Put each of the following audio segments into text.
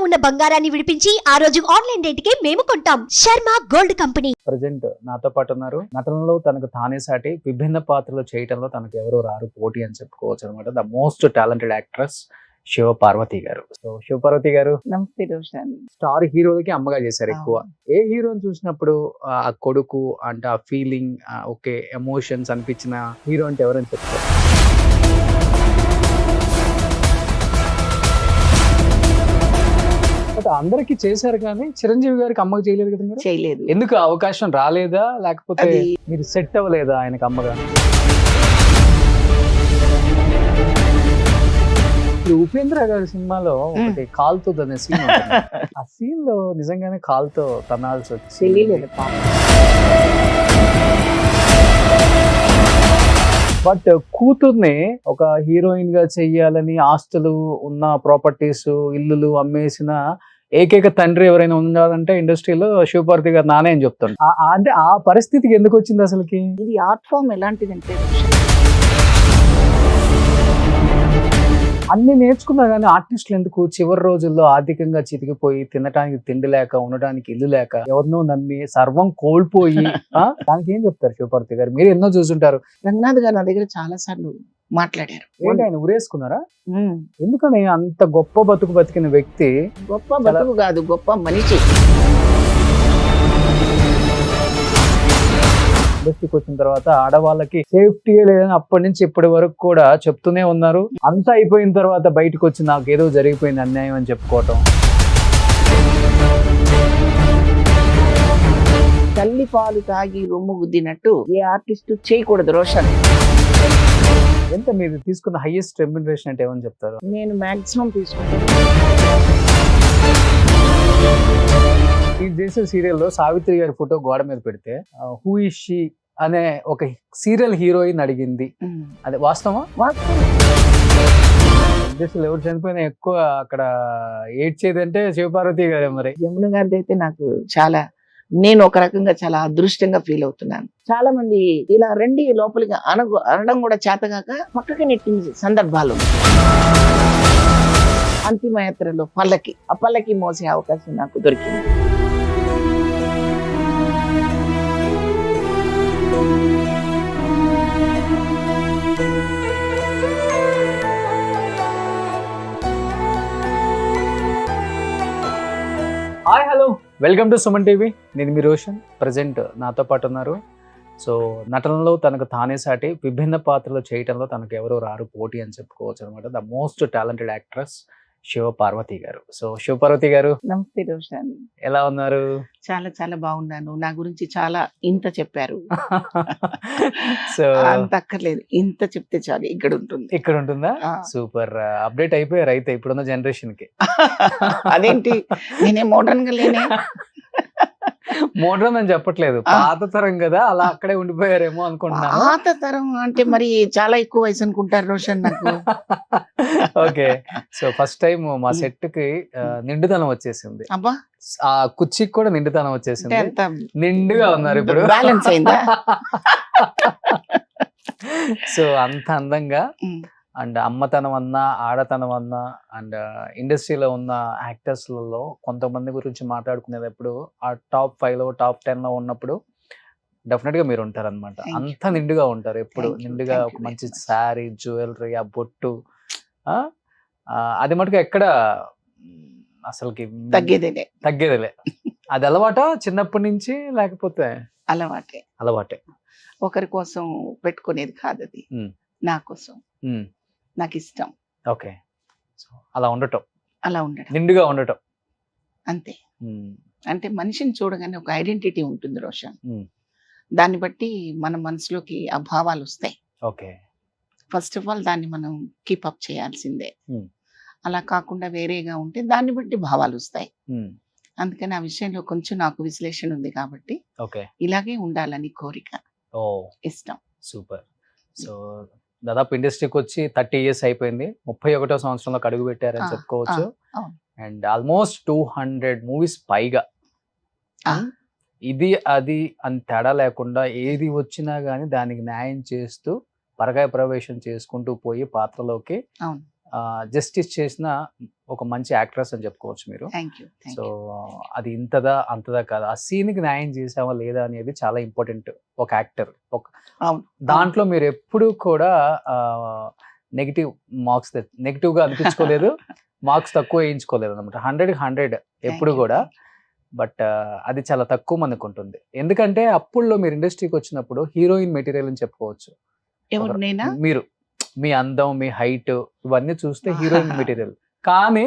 ఉన్న బంగారాన్ని విడిపించి ఆ రోజు ఆన్లైన్ రేటుకే మేము కొంటాం. Sharma gold company. ప్రజెంట్ నాతో పాటు ఉన్నారు. నటనలో తనకు తానే సాటి, విభిన్న పాత్రలు చేయటంలో తనకు ఎవరో రారు పోటీ అని చెప్పుకోవచ్చు అనమాట. The most talented actress Shiva Parvathi garu. So Shiva Parvathi గారు, నమస్తే రోషన్. స్టార్ హీరోలకి అమ్మగా చేశారు ఎక్కువ. ఏ హీరోని చూసినప్పుడు ఆ కొడుకు అంటే ఆ ఫీలింగ్, ఓకే ఎమోషన్స్ అనిపించిన హీరో అంటే ఎవరని చెప్తారు? బట్ అందరికి చేశారు కానీ చిరంజీవి గారికి అమ్మగా చేయలేదు కదా మీరు? చేయలేదు. ఎందుకు అవకాశం రాలేదా, లేకపోతే అది మీరు సెట్ అవ్వలేదా ఆయనకు అమ్మగా? ఇప్పుడు ఉపేంద్ర గారి సినిమాలో ఒకటి కాల్తో అనే సీన్ ఉంటుంది. ఆ సీన్ లో నిజంగానే కాల్తో తనాల్సి వచ్చి తెలియలేదు పాపం. బట్ కూతుర్ని ఒక హీరోయిన్ గా చెయ్యాలని ఆస్తులు ఉన్న ప్రాపర్టీస్ ఇల్లులు అమ్మేసిన ఏకైక తండ్రి ఎవరైనా ఉండాలంటే ఇండస్ట్రీలో శివపార్వతి గారు నానే అని చెప్తాడు. అంటే ఆ పరిస్థితికి ఎందుకు వచ్చింది అసలుకి? ఇది ఆర్ట్ ఫామ్ ఎలాంటిదంటే అన్ని నేర్చుకున్నా కానీ ఆర్టిస్టులు ఎందుకు చివరి రోజుల్లో ఆర్థికంగా చితికిపోయి తినడానికి తిండి లేక ఉండడానికి ఇల్లు లేక ఎవరినో నమ్మి సర్వం కోల్పోయి దానికి ఏం చెప్తారు శివపార్వతి గారు? మీరు ఎన్నో చూసుంటారు. రంగనాథ్ గారు నా దగ్గర చాలా సార్లు మాట్లాడారు. ఏంటి ఆయన ఊరేసుకున్నారా? ఎందుకని అంత గొప్ప బతుకు బతికిన వ్యక్తి? గొప్ప బతుకు కాదు, గొప్ప మనిషి. ఇండస్ట్రీకి వచ్చిన తర్వాత ఆడవాళ్ళకి సేఫ్టీ లేదని అప్పటి నుంచి ఇప్పటి వరకు కూడా చెప్తూనే ఉన్నారు. అంతా అయిపోయిన తర్వాత బయటకు వచ్చి నాకు ఏదో జరిగిపోయింది అన్యాయం అని చెప్పుకోవటం. తల్లి పాలు తాగి రొమ్ము గుద్దినట్టు ఏ ఆర్టిస్ట్ చేయకూడదు రోషన్. ఎంత మీరు తీసుకున్న హైయెస్ట్ రెమ్యునరేషన్ అంటే ఏమని చెప్తారు? నేను మాక్సిమం తీసుకుంటాను. ఈ చేసే సీరియల్లో సావిత్రి గారి ఫోటో గోడ మీద పెడితే హూ ఇస్ షీ అనే ఒక సీరియల్ హీరోయిన్ అడిగింది. అదే వాస్తవా? ఇండస్ట్రీలో ఎవరు చనిపోయినా ఎక్కువ అక్కడ ఏడ్చేదంటే శివపార్వతి గారే. మరి యమున గారిది అయితే నాకు చాలా, నేను ఒక రకంగా చాలా అదృష్టంగా ఫీల్ అవుతున్నాను. చాలా మంది ఇలా రండి లోపలికి అనడం కూడా చేతగాక పక్కకి నెట్టిన సందర్భాలు. అంతిమయాత్రలో ఆ పల్లకి మోసే అవకాశం నాకు దొరికింది. Hi hello, welcome to Suman TV. నేను మీ రోషన్. ప్రజెంట్ నాతో పాటు ఉన్నారు. సో నటనలో తనకు తానే సాటి, విభిన్న పాత్రలు చేయటంలో తనకు ఎవరో రారు పోటీ అని చెప్పుకోవచ్చు అనమాట. The most talented actress Shiva Parvathi garu. So Shiva Parvathi గారు, నమస్తే రోషన్. ఎలా ఉన్నారు? చాలా చాలా బాగున్నాను. నా గురించి చాలా ఇంత చెప్పారు. సో అంత అక్కర్లేదు, ఇంత చెప్తే చాలు. ఇక్కడ ఉంటుంది. ఇక్కడ ఉంటుందా? సూపర్. అప్డేట్ అయిపోయారు అయితే ఇప్పుడున్న జనరేషన్ కి. అదేంటి, నేనే మోడర్న్ గా లేనే. మోడర్న్ అని చెప్పట్లేదు, పాత తరం కదా, అలా అక్కడే ఉండిపోయారేమో అనుకుంటున్నాను. పాత తరం అంటే మరి చాలా ఎక్కువ వయసు అనుకుంటారు రోషన్ నాకు. ఓకే. సో ఫస్ట్ టైం మా సెట్ కి నిండుదనం వచ్చేసింది. అబ్బా, ఆ కుర్చీకి కూడా నిండుదనం వచ్చేసింది. అంత నిండుగా ఉన్నారు ఇప్పుడు. బ్యాలెన్స్ అయిందా? సో అంత అందంగా అండ్ అమ్మతనం అన్నా ఆడతనం అన్నా అండ్ ఇండస్ట్రీలో ఉన్న యాక్టర్స్లలో కొంతమంది గురించి మాట్లాడుకునేటప్పుడు ఆ టాప్ 5లో టాప్ 10లో ఉన్నప్పుడు డెఫినెట్ గా మీరు ఉంటారు అనమాట. అంత నిండుగా ఉంటారు ఎప్పుడు. నిండుగా ఒక మంచి శారీ, జ్యువెలరీ, ఆ బొట్టు, అది మటుకు ఎక్కడ అసలుకి తగ్గేదిలే. అది అలవాట చిన్నప్పటి నుంచి, లేకపోతే? అలవాటే. ఒకరి కోసం పెట్టుకునేది కాదు, అది నా కోసం, నాకు ఇష్టం. ఓకే. సో అలా ఉండటం, నిండుగా ఉండటం అంతే. అంటే మనిషిని చూడగానే ఒక ఐడెంటిటీ ఉంటుంది రోషన్. దాన్ని బట్టి మన మనసులోకి ఆ భావాలు వస్తాయి. ఓకే. ఫస్ట్ ఆఫ్ ఆల్ దాన్ని మనం కీపప్ చేయాల్సిందే. అలా కాకుండా వేరేగా ఉంటే దాన్ని బట్టి భావాలు వస్తాయి. అందుకని ఆ విషయంలో కొంచెం నాకు విశ్లేషణ ఉంది కాబట్టి ఇలాగే ఉండాలని కోరిక, ఇష్టం. సూపర్. సో దాదాపు ఇండస్ట్రీకి వచ్చి 30 years అయిపోయింది. 31వ సంవత్సరంలో అడుగు పెట్టారని చెప్పుకోవచ్చు. అండ్ ఆల్మోస్ట్ 200 మూవీస్ పైగా. ఇది అది అని తేడా లేకుండా ఏది వచ్చినా గానీ దానికి న్యాయం చేస్తూ పరకాయ ప్రవేశం చేసుకుంటూ పోయి పాత్రలోకి జస్టిస్ చేసిన ఒక మంచి యాక్ట్రెస్ అని చెప్పుకోవచ్చు మీరు. Thank you. సో అది ఇంతదా అంతదా కాదు, ఆ సీన్కి న్యాయం చేసావా లేదా అనేది చాలా ఇంపార్టెంట్ ఒక యాక్టర్. అవును. దాంట్లో మీరు ఎప్పుడు కూడా నెగిటివ్ మార్క్స్ నెగిటివ్గా అనిపించుకోలేదు, మార్క్స్ తక్కువ వేయించుకోలేదు అనమాట. 100కి 100 ఎప్పుడు కూడా. బట్ అది చాలా తక్కువ మందికి ఉంటుంది. ఎందుకంటే అప్పుల్లో మీరు ఇండస్ట్రీకి వచ్చినప్పుడు హీరోయిన్ మెటీరియల్ అని చెప్పుకోవచ్చు. ఎవరు నేనా? మీరు మీ అందం, మీ హైట్ ఇవన్నీ చూస్తే హీరోయిన్ మెటీరియల్. కానీ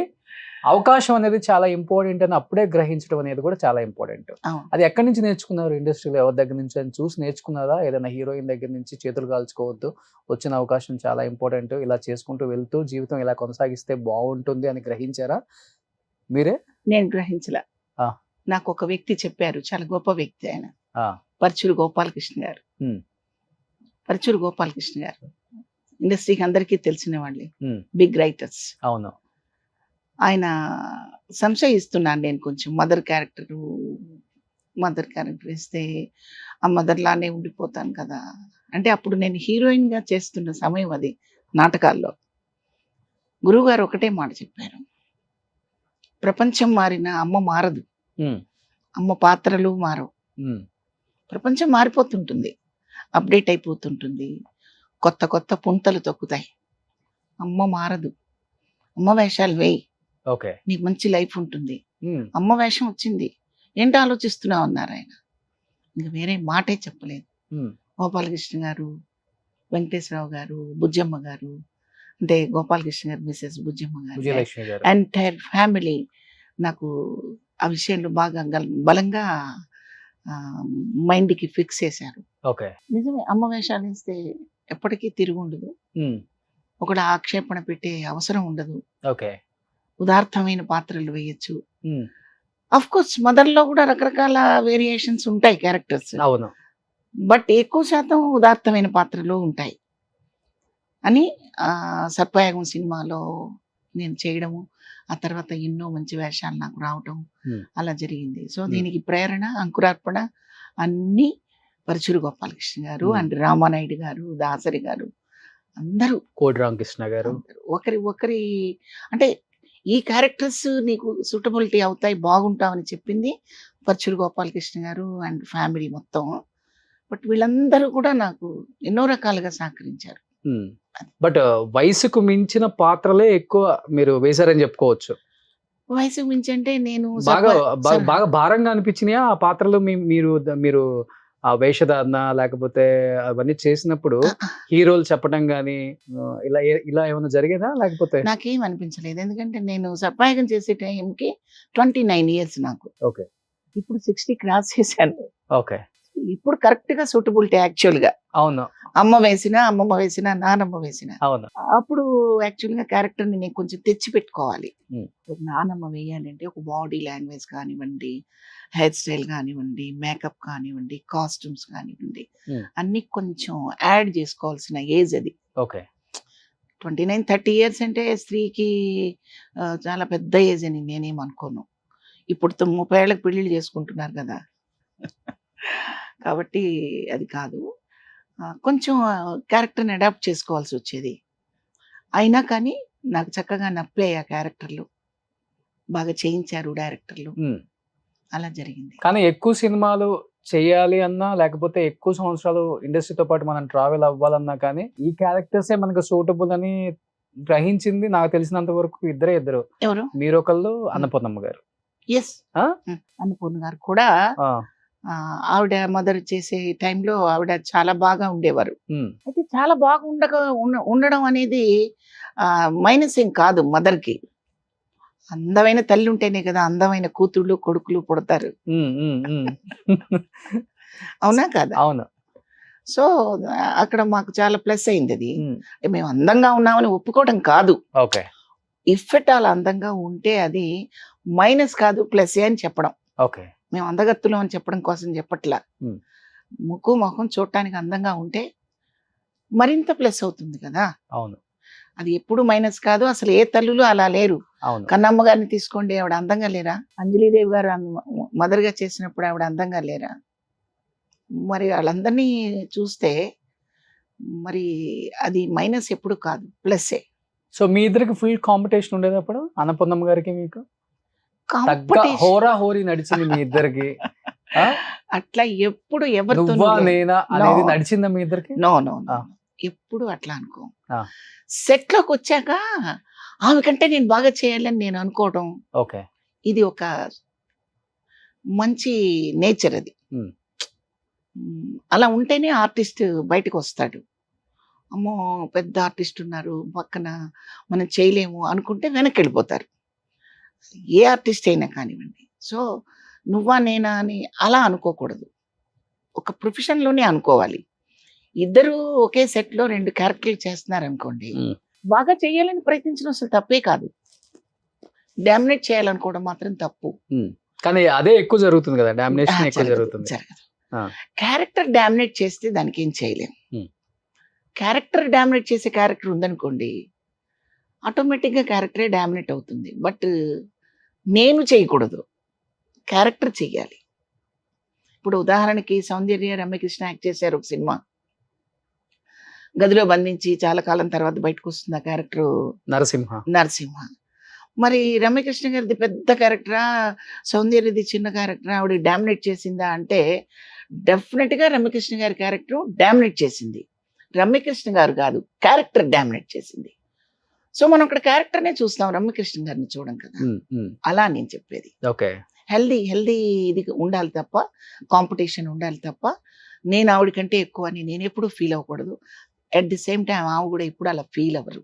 అవకాశం అనేది చాలా ఇంపార్టెంట్ అని అప్పుడే గ్రహించడం అనేది కూడా చాలా ఇంపార్టెంట్. అవును. అది ఎక్కడి నుంచి నేర్చుకున్నారు? ఇండస్ట్రీలో ఎవరి దగ్గర నుంచి అని చూసి నేర్చుకున్నారా? ఏదైనా హీరోయిన్ దగ్గర నుంచి చేతులు కాల్చుకోవద్దు, వచ్చిన అవకాశం చాలా ఇంపార్టెంట్, ఇలా చేసుకుంటూ వెళ్తూ జీవితం ఇలా కొనసాగిస్తే బాగుంటుంది అని గ్రహించారా మీరే? నేను గ్రహించలే. ఆ. నాకు ఒక వ్యక్తి చెప్పారు, చాలా గొప్ప వ్యక్తి ఆయన, ఆ, పరుచూరు గోపాలకృష్ణ గారు. ఉమ్, పరుచూరు గోపాలకృష్ణ గారు ఇండస్ట్రీకి అందరికీ తెలిసిన వాళ్ళే, ఉమ్, బిగ్ రైటర్స్. అవును. ఆయన సంశయిస్తున్నాను నేను కొంచెం, మదర్ క్యారెక్టర్ ఇస్తే ఆ మదర్ లానే ఉండిపోతాను కదా అంటే, అప్పుడు నేను హీరోయిన్ గా చేస్తున్న సమయం అది నాటకాల్లో. గురువుగారు ఒకటే మాట చెప్పారు, ప్రపంచం మారినా అమ్మ మారదు, ఉమ్, అమ్మ పాత్రలు మారవు. ఉమ్, ప్రపంచం మారిపోతుంటుంది, అప్డేట్ అయిపోతుంటుంది, కొత్త కొత్త పుంతలు తొక్కుతాయి. అమ్మ మారదు, అమ్మ వేషాలు వేయి, ఓకే. నీకు మంచి లైఫ్ ఉంటుంది. ఉమ్, అమ్మ వేషం వచ్చింది, ఏంటి ఆలోచిస్తున్నావు అన్నారు ఆయన. ఇంకా వేరే మాటే చెప్పలేదు. ఉమ్, గోపాలకృష్ణ గారు, వెంకటేశ్వరరావు గారు, బుజ్జమ్మ గారు, అంటే గోపాలకృష్ణ గారు మిసెస్ బుజ్జమ్మ గారు, విజయలక్ష్మి గారు. ఎంటైర్ ఫ్యామిలీ నాకు ఆ విషయంలో బాగా బలంగా మైండ్కి ఫిక్స్ చేశారు. ఓకే. నిజమే, అమ్మ వేషాలు వేస్తే ఎప్పటికీ తిరిగి ఉండదు, ఉమ్, ఒకటి ఆక్షేపణ పెట్టే అవసరం ఉండదు, ఓకే. ఉదార్థమైన పాత్రలు వేయచ్చు. ఉమ్, అఫ్ కోర్స్ మదర్లో కూడా రకరకాల వేరియేషన్స్ ఉంటాయి క్యారెక్టర్స్, అవును. బట్ ఎక్కువ శాతం ఉదాత్తమైన పాత్రలు ఉంటాయి అని సర్పయాగం సినిమాలో నేను చేయడము, ఆ తర్వాత ఎన్నో మంచి వేషాలు నాకు రావటం అలా జరిగింది. సో దీనికి ప్రేరణ, అంకురార్పణ అన్ని పరుచూరు గోపాలకృష్ణ గారు అండ్ రామానాయుడు గారు, దాసరి గారు, అందరూ, కోడి రామకృష్ణ గారు, ఒకరి అంటే ఈ క్యారెక్టర్స్ నీకు సూటబిలిటీ అవుతాయి, బాగుంటావని చెప్పింది పరుచూరు గోపాలకృష్ణ గారు అండ్ ఫ్యామిలీ మొత్తం. బట్ వీళ్ళందరూ కూడా నాకు ఎన్నో రకాలుగా సహకరించారు. బట్ వయసుకు మించిన పాత్రలే ఎక్కువ మీరు వేశారని చెప్పుకోవచ్చు. వయసు మించి అంటే నేను బాగా భారంగా అనిపించినాయా ఆ పాత్రలు? మీరు ఆ వేషధారణ లేకపోతే అవన్నీ చేసినప్పుడు హీరోలు చెప్పడం గానీ ఇలా ఏమైనా జరిగేదా? లేకపోతే నాకేం అనిపించలేదు, ఎందుకంటే నేను సర్పాయగం చేసే టైంకి 29 years నాకు. ఓకే. ఇప్పుడు 60 క్రాస్ చేశాను. ఓకే. ఇప్పుడు కరెక్ట్ గా సూటబిలిటీ యాక్చువల్ గా. అవును. అమ్మ వేసినా, అమ్మమ్మ వేసినా, నానమ్మ వేసినా, అవును. అప్పుడు యాక్చువల్ గా క్యారెక్టర్ ని నేను కొంచెం తెచ్చి పెట్టుకోవాలి. ఒక నానమ్మ వేయాలంటే ఒక బాడీ లాంగ్వేజ్ కానివ్వండి, హెయిర్ స్టైల్ కానివ్వండి, మేకప్ కానివ్వండి, కాస్ట్యూమ్స్ కానివ్వండి, అన్ని కొంచెం యాడ్ చేసుకోవాల్సిన ఏజ్ అది. ఓకే. 29-30 years అంటే స్త్రీకి చాలా పెద్ద ఏజ్ అని నేనేం అనుకోను. ఇప్పుడు 30 ఏళ్ళకి పెళ్లిళ్ళు చేసుకుంటున్నారు కదా, కాబట్టి అది కాదు. కొంచెం క్యారెక్టర్ని అడాప్ట్ చేసుకోవాల్సి వచ్చేది. అయినా కానీ నాకు చక్కగా నప్పాయి ఆ క్యారెక్టర్లు, బాగా చేయించారు డైరెక్టర్లు, అలా జరిగింది. కానీ ఎక్కువ సినిమాలు చేయాలి అన్నా, లేకపోతే ఎక్కువ సంవత్సరాలు ఇండస్ట్రీతో పాటు మనం ట్రావెల్ అవ్వాలన్నా కానీ ఈ క్యారెక్టర్సే మనకు సూటబుల్ అని గ్రహించింది నాకు తెలిసినంత వరకు ఇద్దరు. ఎవరు? మీరొకళ్ళు, అన్నపూర్ణమ్మ గారు. ఎస్, అన్నపూర్ణ గారు కూడా ఆవిడ మదర్ చేసే టైంలో ఆవిడ చాలా బాగా ఉండేవారు. అయితే చాలా బాగా ఉండడం అనేది మైనస్ ఏం కాదు మదర్ కి. అందమైన తల్లి ఉంటేనే కదా అందమైన కూతుళ్ళు కొడుకులు పుడతారు, అవునా కాదా? అవును. సో అక్కడ మాకు చాలా ప్లస్ అయింది అది. మేము అందంగా ఉన్నామని ఒప్పుకోవడం కాదు, ఓకే. ఇఫ్ ఎట్ ఆల్ అందంగా ఉంటే అది మైనస్ కాదు, ప్లస్ అని చెప్పడం. ఓకే. మేము అందగత్తులం అని చెప్పడం కోసం చెప్పట్లా. ముక్కు మొహం చూడటానికి అందంగా ఉంటే మరింత ప్లస్ అవుతుంది కదా. అవును. అది ఎప్పుడు మైనస్ కాదు. అసలు ఏ తల్లులు అలా లేరు. కన్నమ్మ గారిని తీసుకోండి, ఆవిడ అందంగా లేరా? అంజలీదేవి గారు మదర్ గా చేసినప్పుడు ఆవిడ అందంగా లేరా? మరి వాళ్ళందరినీ చూస్తే మరి అది మైనస్ ఎప్పుడు కాదు, ప్లస్సే. సో మీ ఇద్దరికి ఫుల్ కాంపిటీషన్ ఉండేది అప్పుడు అన్నపూర్ణమ్మ గారికి మీకు తగ్గ కాంపిటీషన్ హోరా హోరీ నడిచింది మీ ఇద్దరికి ఆ? అట్లా ఎప్పుడు ఎవరితో నువ్వా నేనా అనేది నడిచిందా మీ ఇద్దరికి నో నో ఆ. ఎప్పుడు అట్లా అనుకో ఆ. సెట్ లోకి వచ్చాక ఆమె కంటే నేను బాగా చేయాలని నేను అనుకోవడం ఓకే ఇది ఒక మంచి నేచర్ అది. Hmm. అలా ఉంటేనే ఆర్టిస్ట్ బయటకు వస్తాడు. అమ్మో పెద్ద ఆర్టిస్ట్ ఉన్నారు పక్కన మనం చేయలేము అనుకుంటే వెనక్కి వెళ్ళిపోతారు, ఏ ఆర్టిస్ట్ అయినా కానివ్వండి. సో నువ్వా నేనా అని అలా అనుకోకూడదు, ఒక ప్రొఫెషన్లోనే అనుకోవాలి. ఇద్దరు ఒకే సెట్లో 2 క్యారెక్టర్లు చేస్తున్నారు అనుకోండి, Hmm. బాగా చేయాలని ప్రయత్నించడం అసలు తప్పే కాదు. డామినేట్ చేయాలనుకోవడం మాత్రం తప్పు. కానీ అదే ఎక్కువ జరుగుతుంది కదా, డామినేషన్ ఎక్కువ జరుగుతుంది. జరగదు. ఆ. క్యారెక్టర్ డామినేట్ చేస్తే దానికి ఏం చేయలేం. క్యారెక్టర్ డామినేట్ చేసే క్యారెక్టర్ ఉందనుకోండి, ఆటోమేటిక్గా క్యారెక్టరే డామినేట్ అవుతుంది. బట్ నేను చేయకూడదు, క్యారెక్టర్ చెయ్యాలి. ఇప్పుడు ఉదాహరణకి సౌందర్య రమ్యకృష్ణ యాక్ట్ చేశారు ఒక సినిమా, గదిలో బంధించి చాలా కాలం తర్వాత బయటకు వస్తుంది ఆ క్యారెక్టర్ నరసింహ. మరి రమ్యకృష్ణ గారిది పెద్ద క్యారెక్టరా, సౌందర్యది చిన్న క్యారెక్టరా, ఆవిడ డామినేట్ చేసిందా అంటే డెఫినెట్గా రమ్యకృష్ణ గారి క్యారెక్టర్ డామినేట్ చేసింది. రమ్యకృష్ణ గారు కాదు, క్యారెక్టర్ డామినేట్ చేసింది. సో మనం అక్కడ క్యారెక్టర్నే చూస్తాం, రమ్యకృష్ణ గారిని చూడం కదా. అలా నేను చెప్పేది ఓకే, హెల్దీ ఇది ఉండాలి తప్ప, కాంపిటీషన్ ఉండాలి తప్ప, నేను ఆవిడ కంటే ఎక్కువ అని నేను ఎప్పుడు ఫీల్ అవ్వకూడదు. అట్ ది సేమ్ టైం ఆవిడ కూడా ఎప్పుడు అలా ఫీల్ అవ్వరు.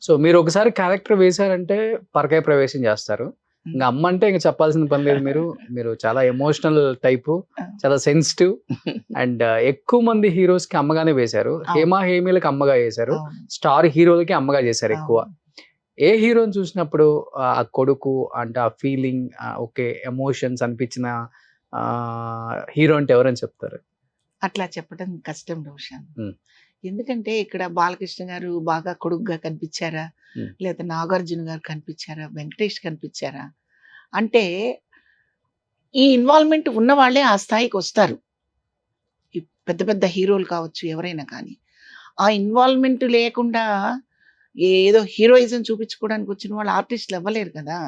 సో మీరు ఒకసారి క్యారెక్టర్ వేశారంటే పరకాయ ప్రవేశం చేస్తారు. ఇంకా అమ్మ అంటే ఇంకా చెప్పాల్సిన పని లేదు. మీరు చాలా ఎమోషనల్ టైపు, చాలా సెన్సిటివ్, అండ్ ఎక్కువ మంది హీరోస్ కి అమ్మగానే వేశారు. హేమీలకి అమ్మగా వేశారు, స్టార్ హీరోలకి అమ్మగా చేశారు ఎక్కువ. ఏ హీరోని చూసినప్పుడు ఆ కొడుకు అంటే ఆ ఫీలింగ్, ఓకే ఎమోషన్స్ అనిపించిన హీరో అంటే ఎవరని చెప్తారు? అట్లా చెప్పడం కష్టం రోషన్. ఎందుకంటే ఇక్కడ బాలకృష్ణ గారు బాగా కొడుకుగా కనిపించారా, లేదా నాగార్జున గారు కనిపించారా, వెంకటేష్ కనిపించారా అంటే ఈ ఇన్వాల్వ్మెంట్ ఉన్న వాళ్ళే ఆ స్థాయికి వస్తారు. ఈ పెద్ద పెద్ద హీరోలు కావచ్చు ఎవరైనా కానీ, ఆ ఇన్వాల్వ్మెంట్ లేకుండా ఏదో హీరోయిజం చూపించుకోవడానికి వచ్చిన వాళ్ళు ఆర్టిస్టులు అవ్వలేరు కదా.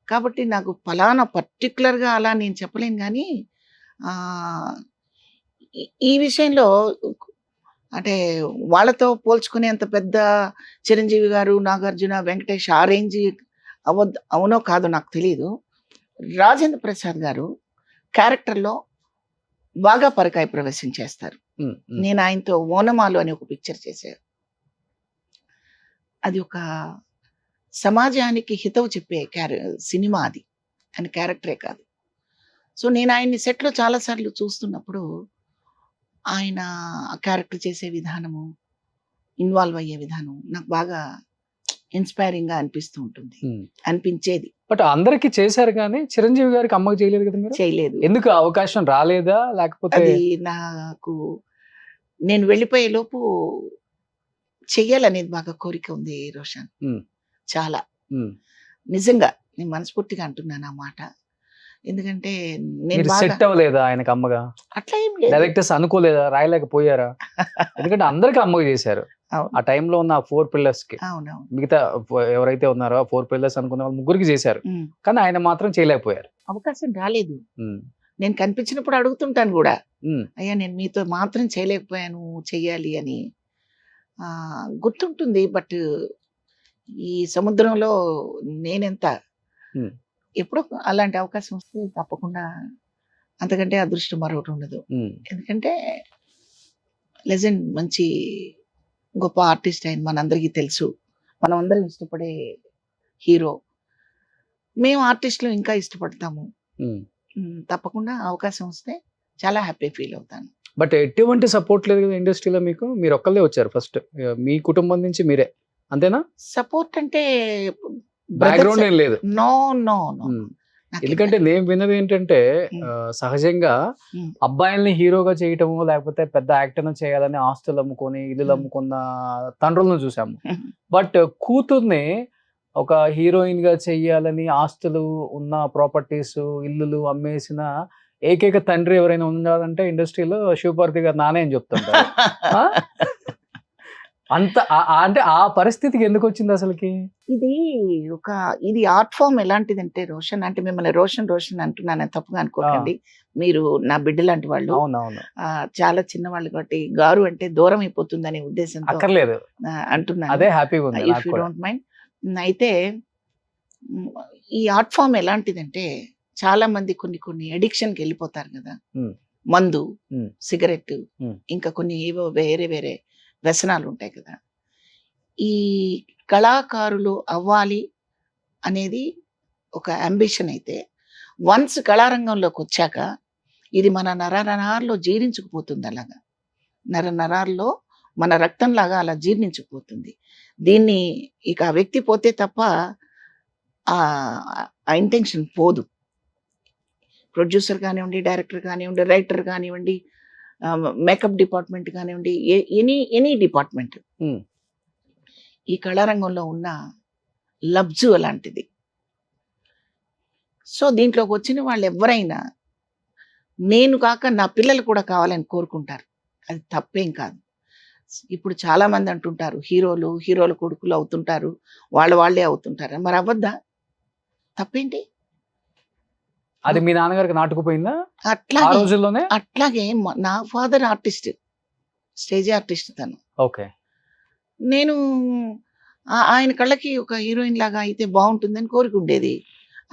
కాబట్టి నాకు ఫలానా పర్టికులర్గా అలా నేను చెప్పలేను. కానీ ఈ విషయంలో అంటే వాళ్ళతో పోల్చుకునేంత పెద్ద చిరంజీవి గారు, నాగార్జున, వెంకటేష్ ఆ రేంజ్ అవునో కాదో నాకు తెలియదు. రాజేంద్ర ప్రసాద్ గారు క్యారెక్టర్లో బాగా పరకాయ ప్రవేశం చేస్తారు. నేను ఆయనతో ఓనమాలు అని ఒక పిక్చర్ చేశాను. అది ఒక సమాజానికి హితవు చెప్పే సినిమా, అది ఆయన క్యారెక్టరే కాదు. సో నేను ఆయన్ని సెట్లో చాలాసార్లు చూస్తున్నప్పుడు ఆయన క్యారెక్టర్ చేసే విధానము, ఇన్వాల్వ్ అయ్యే విధానం నాకు బాగా ఇన్స్పైరింగ్ గా అనిపిస్తూ ఉంటుంది, అనిపించేది. బట్ అందరికి చేశారు కానీ చిరంజీవి గారికి అమ్మకి చేయలేదు కదా మీరు? చేయలేదు. ఎందుకు అవకాశం రాలేదా, లేకపోతే? అది నాకు నేను వెళ్ళిపోయే లోపు చెయ్యాలనేది బాగా కోరిక ఉంది రోషన్, చాలా. నిజంగా నేను మనస్ఫూర్తిగా అంటున్నాను ఆ మాట. ఎందుకంటే నేను సెట్ అవ్వలేదా ఆయనకు అమ్మగా? అట్లా ఏం లేదు, డైరెక్టర్స్ అనుకోలేదా, రాయలేకపోయారా? ఎందుకంటే అందరికి అమ్మగా చేశారు ఆ టైంలో ఉన్న 4 పిల్లర్స్ కి. మిగతా ఎవరైతే ఉన్నారో 4 పిల్లర్స్ అనుకున్న వాళ్ళు 3కి చేశారు, కానీ ఆయన మాత్రం చేయలేకపోయారు. అవకాశం రాలేదు. నేను కనిపించినప్పుడు అడుగుతుంటాను కూడా, అయ్యా నేను మీతో మాత్రం చేయలేకపోయాను, చెయ్యాలి అని. గుర్తుంటుంది. బట్ ఈ సముద్రంలో నేనెంత, ఎప్పుడో అలాంటి అవకాశం వస్తే తప్పకుండా, అంతకంటే అదృష్టం మరొకటి ఉండదు. ఎందుకంటే లెజెండ్, మంచి గొప్ప ఆర్టిస్ట్ ఆయన మనందరికీ తెలుసు, మనం అందరం ఇష్టపడే హీరో. మేము ఆర్టిస్టులు ఇంకా ఇష్టపడతాము. తప్పకుండా అవకాశం వస్తే చాలా హ్యాపీ ఫీల్ అవుతాను. బట్ ఎటువంటి సపోర్ట్ లేదు కదా ఇండస్ట్రీలో మీకు? మీరు ఒక్కళ్ళే వచ్చారు ఫస్ట్, మీ కుటుంబం నుంచి మీరే, అంతేనా? సపోర్ట్ అంటే బ్యాక్గ్రౌండ్ ఏం లేదు? No no no. ఎందుకంటే నేను విన్నది ఏంటంటే సహజంగా అబ్బాయిల్ని హీరోగా చేయటము, లేకపోతే పెద్ద యాక్టర్ చేయాలని ఆస్తులు అమ్ముకొని ఇల్లు అమ్ముకున్న తండ్రులను చూసాము. బట్ కూతుర్ని ఒక హీరోయిన్ గా చెయ్యాలని ఆస్తులు ఉన్న ప్రాపర్టీస్, ఇల్లులు అమ్మేసిన ఏకైక తండ్రి ఎవరైనా ఉండాలంటే ఇండస్ట్రీలో శివపార్వతి గారు నానే అని చెప్తుంటారు. అంత అంటే ఆ పరిస్థితికి ఎందుకు వచ్చింది అసలుకి? ఇది ఆర్ట్ ఫామ్ ఎలాంటిదంటే రోషన్, అంటే మిమ్మల్ని రోషన్ రోషన్ అంటున్నాను తప్పుగా అనుకోకండి, మీరు నా బిడ్డ లాంటి వాళ్ళు. అవునవును. చాలా చిన్నవాళ్ళు కాబట్టి గారు అంటే దూరం అయిపోతుంది అనే ఉద్దేశంతో అక్కర్లేదు, అంటున్నాను. అదే హ్యాపీగా ఉంది ఇఫ్ నాకు యూ కూడా. Don't mind. అయితే మ్, ఈ ఆర్ట్ ఫామ్ ఎలాంటిదంటే చాలా మంది కొన్ని అడిక్షన్ కి వెళ్ళిపోతారు కదా. Hmm. మందు, Hmm. Cigarette, Hmm. ఇంకా కొన్ని ఏవో వేరే వ్యసనాలు ఉంటాయి కదా. ఈ కళాకారులు అవ్వాలి అనేది ఒక అంబిషన్ అయితే, వన్స్ కళారంగంలోకి వచ్చాక ఇది మన నరాల్లో జీర్ణించుకుపోతుంది. అలాగా నరాల్లో మన రక్తంలాగా అలా జీర్ణించుకుపోతుంది. దీన్ని ఇక ఆ వ్యక్తి పోతే తప్ప ఆ ఇంటెన్షన్ పోదు. ప్రొడ్యూసర్ కానివ్వండి, డైరెక్టర్ కానివ్వండి, రైటర్ కానివ్వండి, మేకప్ డిపార్ట్మెంట్ కానివ్వండి, ఎనీ డిపార్ట్మెంట్, Hmm. ఈ కళారంగంలో ఉన్న లబ్జు అలాంటిది. సో దీంట్లోకి వచ్చిన వాళ్ళు ఎవరైనా నేను కాక నా పిల్లలు కూడా కావాలని కోరుకుంటారు. అది తప్పేం కాదు. ఇప్పుడు చాలా మంది అంటుంటారు హీరోల కొడుకులు అవుతుంటారు, వాళ్ళే అవుతుంటారు. మరి అవ్వద్దా? తప్పేంటి? అది మీ నాన్నగారికి నాటుకుపోయిందా ఆ అట్లాగే రోజుల్లోనే? అట్లాగే నా ఫాదర్ ఆర్టిస్ట్, స్టేజ్ ఆర్టిస్ట్ తను. ఓకే. నేను ఆయన కళ్ళకి ఒక హీరోయిన్ లాగా అయితే బాగుంటుందని కోరుకుండేది.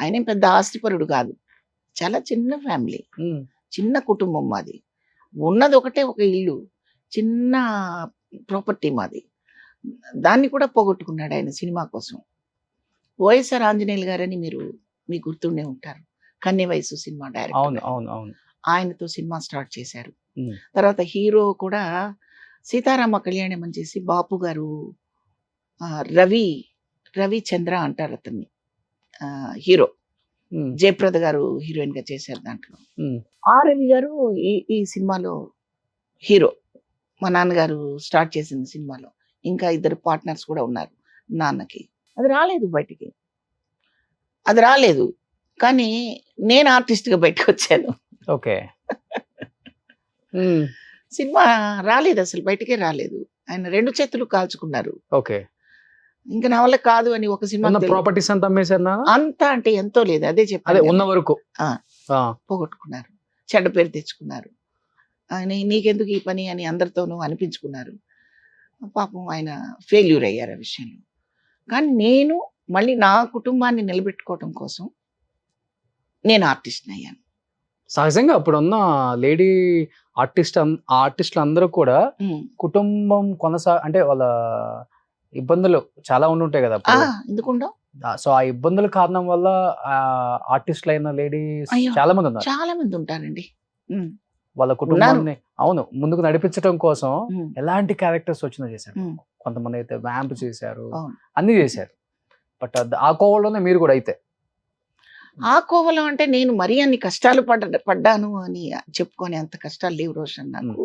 ఆయన ఏం పెద్ద ఆస్తిపరుడు కాదు, చాలా చిన్న ఫ్యామిలీ, చిన్న కుటుంబం మాది. ఉన్నది ఒకటే ఒక ఇల్లు, చిన్న ప్రాపర్టీ మాది. దాన్ని కూడా పోగొట్టుకున్నాడు ఆయన సినిమా కోసం. వైఎస్ఆర్ ఆంజనేయులు గారని మీకు గుర్తుండే ఉంటారు, కన్నె వయసు సినిమా అవును డైరెక్టర్. అవును అవును. ఆయనతో సినిమా స్టార్ట్ చేశారు. Hmm. తర్వాత హీరో కూడా సీతారామ కళ్యాణం అని చేసి బాపు గారు, రవి చంద్ర అంటారు అతన్ని, హీరో. Hmm. జయప్రద గారు హీరోయిన్ గా చేశారు దాంట్లో. Hmm. రవి గారు ఈ సినిమాలో హీరో, మా నాన్నగారు స్టార్ట్ చేసిన సినిమాలో. ఇంకా ఇద్దరు పార్ట్నర్స్ కూడా ఉన్నారు నాన్నకి. అది రాలేదు బయటికి, అది రాలేదు. కానీ నేను ఆర్టిస్ట్ గా బయటకు వచ్చాను. ఓకే. సినిమా రాలేదు, అసలు బయటికే రాలేదు. ఆయన 2 చేతులు కాల్చుకున్నారు. ఓకే. ఇంకా నా వల్ల కాదు అని ఒక సినిమా ఉన్న ప్రాపర్టీస్ అంతా అమ్మేశారు నాన్న? అంత అంటే ఎంతో లేదు, అదే అదే చెప్పాను ఉన్న కదా. వరకు. పోగొట్టుకున్నారు, చెడ్డ పేరు తెచ్చుకున్నారు. ఆయన నీకెందుకు ఈ పని అని అందరితోనూ అనిపించుకున్నారు. పాపం ఆయన ఫెయిల్యూర్ అయ్యారు ఆ విషయంలో. కానీ నేను మళ్ళీ నా కుటుంబాన్ని నిలబెట్టుకోవటం కోసం నేను ఆర్టిస్ట్ని అయ్యాను. సహజంగా అప్పుడున్న లేడీ ఆర్టిస్టులు అందరూ కూడా కుటుంబం అంటే వాళ్ళ ఇబ్బందులు చాలా ఉండుంటాయి కదా అప్పుడు. ఎందుకుండో. సో ఆ ఇబ్బందుల కారణం వల్ల ఆర్టిస్టులు అయిన లేడీస్ అయ్యో, చాలా మంది ఉన్నారు. చాలా మంది ఉంటారండి. వాళ్ళ కుటుంబాన్ని ముందుకు నడిపించడం కోసం ఎలాంటి క్యారెక్టర్స్ వచ్చినా చేశారు. కొంతమంది అయితే వ్యాంప్ చేశారు, అవును. అన్ని చేశారు. బట్ ఆ కోవలోనే మీరు కూడా అయితే. ఆ కోవలో అంటే నేను మరీ అన్ని కష్టాలు పడ్డాను అని చెప్పుకొని అంత కష్టాలు లేవు రోషన్ నాకు.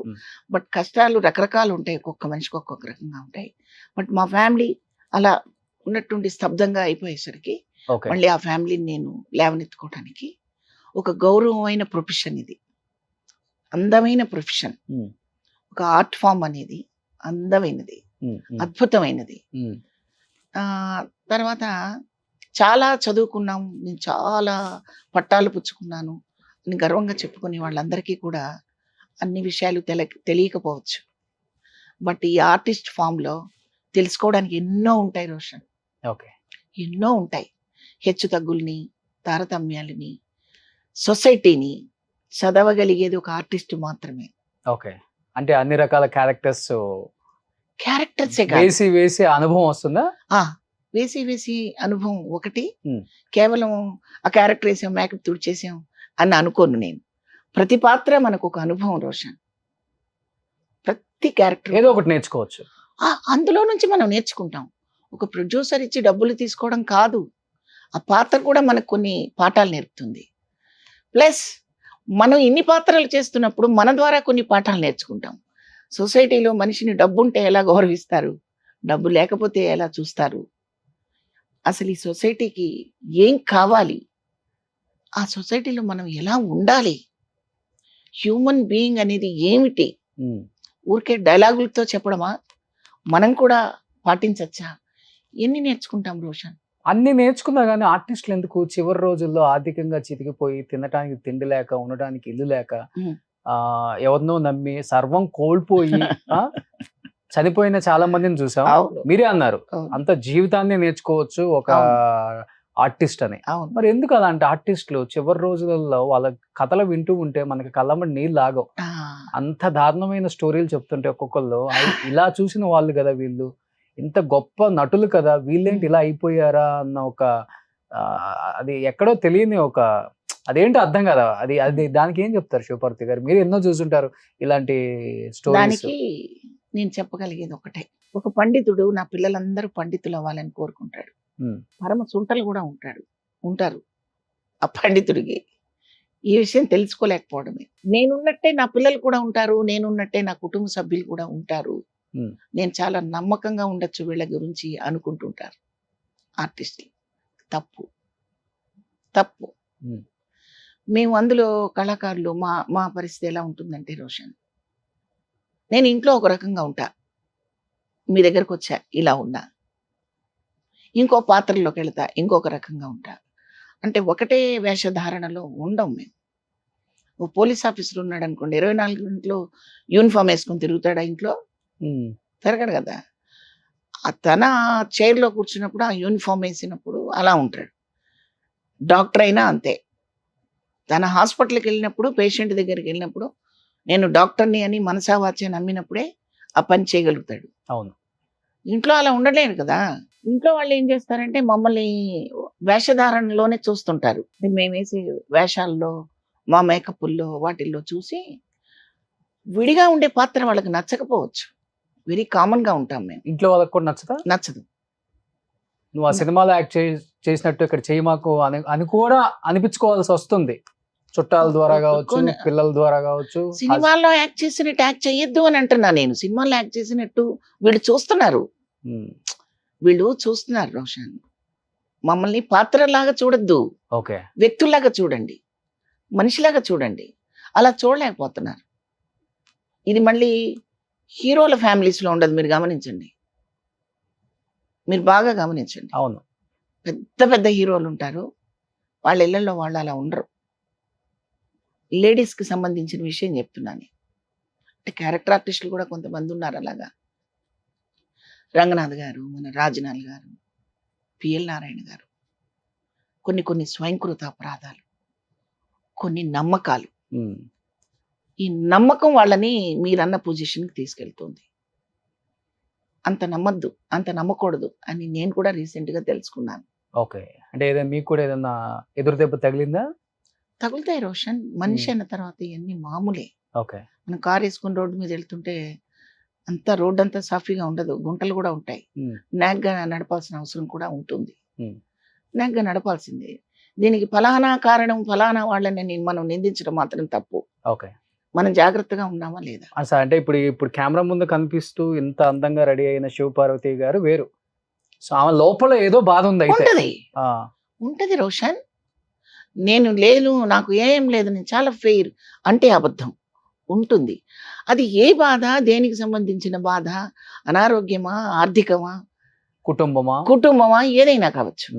బట్ కష్టాలు రకరకాలు ఉంటాయి, ఒక్కొక్క మనిషికి ఒక్కొక్క రకంగా ఉంటాయి. బట్ మా ఫ్యామిలీ అలా ఉన్నట్టుండి స్తబ్దంగా అయిపోయేసరికి ఓకే. మళ్ళీ ఆ ఫ్యామిలీని నేను లేవనెత్తుకోవడానికి ఒక గౌరవమైన ప్రొఫెషన్ ఇది, అందమైన ప్రొఫెషన్. ఒక ఆర్ట్ ఫామ్ అనేది అందమైనది, అద్భుతమైనది. తర్వాత చాలా చదువుకున్నాం, నేను చాలా పట్టాలు పుచ్చుకున్నాను అని గర్వంగా చెప్పుకునే వాళ్ళందరికీ కూడా అన్ని విషయాలు తెలియకపోవచ్చు. బట్ ఈ ఆర్టిస్ట్ ఫామ్లో తెలుసుకోవడానికి ఎన్నో ఉంటాయి రోషన్, ఓకే. ఎన్నో ఉంటాయి. హెచ్చు తగ్గుల్ని, తారతమ్యాలని, సొసైటీని చదవగలిగేది ఒక ఆర్టిస్ట్ మాత్రమే. ఓకే. అంటే అన్ని రకాల క్యారెక్టర్సే వేసి అనుభవం వస్తుందా? వేసి అనుభవం ఒకటి. కేవలం ఆ క్యారెక్టర్ వేసాం, మేకప్ తుడిచేసాం అని అనుకోను నేను. ప్రతి పాత్ర మనకు ఒక అనుభవం రోషన్. ప్రతి క్యారెక్టర్ ఏదో ఒకటి నేర్చుకోవచ్చు, అందులో నుంచి మనం నేర్చుకుంటాం. ఒక ప్రొడ్యూసర్ ఇచ్చి డబ్బులు తీసుకోవడం కాదు, ఆ పాత్ర కూడా మనకు కొన్ని పాఠాలు నేర్పుతుంది. ప్లస్ మనం ఇన్ని పాత్రలు చేస్తున్నప్పుడు మన ద్వారా కొన్ని పాఠాలు నేర్చుకుంటాం. సొసైటీలో మనిషిని డబ్బు ఉంటే ఎలా గౌరవిస్తారు, డబ్బు లేకపోతే ఎలా చూస్తారు, అసలు ఈ సొసైటీకి ఏం కావాలి, ఆ సొసైటీలో మనం ఎలా ఉండాలి, హ్యూమన్ బీయింగ్ అనేది ఏమిటి, ఊరికే డైలాగులతో చెప్పడమా, మనం కూడా పాటించచ్చా? ఎన్ని నేర్చుకుంటాం రోషన్? అన్ని నేర్చుకున్నా కానీ ఆర్టిస్టులు ఎందుకు చివరి రోజుల్లో ఆర్థికంగా చితికిపోయి తినడానికి తిండి లేక ఉండడానికి ఇల్లు లేక ఉమ్. ఎవరినో నమ్మి సర్వం కోల్పోయి ఆ, చనిపోయిన చాలా మందిని చూసాం. అవును, మీరే అన్నారు అవును, అంత జీవితాన్ని నేర్చుకోవచ్చు ఒక ఆర్టిస్ట్ అని. అవును. మరి ఎందుకు అలాంటి ఆర్టిస్టులు చివరి రోజులలో వాళ్ళ కథలు వింటూ ఉంటే మనకి కళ్ళమ్మడి నీళ్ళు ఆగవు. ఆ, అంత దారుణమైన స్టోరీలు చెప్తుంటే ఒక్కొక్కళ్ళు ఇలా చూసిన వాళ్ళు కదా వీళ్ళు, ఇంత గొప్ప నటులు కదా వీళ్ళేంటి ఇలా అయిపోయారా అన్న ఒక ఆ, అది ఎక్కడో తెలియని ఒక అదేంటో అర్థం కదా. అది అది దానికి ఏం చెప్తారు శివపార్వతి గారు? మీరు ఎన్నో చూసుంటారు ఇలాంటి స్టోరీస్. దానికి నేను చెప్పగలిగేది ఒకటే, ఒక పండితుడు నా పిల్లలందరూ పండితులు అవ్వాలని కోరుకుంటాడు. పరమ సుంటలు కూడా ఉంటారు ఆ పండితుడికి. ఈ విషయం తెలుసుకోలేకపోవడమే. నేనున్నట్టే నా పిల్లలు కూడా ఉంటారు, నేనున్నట్టే నా కుటుంబ సభ్యులు కూడా ఉంటారు. నేను చాలా నమ్మకంగా ఉండొచ్చు వీళ్ళ గురించి అనుకుంటుంటారు ఆర్టిస్టులు. తప్పు తప్పు. మేము అందులో కళాకారులు మా మా పరిస్థితి ఎలా ఉంటుందంటే రోషన్, నేను ఇంట్లో ఒక రకంగా ఉంటా, మీ దగ్గరకు వచ్చా ఇలా ఉన్నా, ఇంకో పాత్రలోకి వెళ్తా ఇంకొక రకంగా ఉంటా. అంటే ఒకటే వేషధారణలో ఉండం మేము. ఓ పోలీస్ ఆఫీసర్ ఉన్నాడు అనుకోండి, 24 గంటలు యూనిఫామ్ వేసుకొని తిరుగుతాడా ఇంట్లో? తిరగడు కదా. తన చైర్లో కూర్చున్నప్పుడు ఆ యూనిఫామ్ వేసినప్పుడు అలా ఉంటాడు. డాక్టర్ అయినా అంతే, తన హాస్పిటల్కి వెళ్ళినప్పుడు పేషెంట్ దగ్గరికి వెళ్ళినప్పుడు నేను డాక్టర్ని అని మనసావాచ్య నమ్మినప్పుడే ఆ పని చేయగలుగుతాడు. అవును. ఇంట్లో అలా ఉండలేరు కదా. ఇంట్లో వాళ్ళు ఏం చేస్తారంటే మమ్మల్ని వేషధారణలోనే చూస్తుంటారు. మేము వేసే వేషాల్లో, మా మేకప్ల్లో వాటిల్లో చూసి విడిగా ఉండే పాత్ర వాళ్ళకి నచ్చకపోవచ్చు. వెరీ కామన్ గా ఉంటాం మేము. ఇంట్లో వాళ్ళకి కూడా నచ్చదు. నువ్వు ఆ సినిమాలో యాక్ట్ చేసినట్టు ఇక్కడ చేయి మాకు అని కూడా అనిపించుకోవాల్సి వస్తుంది. చుట్టాల ద్వారా కావచ్చు, పిల్లల ద్వారా కావచ్చు. సినిమాల్లో యాక్ట్ చేసినట్టు యాక్ట్ చేయొద్దు అని అంటున్నా నేను. సినిమాల్లో యాక్ట్ చేసినట్టు వీళ్ళు చూస్తున్నారు రోషన్. మమ్మల్ని పాత్రలాగా చూడొద్దు, వ్యక్తుల్లాగా చూడండి, మనిషిలాగా చూడండి. అలా చూడలేకపోతున్నారు. ఇది మళ్ళీ హీరోల ఫ్యామిలీస్ లో ఉండదు. మీరు గమనించండి, మీరు బాగా గమనించండి. అవును, పెద్ద పెద్ద హీరోలు ఉంటారు, వాళ్ళ ఇళ్లలో వాళ్ళు అలా ఉండరు. లేడీస్కి సంబంధించిన విషయం చెప్తున్నాను. అంటే క్యారెక్టర్ ఆర్టిస్టులు కూడా కొంతమంది ఉన్నారు అలాగా. రంగనాథ్ గారు, మన రాజనాల్ గారు, పిఎల్ నారాయణ గారు. కొన్ని స్వయంకృత అపరాధాలు, కొన్ని నమ్మకాలు. ఈ నమ్మకం వాళ్ళని మీరన్న పొజిషన్కి తీసుకెళ్తుంది. అంత నమ్మద్దు, అంత నమ్మకూడదు అని నేను కూడా రీసెంట్గా తెలుసుకున్నాను. ఓకే, అంటే ఏదైనా మీకు కూడా ఏదైనా ఎదురు దెబ్బ తగిలిందా? తగులుతాయి రోషన్. మనిషి అన్న తర్వాత ఇవన్నీ మామూలే. ఓకే, మనం కారు వేసుకుని రోడ్డు మీద వెళ్తుంటే అంతా రోడ్డు అంతా సాఫీగా ఉండదు, గుంటలు కూడా ఉంటాయి. నాగ్గా నడపాల్సిన అవసరం కూడా ఉంటుంది. నాగ్గా నడపాల్సిందే. దీనికి ఫలానా కారణం, ఫలానా వాళ్ళని మనం నిందించడం మాత్రం తప్పు. ఓకే, మనం జాగ్రత్తగా ఉన్నామా లేదా? అంటే ఇప్పుడు కెమెరా ముందు కనిపిస్తూ ఇంత అందంగా రెడీ అయిన శివపార్వతి గారు వేరు. సో ఆమె లోపల ఏదో బాధ ఉంది. ఉంటది రోషన్. నేను లేను, నాకు ఏం లేదు, నేను చాలా ఫెయిర్ అంటే అబద్ధం. ఉంటుంది. అది ఏ బాధ, దేనికి సంబంధించిన బాధ, అనారోగ్యమా, ఆర్థికమా, కుటుంబమా, ఏదైనా కావచ్చు.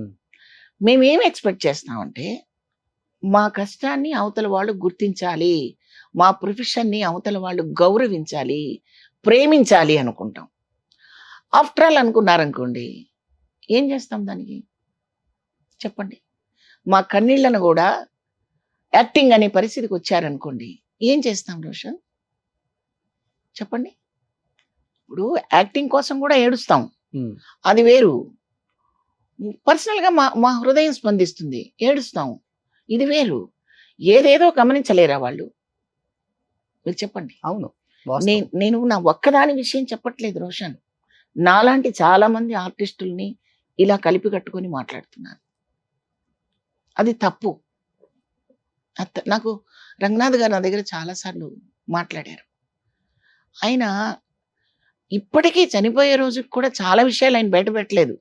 మేమేం ఎక్స్పెక్ట్ చేస్తామంటే మా కష్టాన్ని అవతల వాళ్ళు గుర్తించాలి, మా ప్రొఫెషన్ని అవతల వాళ్ళు గౌరవించాలి, ప్రేమించాలి అనుకుంటాం. ఆఫ్టర్ ఆల్ అనుకున్నారనుకోండి, ఏం చేస్తాం దానికి చెప్పండి? మా కన్నీళ్లను కూడా యాక్టింగ్ అనే పరిస్థితికి వచ్చారనుకోండి, ఏం చేస్తాం రోషన్ చెప్పండి? ఇప్పుడు యాక్టింగ్ కోసం కూడా ఏడుస్తాం, అది వేరు. పర్సనల్గా మా హృదయం స్పందిస్తుంది, ఏడుస్తాం, ఇది వేరు. ఏదేదో గమనించలేరా వాళ్ళు? మీరు చెప్పండి. అవును, నేను నా ఒక్కదాని విషయం చెప్పట్లేదు రోషన్. నాలాంటి చాలా మంది ఆర్టిస్టుల్ని ఇలా కలిపి కట్టుకొని మాట్లాడుతున్నాను. అది తప్పు. నాకు రంగనాథ్ గారు నా దగ్గర చాలాసార్లు మాట్లాడారు. ఆయన ఇప్పటికీ చనిపోయే రోజుకి కూడా చాలా విషయాలు ఆయన బయట పెట్టలేదు.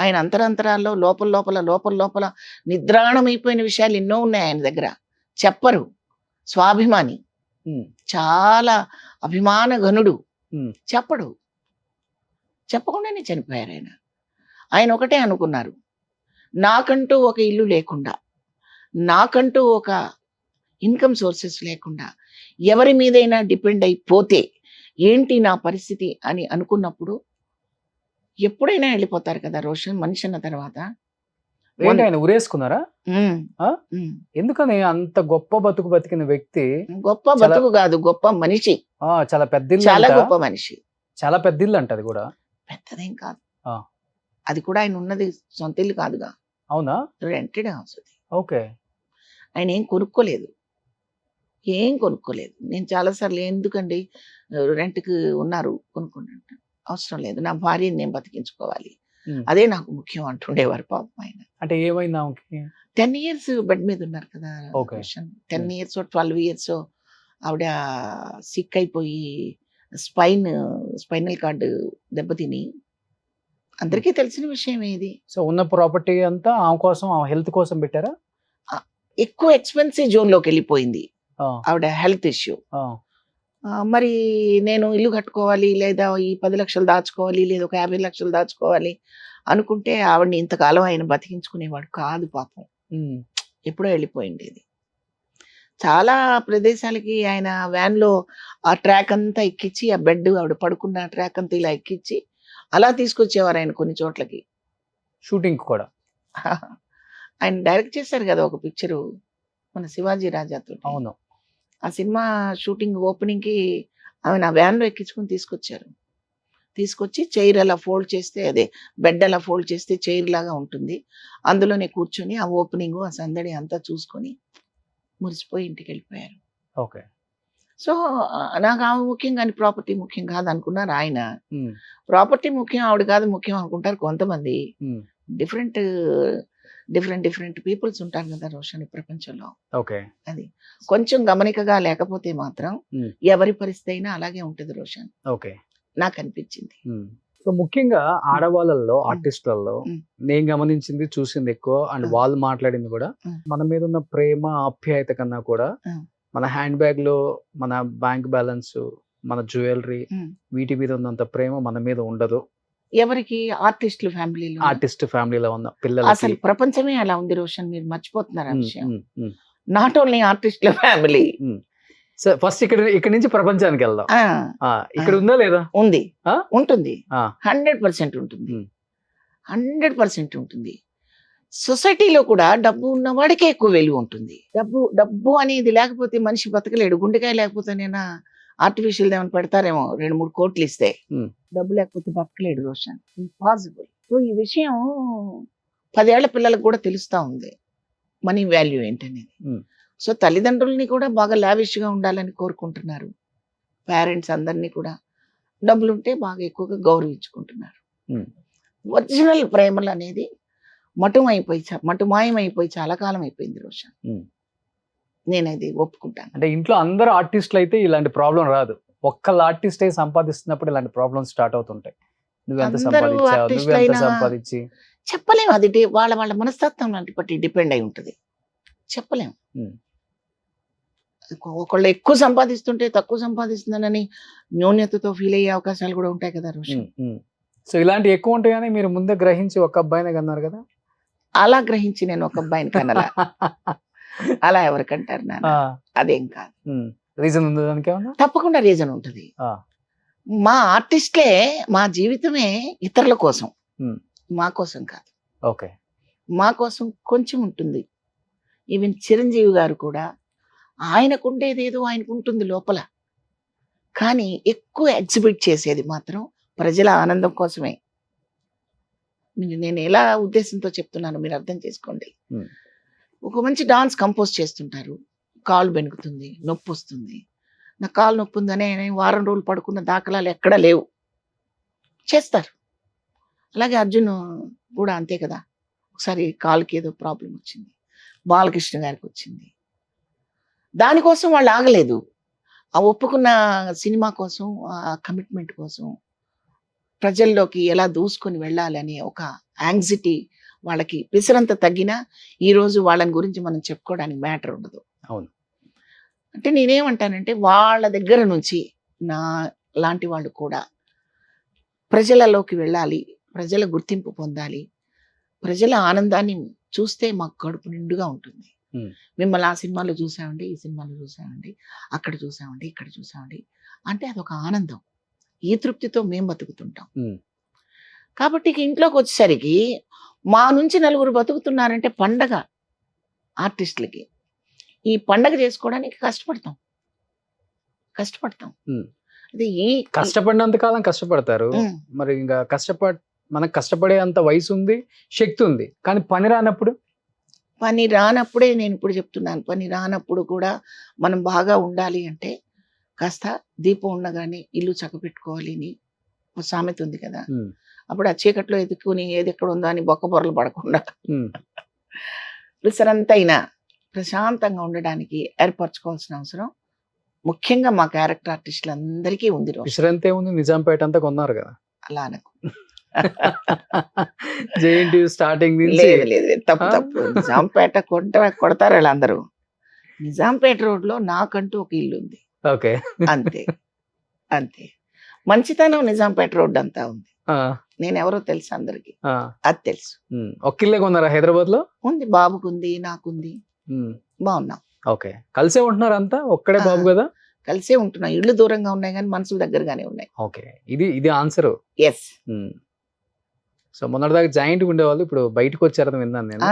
ఆయన అంతరాంతరాల్లో లోపల నిద్రాణమైపోయిన విషయాలు ఎన్నో ఉన్నాయి ఆయన దగ్గర. చెప్పరు. స్వాభిమాని, చాలా అభిమాన ఘనుడు, చెప్పడు. చెప్పకుండానే చనిపోయారు ఆయన. ఆయన ఒకటే అనుకున్నారు, నాకంటూ ఒక ఇల్లు లేకుండా, నాకంటూ ఒక ఇన్కమ్ సోర్సెస్ లేకుండా ఎవరి మీదైనా డిపెండ్ అయిపోతే ఏంటి నా పరిస్థితి అని అనుకున్నప్పుడు ఎప్పుడైనా వెళ్ళిపోతారు కదా రోషన్, మనిషి అన్న తర్వాత. ఏంటి ఆయన ఉరేసుకున్నారా? ఉమ్, ఆ? ఉమ్. ఎందుకని అంత గొప్ప బతుకు బతికిన వ్యక్తి గొప్ప బతుకు కాదు, గొప్ప మనిషి, చాలా పెద్ద ఇల్లు చాలా అంట. గొప్ప మనిషి. చాలా పెద్ద ఇల్లు అంట అది కూడా. పెద్దదేం కాదు, ఆ. అది కూడా ఆయన ఉన్నది సొంత ఇల్లు కాదుగా, అవునా? రెంటెడ్ హౌస్ అది. ఓకే. ఆయన ఏం కొనుక్కోలేదు, ఏం కొనుక్కోలేదు. నేను చాలాసార్లు ఎందుకండి రెంట్కి ఉన్నారు కొనుక్కోండి అంటే, అవసరం లేదు, నా భార్యని నేను బతికించుకోవాలి, ఉమ్. అదే నాకు ముఖ్యం అంటుండేవారు పాపం ఆయన. అంటే ఏమైంది ఆమెకి? 10 years బెడ్ మీద ఉన్నారు కదా Okay. రోషన్. 10 years 12 years ఆవిడ సిక్ అయిపోయి స్పైనల్ కార్డు దెబ్బతిని, అందరికీ తెలిసిన విషయం ఇది. సో ఉన్న ప్రాపర్టీ అంతా ఆమె కోసం, ఆమె హెల్త్ కోసం పెట్టారా? ఎక్కువ ఎక్స్పెన్సివ్ జోన్లోకి వెళ్ళిపోయింది ఆ, ఆవిడ హెల్త్ ఇష్యూ. ఆ, మరి నేను ఇల్లు కట్టుకోవాలి, లేదా ఈ 10 లక్షలు దాచుకోవాలి, లేదా ఒక 50 లక్షలు దాచుకోవాలి అనుకుంటే ఆవిడని ఇంతకాలం ఆయన బతికించుకునేవాడు కాదు పాపం. ఉమ్, ఎప్పుడో వెళ్ళిపోయింది ఇది. చాలా ప్రదేశాలకి ఆయన వ్యాన్లో ఆ ట్రాక్ అంతా ఎక్కించి, ఆ బెడ్ ఆవిడ పడుకున్న ట్రాక్ అంతా ఇలా ఎక్కించి అలా తీసుకొచ్చేవారు ఆయన కొన్ని చోట్లకి. షూటింగ్ కూడా. ఆయన డైరెక్ట్ చేశారు కదా ఒక పిక్చరు మన శివాజీ రాజాతో. అవును. ఆ సినిమా షూటింగ్ ఓపెనింగ్కి ఆమె నా వ్యాన్లో ఎక్కించుకుని తీసుకొచ్చి చైర్ అలా ఫోల్డ్ చేస్తే, అదే బెడ్ అలా ఫోల్డ్ చేస్తే చైర్ లాగా ఉంటుంది, అందులోనే కూర్చొని ఆ ఓపెనింగ్ ఆ సందడి అంతా చూసుకొని మురిసిపోయి ఇంటికి వెళ్ళిపోయారు. ఓకే. సో నాకు ఆమె ముఖ్యం కానీ ప్రాపర్టీ ముఖ్యం కాదు అనుకున్నారు ఆయన. ఉమ్, ప్రాపర్టీ ముఖ్యం, ఆవిడ కాదు ముఖ్యం అనుకుంటారు కొంతమంది. ఉమ్, డిఫరెంట్ డిఫరెంట్ పీపుల్స్ ఉంటారు కదా రోషన్ ఈ ప్రపంచంలో. ఓకే. అది కొంచెం గమనికగా లేకపోతే మాత్రం ఉమ్, ఎవరి పరిస్థితి అయినా అలాగే ఉంటుంది రోషన్, ఓకే. నాకు అనిపించింది. ఉమ్. సో ముఖ్యంగా ఆడవాళ్ళల్లో, ఆర్టిస్టులలో ఉమ్. నేను గమనించింది, చూసింది ఎక్కువ, అండ్ వాళ్ళు మాట్లాడింది కూడా, ఉమ్. మన మీద ఉన్న ప్రేమ ఆప్యాయత కన్నా కూడా ఉమ్. మన హ్యాండ్ బ్యాగ్ లో మన బ్యాంక్ బ్యాలెన్స్, మన జ్యువెలరీ, ఉమ్. వీటి మీద ఉన్నంత ప్రేమ మన మీద ఉండదు. ఎవరికి? ఆర్టిస్టుల ఫ్యామిలీలో. ఆర్టిస్ట్ ఫ్యామిలీలో ఉన్న అసలు పిల్లలకి. ప్రపంచమే అలా ఉంది రోషన్, మీరు మర్చిపోతున్నారు ఆ ఉమ్, విషయం. ఉమ్, ఉమ్, నాట్ ఓన్లీ ఆర్టిస్టుల ఫ్యామిలీ. ఉమ్. సో ఫస్ట్ ఇక్కడ నుంచి ప్రపంచానికి వెళ్దాం. ఇక్కడ ఉందా లేదా? ఉంది, ఆ? ఉంటుంది, ఆ. 100% ఉంటుంది, ఉమ్. 100% ఉంటుంది. సొసైటీలో కూడా డబ్బు ఉన్న వాడికే ఎక్కువ విలువ ఉంటుంది. డబ్బు అనేది లేకపోతే మనిషి బతకలేడు. గుండెకాయ లేకపోతే నేను ఆర్టిఫిషియల్ ఏమైనా పెడతారేమో 2-3 కోట్లు ఇస్తే, ఉమ్. డబ్బు లేకపోతే బతకలేడు రోషన్, ఇంపాసిబుల్. సో ఈ విషయం 10 ఏళ్ల పిల్లలకు కూడా తెలుస్తా ఉంది మనీ వాల్యూ ఏంటనేది. ఉమ్. సో తల్లిదండ్రుల్ని కూడా బాగా లావిష్గా ఉండాలని కోరుకుంటున్నారు. పేరెంట్స్ అందరినీ కూడా డబ్బులుంటే బాగా ఎక్కువగా గౌరవించుకుంటున్నారు. ఉమ్. ఒరిజినల్ ప్రేమలు అనేది మటుమాయమైపోయి చాలా కాలం అయిపోయింది రోషన్. ఉమ్. నేనది ఒప్పుకుంటాను. అంటే ఇంట్లో అందరు ఆర్టిస్టులు అయితే ఇలాంటి ప్రాబ్లం రాదు. ఒక్కళ్ళ ఆర్టిస్ట్ అయి సంపాదిస్తున్నప్పుడు ఇలాంటి ప్రాబ్లమ్స్ స్టార్ట్ అవుతుంటాయి. నువ్వెంత అందరూ సంపాదించావు, artist నువ్వెంత అయినా సంపాదించి. చెప్పలేము, అది వాళ్ళ మనస్తత్వం లాంటి బట్టి డిపెండ్ అయి ఉంటుంది, చెప్పలేము. ఉమ్. ఒకళ్ళు ఎక్కువ సంపాదిస్తుంటే తక్కువ సంపాదిస్తున్నానని న్యూన్యతతో ఫీల్ అయ్యే అవకాశాలు కూడా ఉంటాయి కదా రోషన్. సో ఇలాంటి ఎక్కువ ఉంటాయని మీరు ముందే గ్రహించి ఒక అబ్బాయినే కన్నారు కదా. అలా గ్రహించి నేను ఒక అబ్బాయిని కనలా. అలా ఎవరికంటారు నాన్న, అదేం కాదు. రీజన్ ఉంది దానికి ఏమన్నా? తప్పకుండా రీజన్ ఉంటుంది. మా ఆర్టిస్ట్లే, మా జీవితమే ఇతరుల కోసం, మా కోసం కాదు. ఓకే. మా కోసం కొంచెం ఉంటుంది. ఈవెన్ చిరంజీవి గారు కూడా ఆయనకుండేది ఏదో ఆయనకు ఉంటుంది లోపల, కానీ ఎక్కువ ఎగ్జిబిట్ చేసేది మాత్రం ప్రజల ఆనందం కోసమే. నేను ఎలా ఉద్దేశంతో చెప్తున్నాను మీరు అర్థం చేసుకోండి. ఒక మంచి డాన్స్ కంపోజ్ చేస్తుంటారు, కాలు బెనుకుతుంది, నొప్పి వస్తుంది, నా కాలు నొప్పి ఉందనే వారం రోజులు పడుకున్న దాఖలాలు ఎక్కడా లేవు, చేస్తారు. అలాగే అర్జున్ కూడా అంతే కదా, ఒకసారి కాలుకి ఏదో ప్రాబ్లం వచ్చింది, బాలకృష్ణ గారికి వచ్చింది, దానికోసం వాళ్ళు ఆగలేదు. ఆ ఒప్పుకున్న సినిమా కోసం, ఆ కమిట్మెంట్ కోసం ప్రజల్లోకి ఎలా దూసుకొని వెళ్ళాలని ఒక యాంగ్జైటీ వాళ్ళకి పిసరంత తగ్గినా ఈరోజు వాళ్ళని గురించి మనం చెప్పుకోవడానికి మ్యాటర్ ఉండదు. అవును. అంటే నేనేమంటానంటే వాళ్ళ దగ్గర నుంచి నా లాంటి వాళ్ళు కూడా ప్రజలలోకి వెళ్ళాలి, ప్రజల గుర్తింపు పొందాలి, ప్రజల ఆనందాన్ని చూస్తే మాకు కడుపు నిండుగా ఉంటుంది. మిమ్మల్ని ఆ సినిమాలో చూసామండి, ఈ సినిమాలో చూసామండి, అక్కడ చూసామండి, ఇక్కడ చూసామండి అంటే అదొక ఆనందం. ఈ తృప్తితో మేము బతుకుతుంటాం. కాబట్టి ఇక ఇంట్లోకి వచ్చేసరికి మా నుంచి నలుగురు బతుకుతున్నారంటే పండగ. ఆర్టిస్టులకి ఈ పండగ చేసుకోవడానికి కష్టపడతాం. అది ఈ కష్టపడినంత కాలం కష్టపడతారు. మరి ఇంకా మనకు కష్టపడే అంత వయసు ఉంది, శక్తి ఉంది, కానీ పని రానప్పుడే నేను ఇప్పుడు చెప్తున్నాను, పని రానప్పుడు కూడా మనం బాగా ఉండాలి అంటే కాస్త దీపం ఉండగానే ఇల్లు చక్కబెట్టుకోవాలి అని ఒక సామెత ఉంది కదా. అప్పుడు ఆ చీకట్లో ఎదుక్కుని ఏది ఎక్కడ ఉందో అని బొక్క బొరలు పడకుండా విసరంతైనా ప్రశాంతంగా ఉండడానికి ఏర్పరచుకోవాల్సిన అవసరం ముఖ్యంగా మా క్యారెక్టర్ ఆర్టిస్టులందరికీ ఉంది. విశ్రాంతి ఉంది, నిజాంపేట అంతా కొన్నారు కదా. అలా అనకు, స్టార్టింగ్ లేదు తప్పు. నిజాంపేట కొడతారు వాళ్ళందరూ. నిజాంపేట రోడ్ లో నాకంటూ ఒక ఇల్లు ఉంది. ఓకే, అంతే. మంచితనం నిజాంపేట రోడ్ అంతా ఉంది. నేను ఎవరో తెలుసు అందరికి, అది తెలుసు. ఒక ఇల్లే కొన్నారా హైదరాబాద్ లో? ఉంది, బాబుకుంది, నాకుంది, బాగున్నాం. ఓకే, కలిసే ఉంటున్నారు అంతా? ఒక్కడే బాబు కదా? కలిసే ఉంటున్నాం. ఇళ్ళు దూరంగా ఉన్నాయి కానీ మనసులు దగ్గరగానే ఉన్నాయి. ఓకే, ఇది ఆన్సర్. ఎస్. సో మొన్నటిదాకా జాయింట్ ఉండేవాళ్ళు, ఇప్పుడు బయటకు వచ్చారని విన్నాను నేను.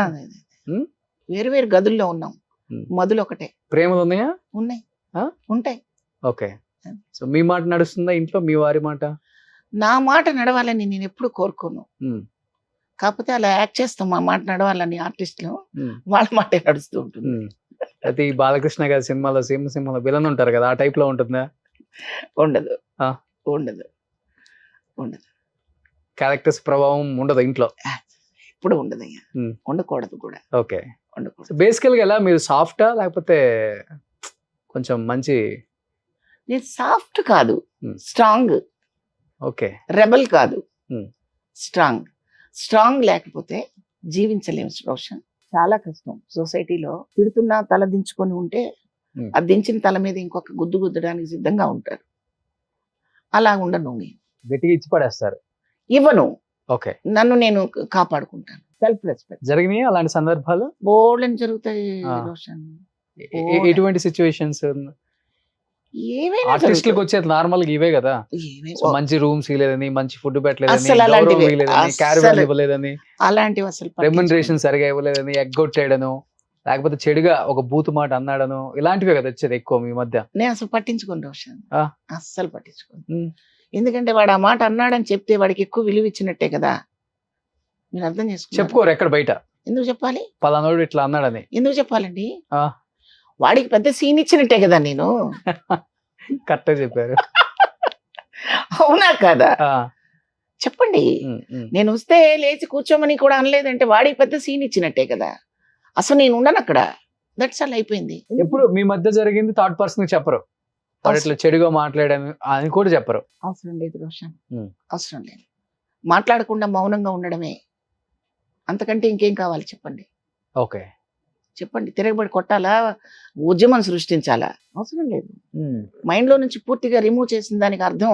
వేరు వేరు గదుల్లో ఉన్నాం, మధులు ఒకటే. ప్రేమలు ఉన్నాయా? ఉన్నాయి, ఉంటాయి. ఓకే, సో మీ మాట నడుస్తుందా ఇంట్లో, మీ వారి మాట? నా మాట నడవాలని నేను ఎప్పుడు కోరుకోను. కాకపోతే అలా యాక్ట్ చేస్తాం, మా మాట నడవాలని ఆర్టిస్టులు, వాళ్ళ మాటే నడుస్తూ ఉంటుంది. అయితే ఈ బాలకృష్ణ గారి సినిమాలో సింహలో విలన్ ఉంటారు కదా, ఆ టైప్ లో ఉంటుందా? ఉండదు, ఉండదు, ఉండదు. క్యారెక్టర్స్ ప్రభావం ఉండదు ఇంట్లో? ఇప్పుడు ఉండదు, ఉండకూడదు కూడా. ఓకే, ఉండకూడదు. బేసికల్ గా ఎలా మీరు సాఫ్టా లేకపోతే కొంచెం మంచి? నేను సాఫ్ట్ కాదు, స్ట్రాంగ్. ఓకే, రెబల్ కాదు, స్ట్రాంగ్ లేకపోతే జీవించలేము రోషన్. చాలా కష్టం. సొసైటీలో తిడుతున్నా తల దించుకొని ఉంటే ఆ దించిన తల మీద ఇంకొక గుద్దు గుద్దడానికి సిద్ధంగా ఉంటారు. అలా ఉండను నేను. గట్టిగా ఇచ్చి పడేస్తారు? ఇవ్వను. ఓకే, నన్ను నేను కాపాడుకుంటాను. Self respect. జరిగినాయి అలాంటి సందర్భాలు? బోల్డని జరుగుతాయి రోషన్. ఎటువంటి సిచ్యువేషన్స్? ఆర్టిస్టులకు వచ్చేది నార్మల్ గా ఇవే కదా, మంచి రూమ్స్ ఇవ్వలేదని, మంచి ఫుడ్ పెట్టలేదని, క్యారవాన్ ఇవ్వలేదని, అలాంటివి అసలు రెమ్యునరేషన్ సరిగా ఇవ్వలేదని, ఎగ్గొట్టేయడను, లేకపోతే చెడుగా ఒక బూతు మాట అన్నాడను, ఇలాంటివే కదా వచ్చేది ఎక్కువ మీ మధ్య. నేను అసలు పట్టించుకోను రోషన్, అస్సలు పట్టించుకోను. ఎందుకంటే వాడు ఆ మాట అన్నాడని చెప్తే వాడికి ఎక్కువ విలువ ఇచ్చినట్టే కదా. మీరు అర్థం చేసుకో. చెప్పుకోరు ఎక్కడ బయట? ఎందుకు చెప్పాలి? పలానోడు ఇట్లా అన్నాడని ఎందుకు చెప్పాలండి? వాడికి పెద్ద సీన్ ఇచ్చినట్టే కదా నేను. కరెక్ట్ చెప్పారు. అవునా కదా? చెప్పండి. నేను వస్తే లేచి కూర్చోమని కూడా అనలేదంటే వాడికి పెద్ద సీన్ ఇచ్చినట్టే కదా. అసలు నేను ఉండను అక్కడ. దట్స్ ఆల్, అయిపోయింది. ఎప్పుడు మీ మధ్య జరిగింది థర్డ్ పర్సన్ చెప్పరు, ఇట్లా చెడుగా మాట్లాడాను అని కూడా చెప్పరు? అవసరం లేదు రోషన్, అవసరం లేదు. మాట్లాడకుండా మౌనంగా ఉండడమే, అంతకంటే ఇంకేం కావాలి చెప్పండి. ఓకే, చెప్పండి. తిరగబడి కొట్టాలా, ఉద్యమం సృష్టించాలా? అవసరం లేదు. మైండ్ లో నుంచి పూర్తిగా రిమూవ్ చేసిన దానికి అర్థం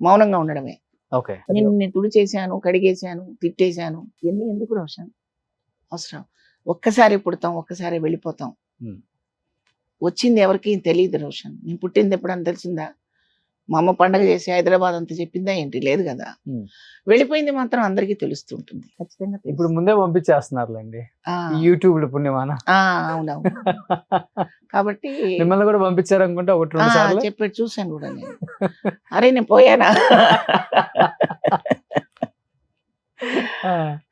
మౌనంగా ఉండడమే. ఓకే, నేను తుడి చేశాను, కడిగేశాను, తిట్టేశాను, ఇవన్నీ ఎందుకు రోషన్? అవసరం. ఒక్కసారి పుడతాం, ఒక్కసారి వెళ్ళిపోతాం. వచ్చింది ఎవరికి తెలియదు రోషన్. నేను పుట్టింది ఎప్పుడని తెలిసిందా? మా అమ్మ పండగ చేసి హైదరాబాద్ అంతా చెప్పిందా ఏంటి? లేదు కదా. వెళ్ళిపోయింది మాత్రం అందరికీ తెలుస్తుంటుంది ఖచ్చితంగా. ఇప్పుడు ముందే పంపించేస్తున్నారులేండి యూట్యూబ్ లో పుణ్యమాన. అవునవును. కాబట్టి మిమ్మల్ని కూడా పంపించారు అనుకుంటా ఒకటి రెండు సార్లు చెప్పాడు, చూశాను కూడా నేను. అరే నేను పోయానా?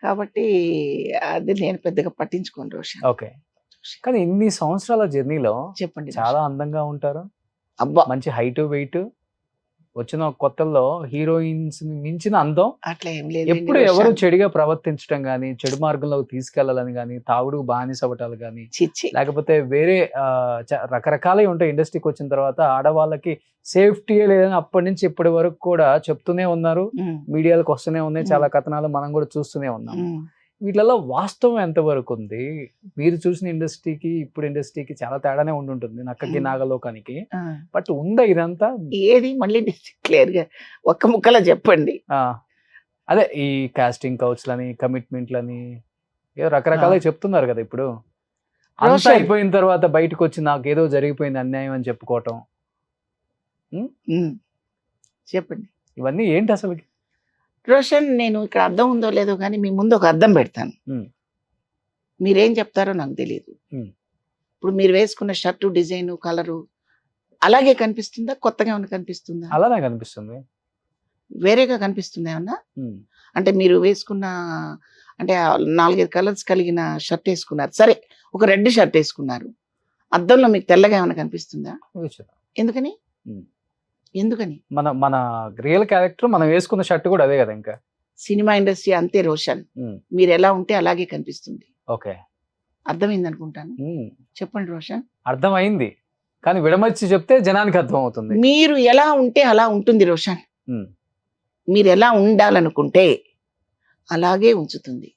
కాబట్టి అది నేను పెద్దగా పట్టించుకోను రోషన్. ఓకే, కానీ ఇన్ని సంవత్సరాల జర్నీలో చెప్పండి. చాలా అందంగా ఉంటారు, అబ్బా, మంచి హైట్ వెయిట్, వచ్చిన కొత్తల్లో హీరోయిన్స్ మించిన అందం. అట్లా ఏం లేదు. ఎప్పుడు ఎవరు చెడుగా ప్రవర్తించడం గానీ, చెడు మార్గంలోకి తీసుకెళ్లాలని గానీ, తాగుడు బానిసవటాలు గానీ, లేకపోతే వేరే రకరకాలవి ఉంటాయి. ఇండస్ట్రీకి వచ్చిన తర్వాత ఆడవాళ్ళకి సేఫ్టీ లేదని అప్పటి నుంచి ఇప్పటి వరకు కూడా చెప్తూనే ఉన్నారు, మీడియాలకు వస్తూనే ఉన్నాయి, చాలా కథనాలు మనం కూడా చూస్తూనే ఉన్నాం. వీటిలలో వాస్తవం ఎంతవరకు ఉంది? మీరు చూసిన ఇండస్ట్రీకి ఇప్పుడు ఇండస్ట్రీకి చాలా తేడానే ఉండుంటుంది, నక్కకి నాగలోకానికి. బట్ ఉందా ఇదంతా? ఏది మళ్ళీ క్లియర్ గా ఒక్క ముక్కలో చెప్పండి. అదే ఈ కాస్టింగ్ కౌచ్లని, కమిట్మెంట్లని ఏదో రకరకాలుగా చెప్తున్నారు కదా ఇప్పుడు. అంతా రోషన్. అయిపోయిన తర్వాత బయటకు వచ్చి నాకు ఏదో జరిగిపోయింది అన్యాయం అని చెప్పుకోవటం, చెప్పండి ఇవన్నీ ఏంటి అసలు? రోషన్, నేను ఇక్కడ అర్థం ఉందో లేదో కానీ మీ ముందు ఒక అర్థం పెడతాను. మీరేం చెప్తారో నాకు తెలియదు. ఇప్పుడు మీరు వేసుకున్న షర్టు డిజైన్ కలరు అలాగే కనిపిస్తుందా, కొత్తగా ఏమైనా కనిపిస్తుందా? అలానే కనిపిస్తుంది. వేరేగా కనిపిస్తుందా ఏమన్నా? అంటే మీరు వేసుకున్న అంటే 4-5 కలర్స్ కలిగిన షర్ట్ వేసుకున్నారు, సరే ఒక రెడ్ షర్ట్ వేసుకున్నారు, అద్దంలో మీకు తెల్లగా ఏమైనా కనిపిస్తుందా? ఎందుకని? ఎందుకని? మన మన రియల్ క్యారెక్టర్ మనం వేసుకున్న షర్ట్ కూడా అదే కదా. ఇంకా సినిమా ఇండస్ట్రీ అంతే రోషన్, మీరు ఎలా ఉంటే అలాగే కనిపిస్తుంది. ఓకే, అర్థమైంది అనుకుంటాను. చెప్పండి రోషన్. అర్థమైంది, కానీ విడమర్చి చెప్తే జనానికి అర్థం అవుతుంది. మీరు ఎలా ఉంటే అలా ఉంటుంది రోషన్. మీరు ఎలా ఉండాలనుకుంటే అలాగే ఉంచుతుంది.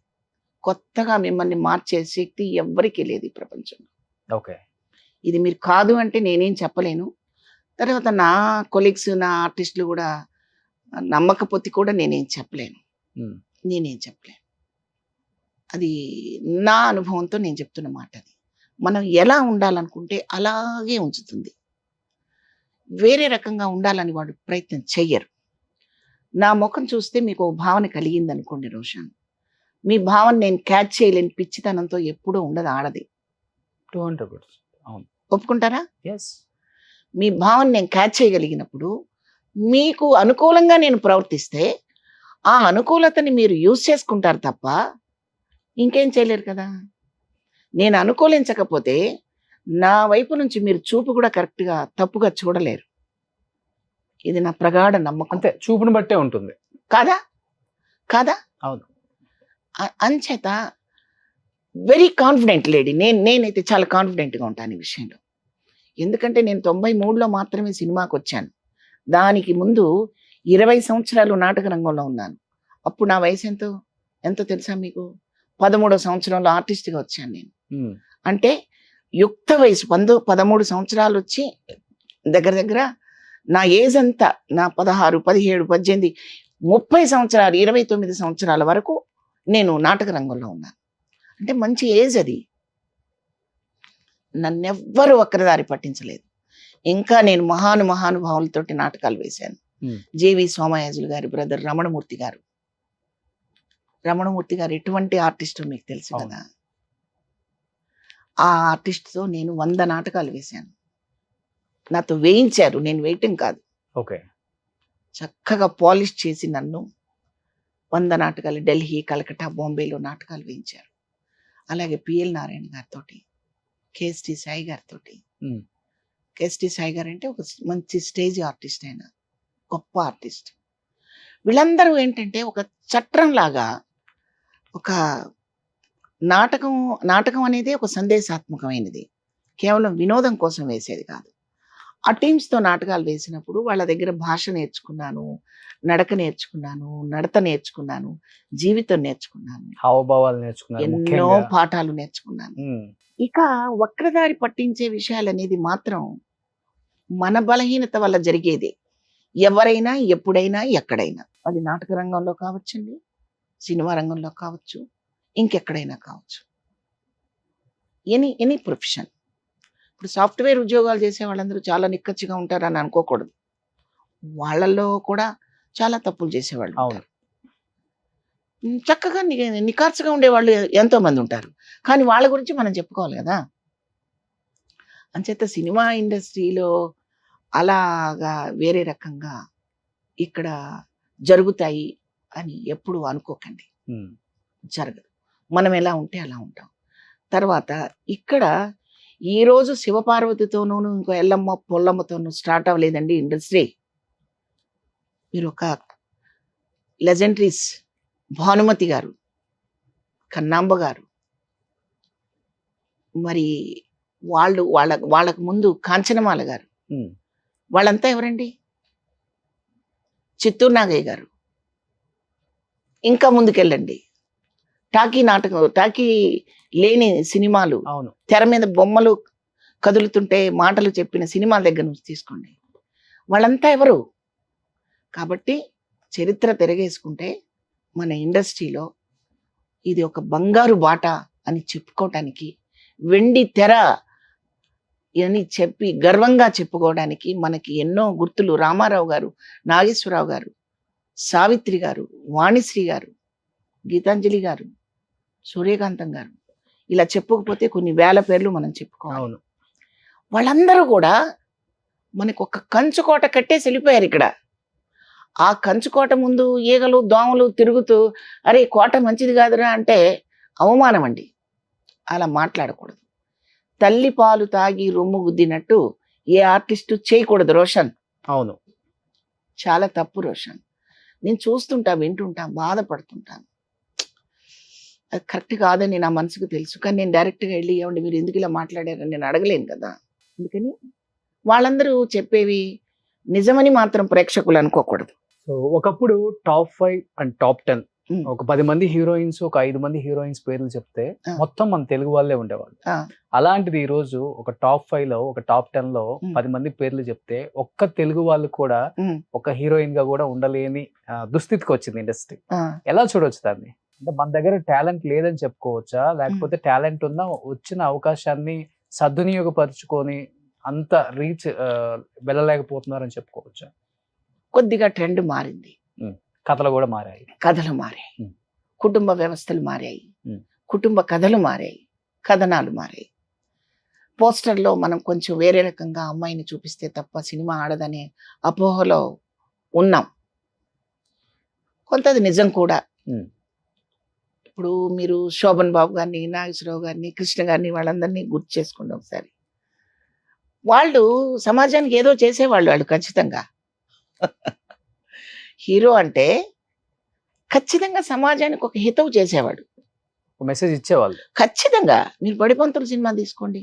కొత్తగా మిమ్మల్ని మార్చే శక్తి ఎవ్వరికీ లేదు ఈ ప్రపంచంలో. ఓకే, ఇది మీరు కాదు అంటే నేనేం చెప్పలేను. తర్వాత నా కొలీగ్స్, నా ఆర్టిస్టులు కూడా నమ్మకపోతే కూడా నేనేం చెప్పలేను. అది నా అనుభవంతో నేను చెప్తున్న మాట. అది మనం ఎలా ఉండాలనుకుంటే అలాగే ఉంచుతుంది. వేరే రకంగా ఉండాలని వాడు ప్రయత్నం చెయ్యరు. నా ముఖం చూస్తే మీకు ఒక భావన కలిగింది అనుకోండి రోషన్, మీ భావన నేను క్యాచ్ చేయలేని పిచ్చితనంతో ఎప్పుడూ ఉండదు ఆడది. 200%. ఒప్పుకుంటారా? ఎస్. మీ భావన నేను క్యాచ్ చేయగలిగినప్పుడు మీకు అనుకూలంగా నేను ప్రవర్తిస్తే ఆ అనుకూలతని మీరు యూజ్ చేసుకుంటారు తప్ప ఇంకేం చేయలేరు కదా. నేను అనుకూలించకపోతే నా వైపు నుంచి మీరు చూపు కూడా కరెక్ట్గా తప్పుగా చూడలేరు. ఇది నా ప్రగాఢ నమ్మకం. అంతే, చూపును బట్టే ఉంటుంది. కాదా? కాదా? అవును. అంచేత వెరీ కాన్ఫిడెంట్ లేడీ. నేనైతే చాలా కాన్ఫిడెంట్గా ఉంటాను ఈ విషయంలో. ఎందుకంటే నేను 93లో మాత్రమే సినిమాకి వచ్చాను. దానికి ముందు 20 సంవత్సరాలు నాటక రంగంలో ఉన్నాను. అప్పుడు నా వయసు ఎంతో తెలుసా మీకు? 13వ సంవత్సరంలో ఆర్టిస్ట్గా వచ్చాను నేను. అంటే యుక్త వయసు 13 సంవత్సరాలు వచ్చి దగ్గర దగ్గర నా ఏజ్ అంతా నా 16, 17, 18, 30 సంవత్సరాలు, 29 సంవత్సరాల వరకు నేను నాటక రంగంలో ఉన్నాను. అంటే మంచి ఏజ్ అది. నన్నెవ్వరు వక్రదారి పట్టించలేదు. ఇంకా నేను మహానుభావులతోటి నాటకాలు వేశాను. జేవి సోమయాజులు గారి బ్రదర్ రమణమూర్తి గారు ఎటువంటి ఆర్టిస్టు మీకు తెలుసు కదా. ఆ ఆర్టిస్ట్తో నేను 100 నాటకాలు వేశాను. నాతో వేయించారు, నేను వేయటం కాదు. ఓకే, చక్కగా పాలిష్ చేసి నన్ను 100 నాటకాలు ఢిల్లీ, కలకట్టా, బాంబేలో నాటకాలు వేయించారు. అలాగే పిఎల్ నారాయణ గారితో, కేఎస్టి సాయి గారితో. కేఎస్టి సాయి గారు అంటే ఒక మంచి స్టేజ్ ఆర్టిస్ట్, అయినా గొప్ప ఆర్టిస్ట్. వీళ్ళందరూ ఏంటంటే ఒక చట్రం లాగా, ఒక నాటకం అనేది ఒక సందేశాత్మకమైనది, కేవలం వినోదం కోసం వేసేది కాదు. ఆ టీమ్స్తో నాటకాలు వేసినప్పుడు వాళ్ళ దగ్గర భాష నేర్చుకున్నాను, నడక నేర్చుకున్నాను, నడత నేర్చుకున్నాను, జీవితం నేర్చుకున్నాను, హావభావాలు నేర్చుకున్నాను, ఎన్నో పాఠాలు నేర్చుకున్నాను. ఇక వక్రదారి పట్టించే విషయాలు అనేది మాత్రం మన బలహీనత వల్ల జరిగేది. ఎవరైనా, ఎప్పుడైనా, ఎక్కడైనా, అది నాటక రంగంలో కావచ్చండి, సినిమా రంగంలో కావచ్చు, ఇంకెక్కడైనా కావచ్చు, ఎనీ ప్రొఫెషన్. ఇప్పుడు సాఫ్ట్వేర్ ఉద్యోగాలు చేసే వాళ్ళందరూ చాలా నిక్కచ్చిగా ఉంటారని అనుకోకూడదు. వాళ్ళల్లో కూడా చాలా తప్పులు చేసేవాళ్ళు ఉంటారు. చక్కగా నిఖార్సుగా ఉండేవాళ్ళు ఎంతో మంది ఉంటారు. కానీ వాళ్ళ గురించి మనం చెప్పుకోవాలి కదా. అంచేత సినిమా ఇండస్ట్రీలో అలాగా వేరే రకంగా ఇక్కడ జరుగుతాయి అని ఎప్పుడు అనుకోకండి, జరగదు. మనం ఎలా ఉంటే అలా ఉంటాం. తర్వాత ఇక్కడ ఈరోజు శివపార్వతితోనూ ఇంకో ఎల్లమ్మ పొల్లమ్మతోనూ స్టార్ట్ అవ్వలేదండి ఇండస్ట్రీ. మీరు ఒక లెజెండరీస్ భానుమతి గారు, కన్నాంబ గారు, మరి వాళ్ళకు ముందు కాంచనమాల గారు, వాళ్ళంతా ఎవరండి? చిత్తూరు నాగయ్య గారు. ఇంకా ముందుకెళ్ళండి, టాకీ లేని సినిమాలు, అవును. తెర మీద బొమ్మలు కదులుతుంటే మాటలు చెప్పిన సినిమాల దగ్గర నుంచి తీసుకోండి, వాళ్ళంతా ఎవరు? కాబట్టి చరిత్ర తిరగేసుకుంటే మన ఇండస్ట్రీలో ఇది ఒక బంగారు బాట అని చెప్పుకోవటానికి, వెండి తెర అని చెప్పి గర్వంగా చెప్పుకోవడానికి మనకి ఎన్నో గుర్తులు. రామారావు గారు, నాగేశ్వరరావు గారు, సావిత్రి గారు, వాణిశ్రీ గారు, గీతాంజలి గారు, సూర్యకాంతం గారు, ఇలా చెప్పుకపోతే కొన్ని వేల పేర్లు మనం చెప్పుకోవాలి. అవును. వాళ్ళందరూ కూడా మనకు ఒక కంచుకోట కట్టేసి వెళ్ళిపోయారు. ఇక్కడ ఆ కంచుకోట ముందు ఈగలు దోమలు తిరుగుతూ అరే కోట మంచిది కాదురా అంటే అవమానం అండి. అలా మాట్లాడకూడదు. తల్లి పాలు తాగి రొమ్ము గుద్దినట్టు ఏ ఆర్టిస్టు చేయకూడదు రోషన్. అవును. చాలా తప్పు రోషన్. నేను చూస్తుంటా, వింటుంటా, బాధపడుతుంటాను. అది కరెక్ట్ కాదని నా మనసుకు తెలుసు. కానీ నేను డైరెక్ట్గా వెళ్ళి ఏమండి మీరు ఎందుకు ఇలా మాట్లాడారని నేను అడగలేను కదా. అందుకని వాళ్ళందరూ చెప్పేవి నిజమని మాత్రం ప్రేక్షకులు అనుకోకూడదు. సో ఒకప్పుడు టాప్ 5 అండ్ టాప్ 10 ఉమ్. ఒక 10 మంది హీరోయిన్స్, ఒక 5 మంది హీరోయిన్స్ పేర్లు చెప్తే ఆ. మొత్తం మన తెలుగు వాళ్ళే ఉండేవాళ్ళు. ఆ. అలాంటిది ఈ రోజు ఒక టాప్ 5 లో, ఒక టాప్ 10 లో 10 మంది పేర్లు చెప్తే ఒక్క తెలుగు వాళ్ళు కూడా ఉమ్. ఒక హీరోయిన్ గా కూడా ఉండలేని దుస్థితికి వచ్చింది ఇండస్ట్రీ. ఆ. ఎలా చూడొచ్చు దాన్ని? అంటే మన దగ్గర టాలెంట్ లేదని చెప్పుకోవచ్చా, లేకపోతే టాలెంట్ ఉన్న వచ్చిన అవకాశాన్ని సద్వినియోగపరుచుకొని అంత రీచ్ వెళ్ళలేకపోతున్నారని చెప్పుకోవచ్చా? కొద్దిగా ట్రెండ్ మారింది, కథలు కూడా మారాయి, కథలు మారాయి, ఉమ్. కుటుంబ వ్యవస్థలు మారాయి, ఉమ్. కుటుంబ కథలు మారాయి, కథనాలు మారాయి. పోస్టర్లో మనం కొంచెం వేరే రకంగా అమ్మాయిని చూపిస్తే తప్ప సినిమా ఆడదనే అపోహలో ఉన్నాం. కొంత అది నిజం కూడా. ఉమ్. ఇప్పుడు మీరు శోభన్ బాబు గారిని, నాగేశ్వరరావు గారిని, కృష్ణ గారిని వాళ్ళందరినీ గుర్తు చేసుకోండి ఒకసారి. వాళ్ళు సమాజానికి ఏదో చేసేవాళ్ళు. వాళ్ళు ఖచ్చితంగా హీరో అంటే ఖచ్చితంగా సమాజానికి ఒక హితవు చేసేవాడు, ఒక మెసేజ్ ఇచ్చేవాళ్ళు. ఖచ్చితంగా. మీరు బడిపంతుల సినిమా తీసుకోండి,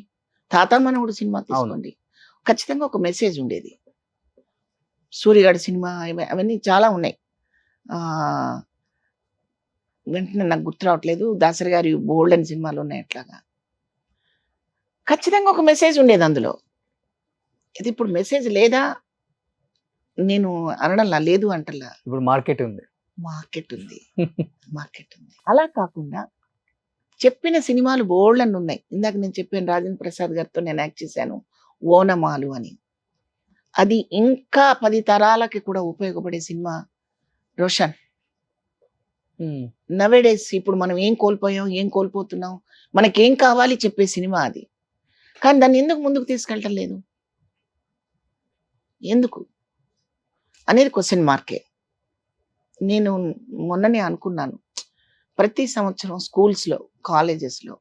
తాతామనవుడు సినిమా తీసుకోండి, ఖచ్చితంగా ఒక మెసేజ్ ఉండేది. సూర్యగాడి సినిమా అవన్నీ చాలా ఉన్నాయి. వెంటనే నాకు గుర్తు రావట్లేదు. దాసరి గారి బోల్డ్ అని సినిమాలు ఉన్నాయి. అట్లాగా ఖచ్చితంగా ఒక మెసేజ్ ఉండేది అందులో. ఇది ఇప్పుడు మెసేజ్ లేదా నేను అనడంలా, లేదు అంటలా. ఇప్పుడు మార్కెట్ ఉంది. మార్కెట్ ఉంది, మార్కెట్ ఉంది. అలా కాకుండా చెప్పిన సినిమాలు బోల్డ్ అని ఉన్నాయి. ఇందాక నేను చెప్పాను, రాజేంద్ర ప్రసాద్ గారితో నేను యాక్ట్ చేశాను ఓనమాలు అని. అది ఇంకా 10 తరాలకి కూడా ఉపయోగపడే సినిమా రోషన్. నవేడేస్ ఇప్పుడు మనం ఏం కోల్పోయాం, ఏం కోల్పోతున్నాం, మనకేం కావాలి చెప్పే సినిమా అది. కానీ దాన్ని ఎందుకు ముందుకు తీసుకెళ్ళటం లేదు, ఎందుకు అనేది క్వశ్చన్ మార్కే. నేను మొన్ననే అనుకున్నాను, ప్రతి సంవత్సరం స్కూల్స్లో, కాలేజెస్లో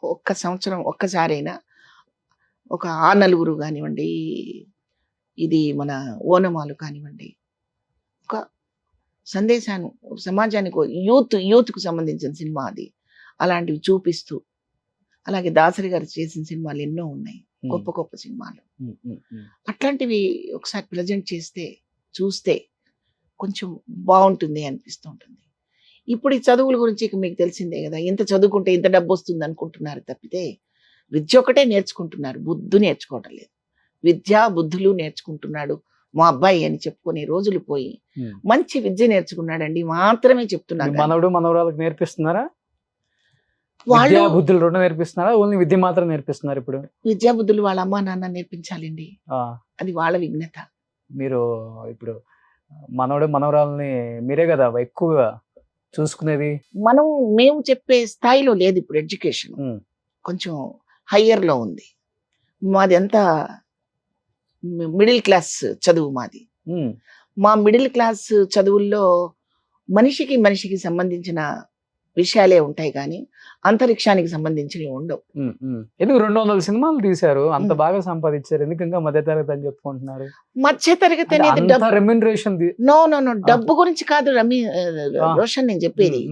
ఒక్క సంవత్సరం ఒక్కసారైనా ఒక ఆ నలుగురు కానివ్వండి, ఇది మన ఓనమాలు కానివ్వండి, ఒక సందేశాన్ని సమాజానికి, యూత్కు సంబంధించిన సినిమా అది, అలాంటివి చూపిస్తూ. అలాగే దాసరి గారు చేసిన సినిమాలు ఎన్నో ఉన్నాయి, గొప్ప గొప్ప సినిమాలు. అట్లాంటివి ఒకసారి ప్రజెంట్ చేస్తే, చూస్తే కొంచెం బాగుంటుంది అనిపిస్తూ ఉంటుంది. ఇప్పుడు ఈ చదువుల గురించి మీకు తెలిసిందే కదా, ఇంత చదువుకుంటే ఇంత డబ్బు వస్తుంది అనుకుంటున్నారు తప్పితే విద్య ఒకటే నేర్చుకుంటున్నారు, బుద్ధు నేర్చుకోవటం లేదు. విద్యా బుద్ధులు నేర్చుకుంటున్నాడు మా అబ్బాయి అని చెప్పుకునే రోజులు పోయి మంచి విద్య నేర్చుకున్నాడండి మాత్రమే చెప్తున్నారు. మనవడు మనవరాలకు నేర్పిస్తున్నారా? వాళ్ళు విద్యా బుద్ధులు రెండు నేర్పిస్తున్నారా, ఓన్లీ విద్య మాత్రం నేర్పిస్తున్నారు? ఇప్పుడు విద్యా బుద్ధులు వాళ్ళ అమ్మా నాన్న నేర్పించాలండి, అది వాళ్ళ విఘ్నత. మీరు ఇప్పుడు మనవడు మనవరాలని మీరే కదా ఎక్కువగా చూసుకునేది. మేము చెప్పే స్థాయిలో లేదు ఇప్పుడు ఎడ్యుకేషన్, కొంచెం హయ్యర్ లో ఉంది. మాది అంతా మిడిల్ క్లాస్ చదువు మాది. మా మిడిల్ క్లాస్ చదువుల్లో మనిషికి సంబంధించిన విషయాలే ఉంటాయి కానీ అంతరిక్షానికి సంబంధించినవి ఉండవు. ఎందుకు 200 సినిమాలు తీశారు, అంత బాగా సంపాదించారు, ఎందుకు ఇంకా మధ్య తరగతి అని చెప్పుకుంటున్నారు? మధ్య తరగతి అనేది డబ్బు గురించి కాదు రోషన్, నేను చెప్పేది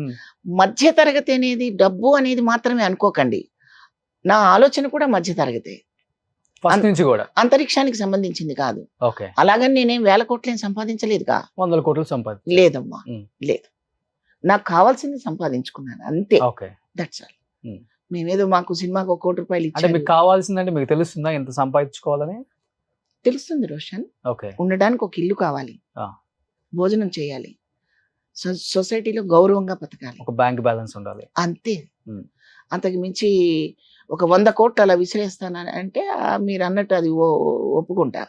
మధ్య తరగతి అనేది డబ్బు అనేది మాత్రమే అనుకోకండి. నా ఆలోచన కూడా మధ్య తరగతే, ఫస్ట్ నుంచి కూడా అంతరిక్షానికి సంబంధించింది కాదు. అలాగని నేనేం 1000 కోట్లు సంపాదించలేదుగా, 100 కోట్లు సంపాదించలేదు. లేదమ్మా, లేదు. నాకు కావాల్సింది సంపాదించుకున్నాను అంతే. ఓకే. That's all. Hmm. మేమేదో మాకు సినిమాకి ₹1 కోటి అంటే ఇచ్చారు మీకు కావాల్సిందంటే మీకు తెలుస్తుందా ఎంత సంపాదించుకోవాలని? తెలుస్తుంది రోషన్. ఓకే. ఉండడానికి ఒక ఇల్లు కావాలి, ఆ. భోజనం చేయాలి, సొసైటీలో గౌరవంగా బతకాలి, ఒక బ్యాంక్ బ్యాలెన్స్ ఉండాలి. అంతే. Hmm. అంతకు మించి ఒక 100 కోట్లు అలా విసిరేస్తానని అంటే మీరు అన్నట్టు అది ఒప్పుకుంటా.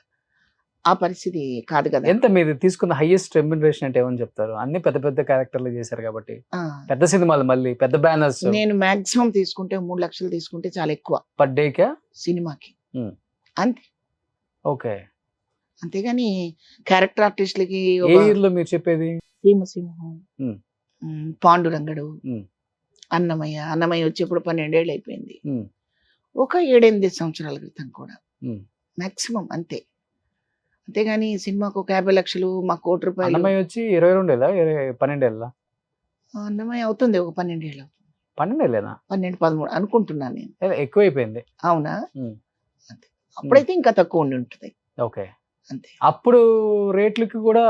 ఆ పరిస్థితి కాదు కదా. ఎంత మీరు తీసుకున్న హైయెస్ట్ రెమ్యునరేషన్ అంటే ఏమని చెప్తారు? అన్ని పెద్ద పెద్ద క్యారెక్టర్లు చేశారు కాబట్టి, ఆ, పెద్ద సినిమాలు, మళ్ళీ పెద్ద బ్యానర్స్. నేను మాక్సిమం తీసుకుంటే 3 లక్షలు తీసుకుంటే చాలా ఎక్కువ పర్ డేకా? సినిమాకి. Hmm. అంతే. ఓకే. అంతేగాని క్యారెక్టర్ ఆర్టిస్టులకి ఏ ఇయర్ లో మీరు చెప్పేది? సీమసింహం, Hmm. పాండురంగడు, Hmm. అన్నమయ్య వచ్చేప్పుడు 12 ఏళ్ళు అయిపోయింది. Hmm. ఒక 7-8 సంవత్సరాల క్రితం కూడా Hmm. మాక్సిమం అంతే. అంతేగాని సినిమాకు ఒక 50 లక్షలు, మాకు ₹1 కోటి. అన్నమయ్య వచ్చి 22 ఏళ్ళ 12 ఏళ్ళ? అన్నమయ్య అవుతుంది ఒక 12 ఏళ్ళు, 12 ఏళ్ళేనా? 12, 13 అనుకుంటున్నాను నేను. ఎక్కువైపోయింది. అవునా? Hmm. అంతే. అప్పుడైతే ఇంకా తక్కువ ఉండి ఉంటుంది. ఓకే. అంతే. అప్పుడు రేట్లకి కూడా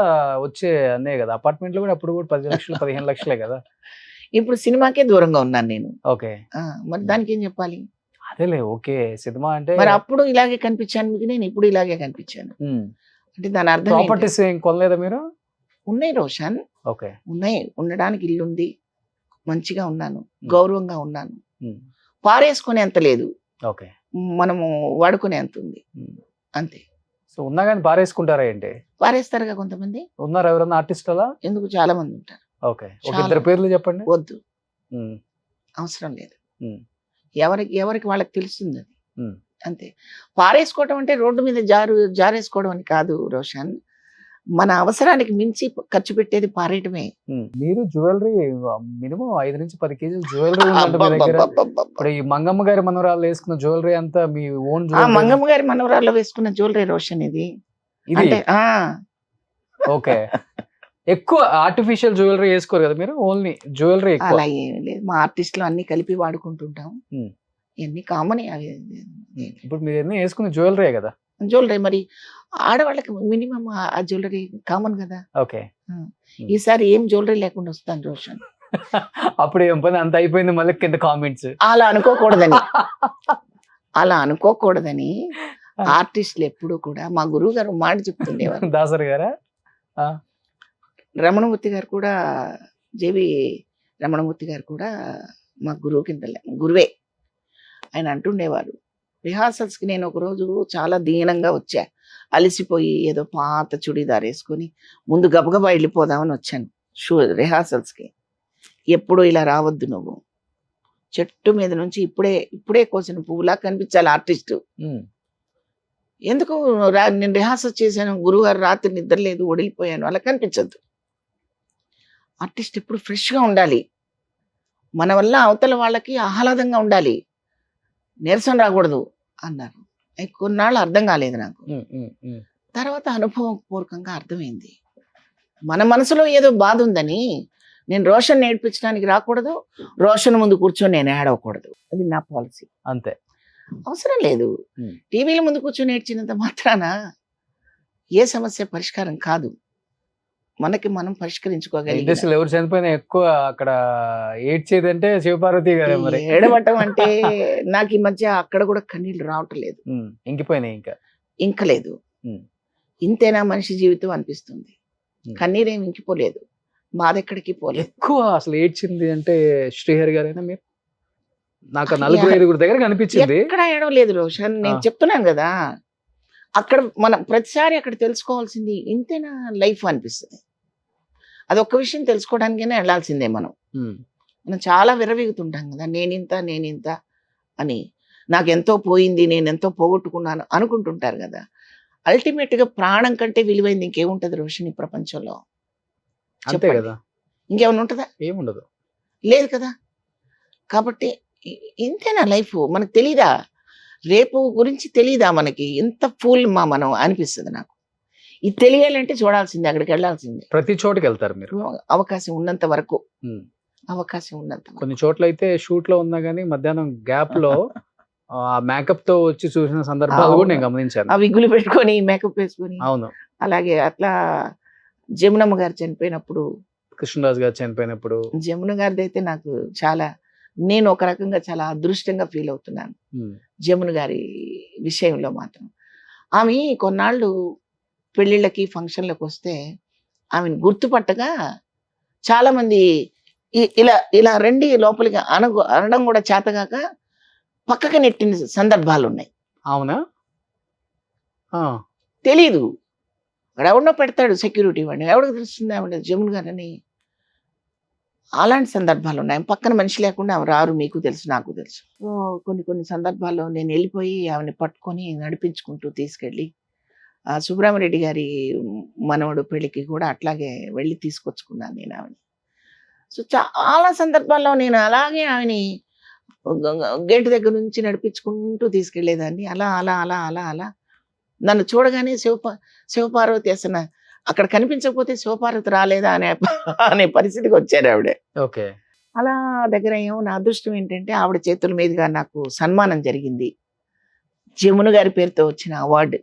వచ్చే అనే కదా, అపార్ట్మెంట్లు కూడా అప్పుడు కూడా 10 లక్షలు 15 లక్షలే కదా. ఇప్పుడు సినిమాకే దూరంగా ఉన్నాను నేను. ఓకే. మరి దానికి ఏం చెప్పాలి? అదేలే. ఓకే. సినిమా అంటే మరి అప్పుడు ఇలాగే కనిపించాను మీకు, నేను ఇప్పుడు ఇలాగే కనిపించాను. అంటే దాని అర్థం ఏంటి? ప్రాపర్టీస్ ఏం కొనలేదా మీరు? ఉన్నాయి రోషన్, ఓకే. ఉన్నాయి. ఉండడానికి ఇల్లు ఉంది, మంచిగా ఉన్నాను, Hmm. గౌరవంగా ఉన్నాను. Hmm. పారేసుకునే అంత లేదు, ఓకే. మనము వాడుకునే అంత ఉంది. Hmm. అంతే. సో ఉన్నా కానీ పారేసుకుంటారా ఏంటి? పారేస్తారుగా కొంతమంది. ఉన్నారు ఎవరన్నా ఆర్టిస్ట్ అలా? ఎందుకు, చాలా మంది ఉంటారు. ఓకే. ఒక చాలా. 2 పేర్లు చెప్పండి. వద్దు, Hmm. అవసరం లేదు. Hmm. ఎవరికి వాళ్ళకి తెలుస్తుంది అది. Hmm. అంతే. పారేసుకోవడం అంటే రోడ్డు మీద జారేసుకోవడం అని కాదు రోషన్. మన అవసరానికి మించి ఖర్చు పెట్టేది పారేయటమే. మీరు జ్యువెలరీ మినిమం 5 నుంచి 10 కేజీలు జ్యువెలరీ ఉందంట మీ దగ్గర. ఇప్పుడు ఈ మంగమ్మ గారి మనవరాలు వేసుకున్న జ్యువెలరీ అంతా మీ ఓన్ ఆ జ్యువెలరీ? మంగమ్మ గారి మనవరాల్లో వేసుకున్న జ్యువెలరీ రోషన్ ఇది. ఇది అంటే ఓకే. ఎక్కువ ఆర్టిఫిషియల్ జ్యువెలరీ వేసుకోరు కదా మీరు, ఓన్లీ జ్యువెలరీ ఎక్కువ? అలా ఏమీ లేదు, మా ఆర్టిస్టులు అన్ని కలిపి వాడుకుంటుంటాం. Hmm. ఇవన్నీ కామన్. అవి ఇప్పుడు మీరు ఎన్ని వేసుకున్న జ్యువెలరీ కదా. జ్యువెలరీ మరి ఆడవాళ్ళకి మినిమం ఆ జ్యువెలరీ కామన్ కదా. ఓకే. ఈసారి ఏం జ్యువెలరీ లేకుండా వస్తాను రోషన్. అప్పుడు ఏం పని అంత అయిపోయింది, మళ్ళీ కింద కామెంట్స్. అలా అనుకోకూడదని అలా అనుకోకూడదని ఆర్టిస్టులు ఎప్పుడు కూడా, మా గురువు గారు మాట చెప్తుండేవారు. దాసరి గారా? రమణమూర్తి గారు కూడా, జేవి రమణమూర్తి గారు కూడా మా గురువు కింద గురువే. ఆయన అంటుండేవారు, రిహార్సల్స్కి నేను ఒకరోజు చాలా దీనంగా వచ్చా, అలసిపోయి ఏదో పాత చుడీదార్ వేసుకొని ముందు గబగబా వెళ్ళిపోదామని వచ్చాను రిహార్సల్స్కి. ఎప్పుడు ఇలా రావద్దు, నువ్వు చెట్టు మీద నుంచి ఇప్పుడే కోసిన పువ్వులా కనిపించాలి ఆర్టిస్టు. ఎందుకు నేను రిహార్సల్ చేశాను, గురువుగారు రాత్రి నిద్ర లేదు, ఒడిలిపోయాను, అలా కనిపించద్దు. ఆర్టిస్ట్ ఎప్పుడు ఫ్రెష్గా ఉండాలి, మన వల్ల అవతల వాళ్ళకి ఆహ్లాదంగా ఉండాలి, నీరసం రాకూడదు అన్నారు. కొన్నాళ్ళు అర్థం కాలేదు నాకు. తర్వాత అనుభవపూర్వకంగా అర్థమైంది, మన మనసులో ఏదో బాధ ఉందని నేను రోషన్ నేర్పించడానికి రాకూడదు, రోషన్ ముందు కూర్చొని నేను ఏడవకూడదు. అది నా పాలసీ. అంతే. అవసరం లేదు. టీవీల ముందు కూర్చొని ఏడ్చినంత మాత్రాన ఏ సమస్య పరిష్కారం కాదు. మనకి మనం పరిష్కరించుకోగలిగి. ఇండస్ట్రీలో ఎవరు చనిపోయినా ఎక్కువ అక్కడ ఏడ్చేదంటే శివపార్వతి గారు. మరి ఏడవటం అంటే నాకు ఈ మధ్య అక్కడ కూడా కన్నీళ్ళు రావటం లేదు. ఇంకిపోయినాయి ఇంకా లేదు. ఇంతేనా మనిషి జీవితం అనిపిస్తుంది. కన్నీరేం ఇంకిపోలేదు, బాధ ఎక్కడికి పోలేదు. ఎక్కువ అసలు ఏడ్చింది అంటే శ్రీహరి గారైనా మీరు? నాకు 4-5 దగ్గర కనిపించింది. ఎక్కడ ఏడవలేదు రోషన్, నేను చెప్తున్నాను కదా. అక్కడ మనం ప్రతిసారి అక్కడ తెలుసుకోవాల్సింది ఇంతేనా లైఫ్ అనిపిస్తుంది. అదొక్క విషయం తెలుసుకోవడానికైనా వెళ్ళాల్సిందే. మనం చాలా విరవీగుతుంటాం కదా, నేనింత అని, నాకెంతో పోయింది, నేనెంతో పోగొట్టుకున్నాను అనుకుంటుంటారు కదా. అల్టిమేట్గా ప్రాణం కంటే విలువైంది ఇంకేముంటది రోషన్ ఈ ప్రపంచంలో? అంతే కదా. ఇంకేమైనా ఉంటుందా? ఏముండదు. లేదు కదా. కాబట్టి ఇంతేనా లైఫ్? మనకు తెలీదా? రేపు గురించి తెలీదా మనకి? ఇంత ఫూల్ మనం అనిపిస్తుంది నాకు. ఇది తెలియాలంటే చూడాల్సిందే, అక్కడికి వెళ్ళాల్సిందే. ప్రతి చోటుకి వెళ్తారు మీరు అవకాశం ఉన్నంత వరకు. కొన్ని చోట్ల అయితే షూట్ లో ఉన్నా గానీ మధ్యాహ్నం గ్యాప్ లో మేకప్ తో వచ్చి చూసిన సందర్భాలు కూడా నేను గమనించాను. ఆ విగ్గులు పెట్టుకొని మేకప్ వేసుకొని. అవును. అలాగే అట్లా జమునమ్మ గారు చనిపోయినప్పుడు కృష్ణరాజు గారు చనిపోయినప్పుడు. జమున గారిది అయితే నాకు చాలా, నేను ఒక రకంగా చాలా అదృష్టంగా ఫీల్ అవుతున్నాను జమున గారి విషయంలో మాత్రం. ఆమె కొన్నాళ్ళు పెళ్ళిళ్ళకి ఫంక్షన్లకు వస్తే ఆమెను గుర్తుపట్టగా చాలా మంది ఇలా ఇలా రండి లోపలికి అనడం కూడా చేతగాక పక్కకి నెట్టిన సందర్భాలు ఉన్నాయి. అవునా? తెలీదు, ఎవడో పెడతాడు సెక్యూరిటీ వాడిని, ఎవరికి తెలుస్తుంది ఆవిడ జమున గారని. అలాంటి సందర్భాలు ఉన్నాయి. పక్కన మనిషి లేకుండా ఆమె రారు, మీకు తెలుసు నాకు తెలుసు. కొన్ని సందర్భాల్లో నేను వెళ్ళిపోయి ఆమెను పట్టుకొని నడిపించుకుంటూ తీసుకెళ్ళి, సుబ్రహ్మరెడ్డి గారి మనవడు పెళ్ళికి కూడా అట్లాగే వెళ్ళి తీసుకొచ్చుకున్నాను నేను ఆమెని. సో చాలా సందర్భాల్లో నేను అలాగే ఆమెని గేటు దగ్గర నుంచి నడిపించుకుంటూ తీసుకెళ్లేదాన్ని. అలా అలా అలా అలా అలా నన్ను చూడగానే శివపార్వతి అసలు అక్కడ కనిపించకపోతే శివపార్వతి రాలేదా అనే పరిస్థితికి వచ్చారు ఆవిడ. ఓకే. అలా దగ్గర ఏమో నా అదృష్టం ఏంటంటే ఆవిడ చేతుల మీదుగా నాకు సన్మానం జరిగింది. జమున గారి పేరుతో వచ్చిన అవార్డు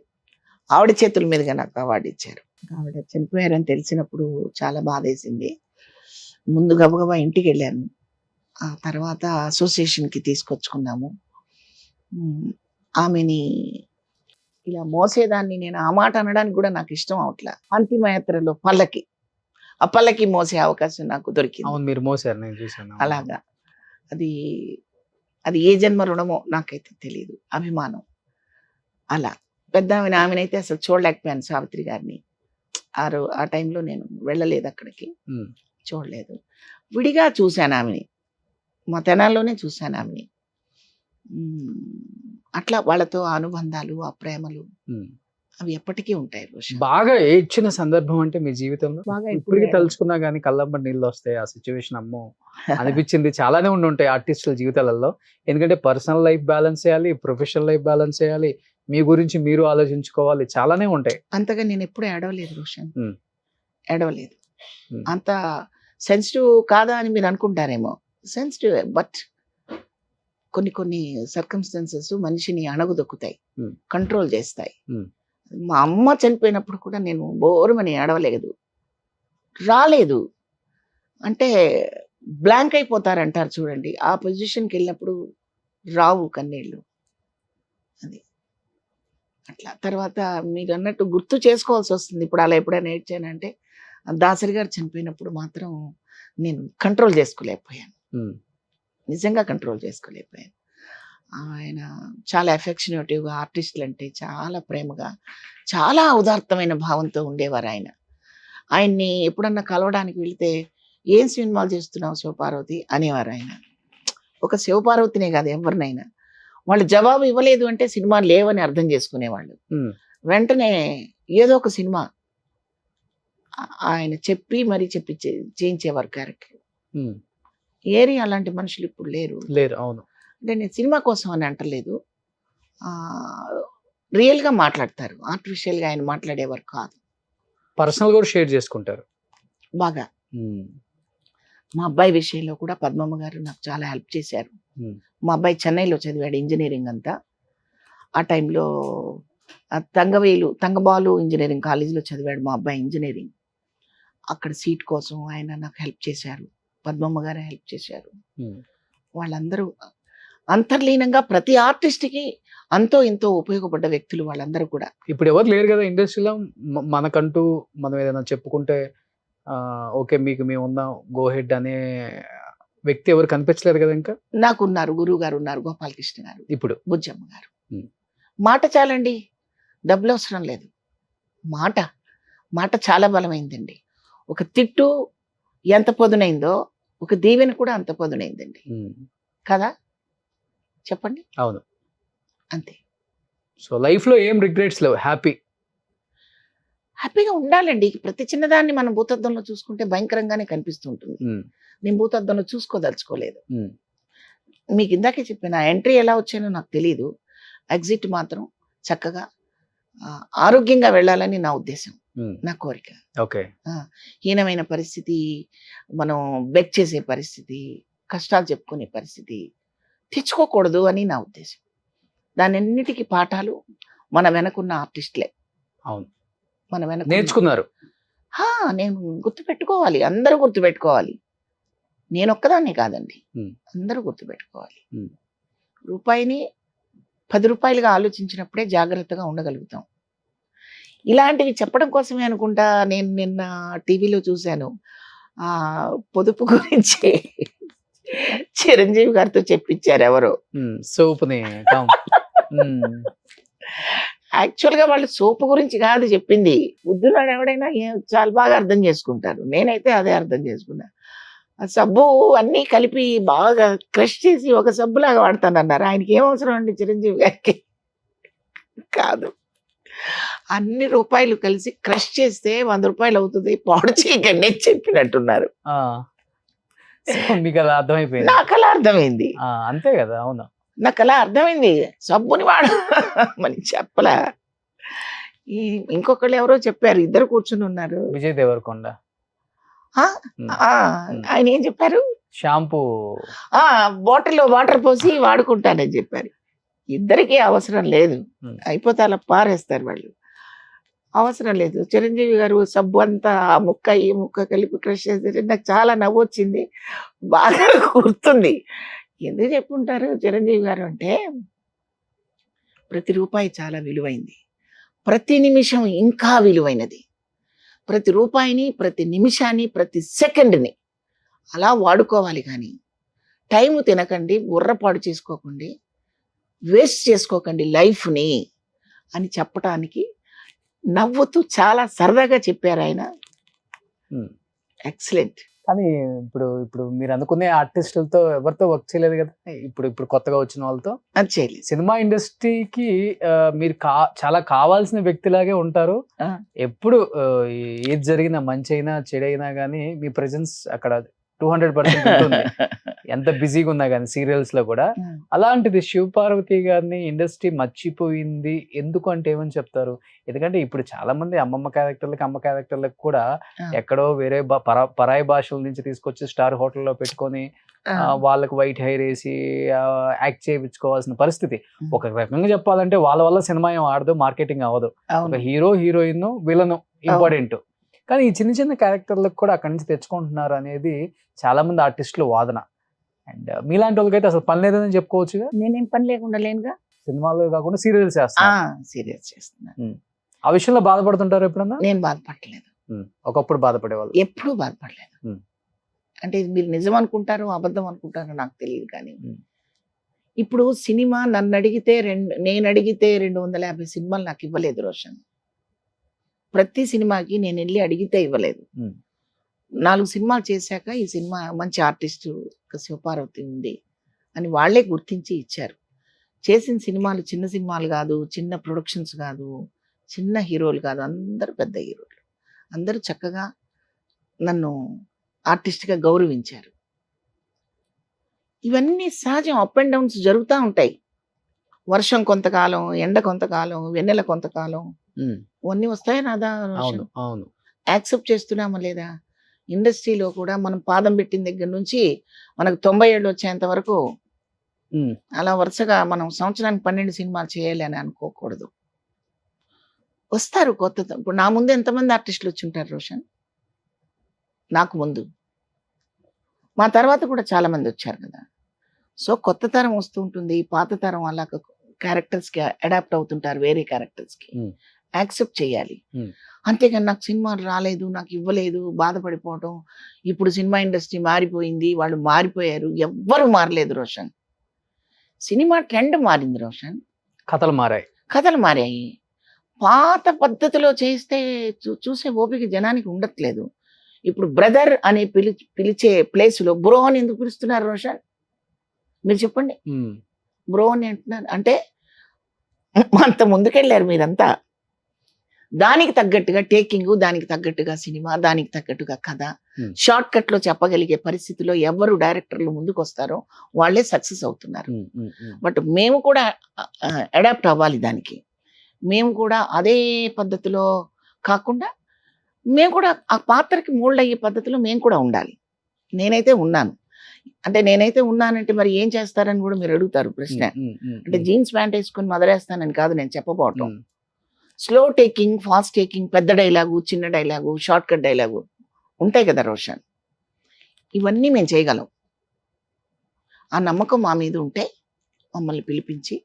ఆవిడ చేతుల మీదుగా నాకు అవార్డు ఇచ్చారు. ఆవిడ చనిపోయారని తెలిసినప్పుడు చాలా బాధేసింది. ముందు గబగబా ఇంటికి వెళ్ళాను. ఆ తర్వాత అసోసియేషన్కి తీసుకొచ్చుకున్నాము. ఆమెని ఇలా మోసేదాన్ని నేను ఆ మాట అనడానికి కూడా నాకు ఇష్టం అవట్లా. అంతిమయాత్రలో ఆ పల్లకి మోసే అవకాశం నాకు దొరికింది. అవును, మీరు మోసారు, నేను చూసాను. అలాగా అది ఏ జన్మ రుణమో నాకైతే తెలియదు. అభిమానం అలా పెద్ద ఆమెనైతే అసలు చూడలేకపోయాను. సావిత్రి గారిని ఆ టైంలో నేను వెళ్ళలేదు అక్కడికి, చూడలేదు. విడిగా చూశాను ఆమెని, మా తెనాల్లోనే చూశాను ఆమెని. అట్లా వాళ్ళతో ఆ అనుబంధాలు, ఆ ప్రేమలు అవి ఎప్పటికీ ఉంటాయి. బాగా ఏడ్చిన సందర్భం అంటే మీ జీవితంలో బాగా ఇప్పటికీ తలుచుకున్నా గానీ కళ్ళంబడి నీళ్ళు వస్తాయి. ఆ సిచ్యువేషన్ అమ్మో అనిపించింది చాలానే ఉంటాయి ఆర్టిస్టుల జీవితాలలో. ఎందుకంటే పర్సనల్ లైఫ్ బ్యాలెన్స్ చేయాలి, ప్రొఫెషనల్ లైఫ్ బ్యాలెన్స్ చేయాలి, మీ గురించి మీరు ఆలోచించుకోవాలి, చాలానే ఉంటాయి. అంతగా నేను ఎప్పుడు ఏడవలేదు రోషన్, ఏడవలేదు. అంత సెన్సిటివ్ కాదా అని మీరు అనుకుంటారేమో, సెన్సిటివ్. బట్ కొన్ని సర్కమ్స్టాన్సెస్ మనిషిని అణగుదొక్కుతాయి, కంట్రోల్ చేస్తాయి. మా అమ్మ చనిపోయినప్పుడు కూడా నేను బోరుమని ఏడవలేదు, రాలేదు. అంటే బ్లాంక్ అయిపోతారంటారు చూడండి, ఆ పొజిషన్కి వెళ్ళినప్పుడు రావు కన్నీళ్ళు. అది అట్లా. తర్వాత మీరు అన్నట్టు గుర్తు చేసుకోవాల్సి వస్తుంది. ఇప్పుడు అలా ఎప్పుడైనా ఏడ్చానంటే దాసరి గారు చనిపోయినప్పుడు మాత్రం నేను కంట్రోల్ చేసుకోలేకపోయాను, నిజంగా కంట్రోల్ చేసుకోలేకపోయాను. ఆయన చాలా ఎఫెక్షనేటివ్గా, ఆర్టిస్టులు అంటే చాలా ప్రేమగా, చాలా ఉదాత్తమైన భావంతో ఉండేవారు ఆయన. ఆయన్ని ఎప్పుడన్నా కలవడానికి వెళితే ఏం సినిమాలు చేస్తున్నావు శివపార్వతి అనేవారు ఆయన. ఒక శివపార్వతినే కాదు, ఎవరినైనా వాళ్ళు జవాబు ఇవ్వలేదు అంటే సినిమా లేవని అర్థం చేసుకునేవాళ్ళు. వెంటనే ఏదో ఒక సినిమా ఆయన చెప్పి మరీ చేయించేవారు క్యారెక్టర్. ఏరి అలాంటి మనుషులు ఇప్పుడు లేరు. అవును. అంటే నేను సినిమా కోసం అని అంటలేదు, రియల్గా మాట్లాడతారు. ఆర్టిఫిషియల్గా ఆయన మాట్లాడేవారు కాదు. పర్సనల్ కూడా షేర్ చేసుకుంటారు బాగా. మా అబ్బాయి విషయంలో కూడా పద్మమ్మ గారు నాకు చాలా హెల్ప్ చేశారు. మా అబ్బాయి చెన్నైలో చదివాడు ఇంజనీరింగ్ అంతా. ఆ టైంలో తంగబాలు ఇంజనీరింగ్ కాలేజీలో చదివాడు మా అబ్బాయి ఇంజనీరింగ్. అక్కడ సీట్ కోసం ఆయన నాకు హెల్ప్ చేశారు, పద్మమ్మ గారే హెల్ప్ చేశారు. వాళ్ళందరూ అంతర్లీనంగా ప్రతి ఆర్టిస్ట్కి అంతో ఇంతో ఉపయోగపడ్డ వ్యక్తులు వాళ్ళందరూ కూడా. ఇప్పుడు ఎవరు లేరు కదా ఇండస్ట్రీలో, మనకంటూ మనం ఏదైనా చెప్పుకుంటే ఓకే మీకు మేము ఉన్నాం గో హెడ్ అనే వ్యక్తి ఎవరు కనిపించలేరు కదా. ఇంకా నాకు ఉన్నారు, గురువు గారు ఉన్నారు, గోపాలకృష్ణ గారు, ఇప్పుడు బుజ్జమ్మ గారు. మాట చాలండి, డబ్బులు అవసరం లేదు. మాట చాలా బలమైందండి. ఒక తిట్టు ఎంత పొదునైందో ఒక దీవెన కూడా అంత పొదునైందండి కదా, చెప్పండి. అవును, అంతే. సో లైఫ్లో ఏం రిగ్రెట్స్ లేవు, హ్యాపీగా ఉండాలండి. ప్రతి చిన్నదాన్ని మనం భూతద్దంలో చూసుకుంటే భయంకరంగానే కనిపిస్తూ ఉంటుంది. నేను భూతద్దంలో చూసుకోదలుచుకోలేదు. మీకు ఇందాకే చెప్పాను, ఎంట్రీ ఎలా వచ్చానో నాకు తెలియదు, ఎగ్జిట్ మాత్రం చక్కగా ఆరోగ్యంగా వెళ్ళాలని నా ఉద్దేశం, నా కోరిక. ఓకే. హీనమైన పరిస్థితి, మనం బెక్ చేసే పరిస్థితి, కష్టాలు చెప్పుకునే పరిస్థితి తెచ్చుకోకూడదు అని నా ఉద్దేశం. దానన్నిటికీ పాఠాలు మన వెనకున్న ఆర్టిస్టులే. అవును, మన వెనక నేర్చుకున్నారు. నేను గుర్తుపెట్టుకోవాలి, అందరూ గుర్తుపెట్టుకోవాలి. నేను ఒక్కదాన్నే కాదండి, అందరూ గుర్తుపెట్టుకోవాలి. రూపాయిని 10 రూపాయలుగా ఆలోచించినప్పుడే జాగ్రత్తగా ఉండగలుగుతాం. ఇలాంటివి చెప్పడం కోసమే అనుకుంటా నేను నిన్న టీవీలో చూశాను, పొదుపు గురించి చిరంజీవి గారితో చెప్పించారు ఎవరో. సోపుని యాక్చువల్ గా వాళ్ళు సోపు గురించి కాదు చెప్పింది, బుద్ధులాడు ఎవడైనా చాలా బాగా అర్థం చేసుకుంటారు. నేనైతే అదే అర్థం చేసుకున్నా. ఆ సబ్బు అన్నీ కలిపి బాగా క్రష్ చేసి ఒక సబ్బులాగా వాడతానన్నారు. ఆయనకి ఏం అవసరం అండి చిరంజీవి గారికి? కాదు, అన్ని రూపాయలు కలిసి క్రష్ చేస్తే 100 రూపాయలు అవుతుంది, పాడు చేయకండి అని చెప్పినట్టున్నారు. మీకు అలా అర్థమైపోయింది? నాకు అలా అర్థమైంది. అంతే కదా, అవును, నాకు అలా అర్థమైంది. సబ్బుని వాడు మరి చెప్పలా. ఇంకొకళ్ళు ఎవరో చెప్పారు, ఇద్దరు కూర్చుని ఉన్నారు. విజయ్ దేవరకొండ ఆయన ఏం చెప్పారు? షాంపూ బాటిల్లో వాటర్ పోసి వాడుకుంటానని చెప్పారు. ఇద్దరికీ అవసరం లేదు, అయిపోతే అలా పారేస్తారు వాళ్ళు. అవసరం లేదు. చిరంజీవి గారు సబ్బు అంతా ఆ ముక్క ఈ ముక్క కలిపి క్రష్ చేసి నాకు చాలా నవ్వు వచ్చింది, బాగా గుర్తుంది. ఎందుకు చెప్పుంటారు చిరంజీవి గారు అంటే, ప్రతి రూపాయి చాలా విలువైంది, ప్రతి నిమిషం ఇంకా విలువైనది. ప్రతి రూపాయిని, ప్రతి నిమిషాన్ని, ప్రతి సెకండ్ని అలా వాడుకోవాలి. కానీ టైము తినకండి, బుర్రపాడు చేసుకోకండి, వేస్ట్ చేసుకోకండి లైఫ్ని అని చెప్పటానికి నవ్వుతూ చాలా సరదాగా చెప్పారు ఆయన. ఎక్సలెంట్. కానీ ఇప్పుడు మీరు అనుకునే ఆర్టిస్టులతో ఎవరితో వర్క్ చేయలేదు కదా, ఇప్పుడు కొత్తగా వచ్చిన వాళ్ళతో అది చేయలేదు. సినిమా ఇండస్ట్రీకి మీరు చాలా కావాల్సిన వ్యక్తిలాగే ఉంటారు. ఎప్పుడు ఏది జరిగినా, మంచి అయినా చెడైనా కానీ మీ ప్రెజెన్స్ అక్కడ 200% ఉంటుంది, ఎంత బిజీగా ఉన్నా కానీ సీరియల్స్ లో కూడా. అలాంటిది శివపార్వతి గారిని ఇండస్ట్రీ మర్చిపోయింది ఎందుకు అంటే ఏమని చెప్తారు? ఎందుకంటే ఇప్పుడు చాలా మంది అమ్మ క్యారెక్టర్లకు కూడా ఎక్కడో వేరే పరాయి భాషల నుంచి తీసుకొచ్చి స్టార్ హోటల్లో పెట్టుకొని వాళ్ళకి వైట్ హెయిర్ వేసి యాక్ట్ చేయించుకోవాల్సిన పరిస్థితి. ఒక రకంగా చెప్పాలంటే వాళ్ళ వల్ల సినిమా ఏం ఆడదు, మార్కెటింగ్ అవ్వదు. ఒక హీరో, హీరోయిన్, విలను ఇంపార్టెంట్. కానీ ఈ చిన్న చిన్న క్యారెక్టర్లకు కూడా అక్కడి నుంచి తెచ్చుకుంటున్నారు అనేది చాలా మంది ఆర్టిస్టులు వాదన. అండ్ మీలాంటి వాళ్ళకైతే అసలు పని లేదని చెప్పుకోవచ్చుగా. నేనేం పని లేకుండా లేనుగా, సినిమాలో కాకుండా సీరియల్స్ సీరియల్స్ చేస్తున్నా. ఆ విషయంలో బాధపడుతుంటారు ఎప్పుడన్నా? నేను బాధపడలేదు. ఒకప్పుడు బాధపడేవాళ్ళు? ఎప్పుడు బాధపడలేదు. అంటే మీరు నిజం అనుకుంటారో అబద్ధం అనుకుంటారో నాకు తెలియదు, కానీ ఇప్పుడు సినిమా నన్ను అడిగితే నేను అడిగితే 250 సినిమాలు నాకు ఇవ్వలేదు రోషన్. ప్రతి సినిమాకి నేను వెళ్ళి అడిగితే ఇవ్వలేదు. 4 సినిమాలు చేశాక ఈ సినిమా మంచి ఆర్టిస్టు శివపార్వతి ఉంది అని వాళ్ళే గుర్తించి ఇచ్చారు. చేసిన సినిమాలు చిన్న సినిమాలు కాదు, చిన్న ప్రొడక్షన్స్ కాదు, చిన్న హీరోలు కాదు, అందరూ పెద్ద హీరోలు. అందరూ చక్కగా నన్ను ఆర్టిస్ట్గా గౌరవించారు. ఇవన్నీ సహజం, అప్ అండ్ డౌన్స్ జరుగుతూ ఉంటాయి. వర్షం కొంతకాలం, ఎండ కొంతకాలం, వెన్నెల కొంతకాలం, ఇవన్నీ వస్తాయి రాదా? యాక్సెప్ట్ చేస్తున్నామా లేదా? ఇండస్ట్రీలో కూడా మనం పాదం పెట్టిన దగ్గర నుంచి మనకు 90 ఏళ్ళు వచ్చేంత వరకు అలా వరుసగా మనం సంవత్సరానికి 12 సినిమాలు చేయాలి అని అనుకోకూడదు. వస్తారు కొత్త. ఇప్పుడు నా ముందు ఎంతమంది ఆర్టిస్టులు వచ్చి ఉంటారు రోషన్? నాకు ముందు, మా తర్వాత కూడా చాలా మంది వచ్చారు కదా. సో కొత్త తరం వస్తూ ఉంటుంది, పాత తరం అలా క్యారెక్టర్స్కి అడాప్ట్ అవుతుంటారు, వేరే క్యారెక్టర్స్కి. యాక్సెప్ట్ చేయాలి. అంతేగాని నాకు సినిమాలు రాలేదు, నాకు ఇవ్వలేదు బాధపడిపోవటం. ఇప్పుడు సినిమా ఇండస్ట్రీ మారిపోయింది, వాళ్ళు మారిపోయారు. ఎవ్వరు మారలేదు రోషన్. సినిమా ట్రెండ్ మారింది రోషన్, కథలు మారాయి. పాత పద్ధతిలో చేస్తే చూసే ఓపిక జనానికి ఉండట్లేదు. ఇప్పుడు బ్రదర్ అని పిలిచే ప్లేస్లో బ్రో అని ఎందుకు పిలుస్తున్నారు రోషన్? మీరు చెప్పండి. బ్రో అని అంటున్నారు అంటే అంత ముందుకెళ్ళారు మీరంతా. దానికి తగ్గట్టుగా టేకింగ్, దానికి తగ్గట్టుగా సినిమా, దానికి తగ్గట్టుగా కథ, షార్ట్ కట్ లో చెప్పగలిగే పరిస్థితిలో ఎవరు డైరెక్టర్లు ముందుకు వస్తారో వాళ్ళే సక్సెస్ అవుతున్నారు. బట్ మేము కూడా అడాప్ట్ అవ్వాలి దానికి. మేము కూడా అదే పద్ధతిలో కాకుండా మేము కూడా ఆ పాత్రకి మోల్డ్ అయ్యే పద్ధతిలో మేము కూడా ఉండాలి. నేనైతే ఉన్నానంటే మరి ఏం చేస్తారని కూడా మీరు అడుగుతారు ప్రశ్న. అంటే జీన్స్ ప్యాంట్ వేసుకొని మదరేస్తానని కాదు నేను చెప్పబోవటం. స్లో టేకింగ్, ఫాస్ట్ టేకింగ్, పెద్ద డైలాగు, చిన్న డైలాగు, షార్ట్ కట్ డైలాగు ఉంటాయి కదా రోషన్. ఇవన్నీ మేము చేయగలం. ఆ నమ్మకం మా మీద ఉంటే మమ్మల్ని పిలిపించి,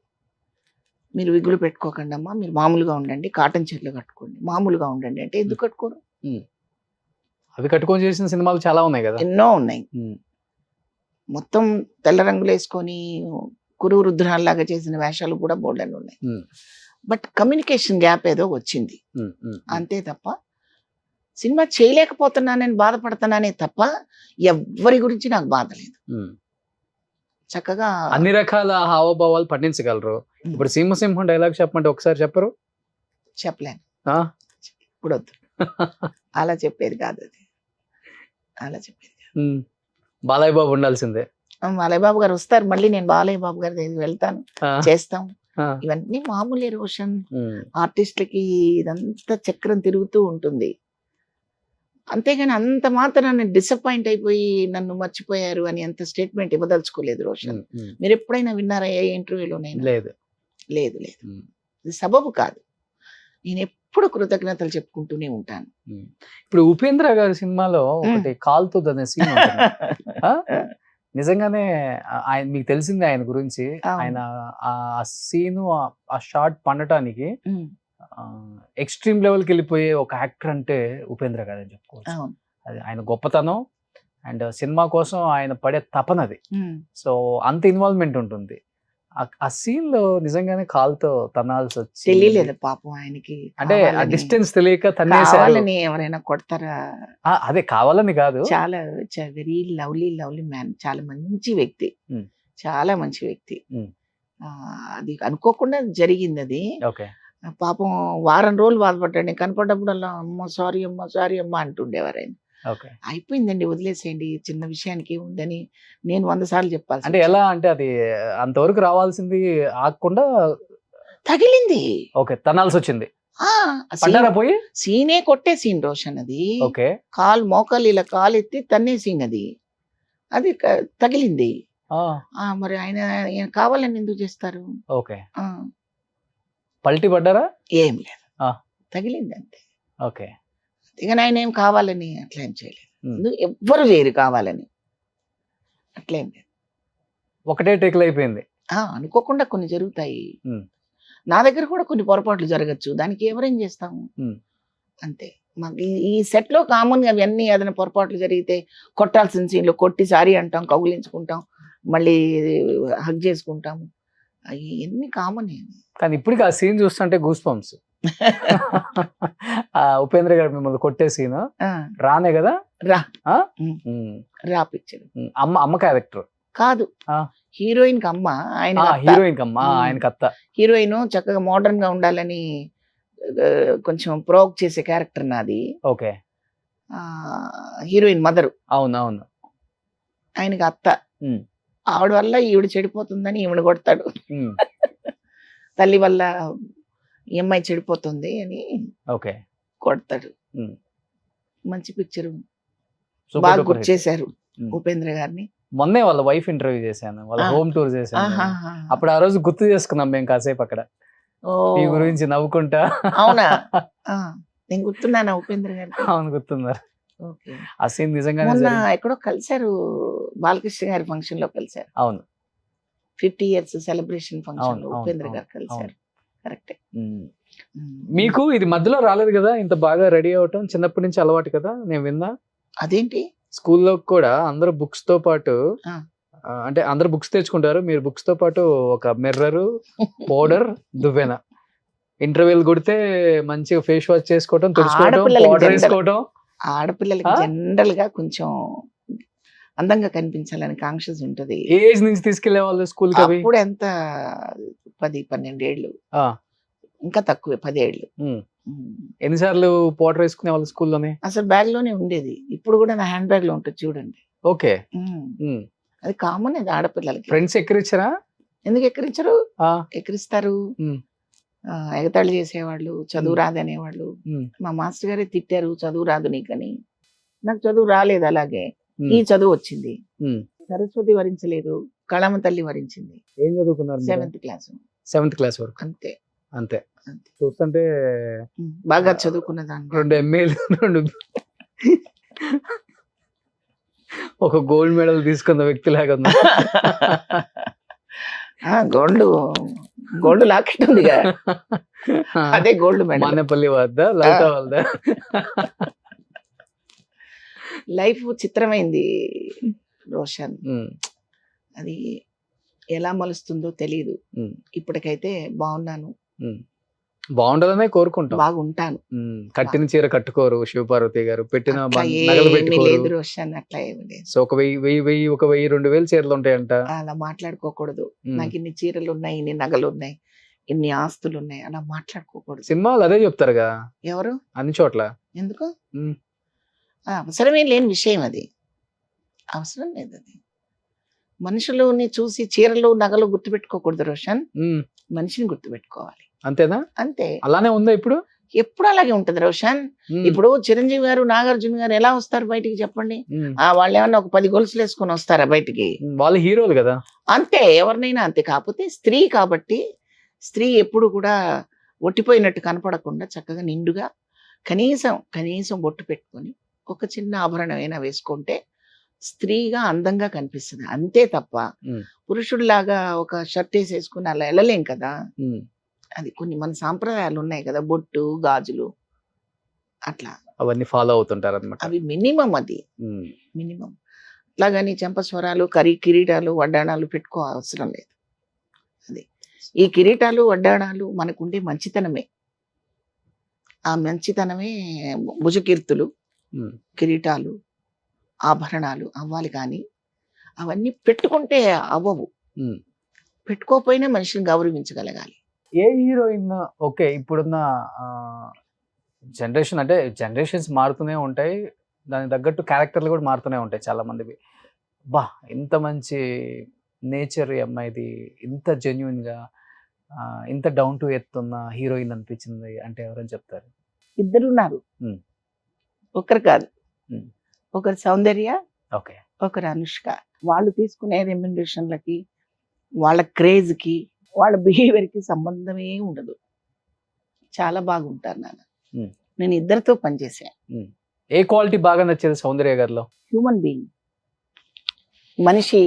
మీరు విగులు పెట్టుకోకండి అమ్మా, మీరు మామూలుగా ఉండండి, కాటన్ చీరలు కట్టుకోండి, మామూలుగా ఉండండి అంటే ఎందుకు కట్టుకోరు? అవి కట్టుకొని చేసిన సినిమాలు చాలా ఉన్నాయి కదా. ఎన్నో ఉన్నాయి. మొత్తం తెల్ల రంగులు వేసుకొని కురు రుద్రాల్లాగా చేసిన వేషాలు కూడా బోల్డెన్ ఉన్నాయి. బట్ కమ్యూనికేషన్ గ్యాప్ ఏదో వచ్చింది అంతే తప్ప, సినిమా చేయలేకపోతున్నానని బాధపడుతున్నానే తప్ప ఎవ్వరి గురించి నాకు బాధ లేదు. చక్కగా అన్ని రకాల హావభావాలు పండించగలరు. ఇప్పుడు సింహసింహం డైలాగ్ చెప్పమంటే ఒకసారి చెప్పరు? చెప్పలేను, ఆ? ఇప్పుడు వద్దు. అలా చెప్పేది కాదు అది, అలా చెప్పేది కాదు. బాలయ్య బాబు ఉండాల్సిందే. బాలయ్య బాబు గారు వస్తారు, మళ్ళీ నేను బాలయ్య బాబు గారి దగ్గరికి వెళ్తాను, చేస్తాం. ఇవన్నీ మామూలే రోషన్. ఆర్టిస్టులకి ఇదంతా చక్రం తిరుగుతూ ఉంటుంది. అంతేగాని అంత మాత్రం డిసప్పాయింట్ అయిపోయి నన్ను మర్చిపోయారు అని అంత స్టేట్మెంట్ ఇవ్వదలుచుకోలేదు రోషన్. మీరు ఎప్పుడైనా విన్నారా ఏ ఇంటర్వ్యూలోనైనా? లేదు లేదు లేదు, ఇది సబబు కాదు. నేను ఎప్పుడు కృతజ్ఞతలు చెప్పుకుంటూనే ఉంటాను. ఇప్పుడు ఉపేంద్ర గారి సినిమాలో ఒకటి కాల్తుంది అనే సీన్ నిజంగానే ఆయన మీకు తెలిసిందే ఆయన గురించి. ఆయన ఆ సీను ఆ షార్ట్ పండటానికి ఎక్స్ట్రీమ్ లెవెల్కి వెళ్ళిపోయే ఒక యాక్టర్ అంటే ఉపేంద్ర గారు అని చెప్పుకోవచ్చు. అది ఆయన గొప్పతనం అండ్ సినిమా కోసం ఆయన పడే తపనది. సో అంత ఇన్వాల్వ్మెంట్ ఉంటుంది. ఆ సీన్ లో నిజంగానే కాల్తో తనాల్సి వచ్చి తెలియలేదు పాపం ఆయనకి. అంటే డిస్టెన్స్ తెలియక తన్నేసారని ఎవరైనా కొడతారా? అదే కావాలని కాదు. చాలా వెరీ లవ్లీ లవ్లీ మ్యాన్, చాలా మంచి వ్యక్తి, చాలా మంచి వ్యక్తి. అది అనుకోకుండా జరిగింది అది. ఓకే. పాపం వారం రోజులు బాధపడ్డాడు. నేను కనపడ్డప్పుడల్లా అమ్మ సారీ అమ్మ సారీ అమ్మ అంటుండేవారు ఆయన. అయిపోయిందండి, వదిలేసేయండి, చిన్న విషయానికి ఉందని నేను 100 సార్లు చెప్పాలి. అంటే ఎలా అంటే అది అంతవరకు రావాల్సింది ఆగకుండా తగిలింది. ఓకే, తనాల్సి వచ్చింది. పోయి సీనే కొట్టే సీన్ రోషన్ అది. ఓకే. మోకాలు ఇలా కాలు ఎత్తి తన్నే సీన్ అది. అది తగిలింది. మరి ఆయన కావాలని ఎందుకు చేస్తారు? ఓకే. పల్టీ పడ్డారా? ఏం లేదు, తగిలింది అంతే. ఓకే. ఇక ఆయన ఏం కావాలని అట్లా ఏం చేయలేదు, ఎవ్వరు చేయరు కావాలని, అట్లేం లేదు. ఒకటే టేకులు అయిపోయింది. అనుకోకుండా కొన్ని జరుగుతాయి. నా దగ్గర కూడా కొన్ని పొరపాట్లు జరగచ్చు, దానికి ఎవరేం చేస్తాము అంతే. మాకు ఈ సెట్ లో కామన్ గా అవన్నీ ఏదైనా పొరపాట్లు జరిగితే కొట్టాల్సిన సీన్లో కొట్టి సారీ అంటాం, కౌగిలించుకుంటాం, మళ్ళీ హగ్ చేసుకుంటాము, అవి ఎన్ని కామన్. కానీ ఇప్పటికి ఆ సీన్ చూస్తుంటే గూస్ బంప్స్. ఉపేంద్ర గారు మిమ్మల్ని కొట్టే సీన్ రానే కదా? రా పిక్చర్. అమ్మ క్యారెక్టర్ కాదు, హీరోయిన్ కి అమ్మ, ఆయన హీరోయిన్ కి అమ్మ, ఆయనకి అత్త. హీరోయిన్ చక్కగా మోడర్న్ గా ఉండాలని కొంచెం ప్రోక్ చేసే క్యారెక్టర్ నాది. ఓకే. Heroine mother. అవునవును. ఆయనకి అత్త. ఆవిడ వల్ల ఈవిడ చెడిపోతుందని ఈవిడ కొడతాడు. తల్లి వల్ల ఈ అమ్మాయి చెడిపోతుంది అని ఓకే కొడతాడు. మంచి పిక్చర్, బాగా గుర్తు చేశారు ఉపేంద్ర గారిని. మొన్నే వాళ్ళ వైఫ్ ఇంటర్వ్యూ చేశాను, వాళ్ళ హోమ్ టూర్ చేశాను. అప్పుడు ఆ రోజు గుర్తు చేసుకున్నాం మేము కాసేపు అక్కడ ఈ గురించి నవ్వుకుంటా. అవునా? నేను గుర్తున్నానా ఉపేంద్ర గారికి? అవును, గుర్తున్నారు. ఆ సీన్ నిజంగా ఎక్కడో కలిశారు, బాలకృష్ణ గారి ఫంక్షన్ లో కలిశారు. అవును, 50 years సెలబ్రేషన్ ఫంక్షన్ లో ఉపేంద్ర గారు కలిశారు. కరెక్టే. మీకు ఇది మధ్యలో రాలేదు కదా ఇంత బాగా రెడీ అవటం? చిన్నప్పటి నుంచి అలవాటు కదా, నేను విన్నా. అదేంటి? స్కూల్లో కూడా అందరూ బుక్స్ తో పాటు, అంటే అందరు బుక్స్ తెచ్చుకుంటారు, మీరు బుక్స్ తో పాటు ఒక మిర్రర్, పౌడర్, దువ్వెన, ఇంటర్వ్యూలు కొడితే మంచిగా ఫేస్ వాష్ చేసుకోవటం, తుడుచుకోవటం, పౌడర్ వేసుకోవటం. ఆడపిల్లలకి జనరల్ గా కొంచెం అందంగా కనిపించాలని కాంక్షస్ ఉంటది. ఏజ్ నుంచి తీసుకెళ్లే వాళ్ళు స్కూల్ కి? అప్పుడు ఎంత 10-12 ఏళ్ళు, ఇంకా తక్కువే, 10 ఏళ్ళు. ఎన్నిసార్లు పౌడర్ వేసుకునే వాళ్ళు స్కూల్లోనే? అసలు బ్యాగ్ లోనే ఉండేది. ఇప్పుడు కూడా నా హ్యాండ్ బ్యాగ్ లో ఉంటుంది చూడండి. ఓకే. అది కామన్, అది ఆడపిల్లలకి. ఫ్రెండ్స్ ఎక్కిరించారా? ఎందుకు ఎక్కిరించరు? ఎక్కిరిస్తారు. ఎగతాళి చేసేవాళ్ళు, చదువు రాదనేవాళ్ళు. మా మాస్టర్ గారే తిట్టారు, చదువు రాదు నీకని. నాకు చదువు రాలేదు, అలాగే ఈ చదువు వచ్చింది. సరస్వతి వరించలేదు, కళామ తల్లి వరించింది. ఏం చదువుకున్నారు? 7th class. 7th క్లాస్ వరకు అంతే. అంతే అంతే. చూస్తుంటే బాగా చదువుకున్న దాన్ని 2 ఎంఏలు 2 ఒక గోల్డ్ మెడల్ తీసుకున్న వ్యక్తి లాగా ఉంది. గోల్డ్ లాకెట్ ఉందిగా, అదే గోల్డ్ మెడల్. మానేపల్లి వద్ద లలిత వద్ద లైఫ్ చిత్రమైంది రోషన్. అది ఎలా మలుస్తుందో తెలియదు. ఇప్పటికైతే బాగున్నాను, బాగుండాలనే కోరుకుంటాం. బాగుంటాను. కట్టిన చీర కట్టుకోరు శివపార్వతి గారు, పెట్టిన అట్లా నగలు ఏమీ లేదు పెట్టుకోరు. రోషన్, అట్లా ఏమి లేదు. సో ఒక 1000 చీరలు ఉంటాయంట. అలా మాట్లాడుకోకూడదు. ఉమ్. నాకు ఇన్ని చీరలు ఉన్నాయి, ఇన్ని నగలు ఉన్నాయి, ఇన్ని ఆస్తులు ఉన్నాయి, అలా మాట్లాడుకోకూడదు. సినిమాలు అదే చెప్తారుగా ఎవరు అన్ని చోట్ల. ఎందుకు ఉమ్. అవసరమే లేని విషయం అది, అవసరం లేదు అది. మనుషులని చూసి చీరలు నగలు గుర్తుపెట్టుకోకూడదు రోషన్, ఉమ్. మనిషిని గుర్తుపెట్టుకోవాలి అంతేనా? అంతే. అలానే ఉందా ఇప్పుడు? ఎప్పుడు అలాగే ఉంటది రోషన్. ఉమ్. ఇప్పుడు చిరంజీవి గారు, నాగార్జున గారు ఎలా వస్తారు బయటికి చెప్పండి? ఉమ్. వాళ్ళు ఏమన్నా ఒక 10 గొలుసులు వేసుకొని వస్తారా బయటికి? వాళ్ళు హీరోలు కదా. అంతే, ఎవరినైనా అంతే. కాకపోతే స్త్రీ కాబట్టి స్త్రీ ఎప్పుడు కూడా ఒట్టిపోయినట్టు కనపడకుండా చక్కగా నిండుగా కనీసం బొట్టు పెట్టుకొని ఒక చిన్న ఆభరణం అయినా వేసుకుంటే స్త్రీగా అందంగా కనిపిస్తుంది. అంతే తప్ప ఉమ్. పురుషుడిలాగా ఒక షర్ట్ వేసేసుకుని అలా వెళ్ళలేం కదా. ఉమ్. అది కొన్ని మన సాంప్రదాయాలు ఉన్నాయి కదా, బొట్టు గాజులు అట్లా, అవన్నీ ఫాలో అవుతుంటారు అనమాట. అవి మినిమం. అది మినిమం. అట్లాగని చెంపస్వరాలు, కిరీటాలు, వడ్డాణాలు పెట్టుకో అవసరం లేదు. అది ఈ కిరీటాలు వడ్డాణాలు మనకుండే మంచితనమే. ఆ మంచితనమే భుజకీర్తులు, కిరీటాలు, ఆభరణాలు అవ్వాలి. కానీ అవన్నీ పెట్టుకుంటే అవ్వవు. పెట్టుకోకపోయినా మనిషిని గౌరవించగలగాలి. ఏ హీరోయిన్ ఓకే ఇప్పుడున్న జనరేషన్ అంటే జనరేషన్స్ మారుతూనే ఉంటాయి, దానికి తగ్గట్టు క్యారెక్టర్లు కూడా మారుతూనే ఉంటాయి చాలా మందివి. బా ఇంత మంచి నేచర్ ఈ అమ్మాయిది, ఇంత జెన్యున్ గా ఇంత డౌన్ టు ఎర్త్ ఉన్న హీరోయిన్ అనిపించింది అంటే ఎవరని చెప్తారు? ఇద్దరున్నారు, ఒకరు కాదు. ఒకరు సౌందర్య, ఓకే, ఒకరు అనుష్క. వాళ్ళు తీసుకునే రెమ్యునరేషన్లకి, వాళ్ళ క్రేజ్కి, వాళ్ళ బిహేవియర్కి సంబంధమే ఉండదు. చాలా బాగుంటారు నాన్న. నేను ఇద్దరితో పనిచేసాను. ఏ క్వాలిటీ బాగా నచ్చేది సౌందర్య గారిలో? హ్యూమన్ బీయింగ్, మనిషి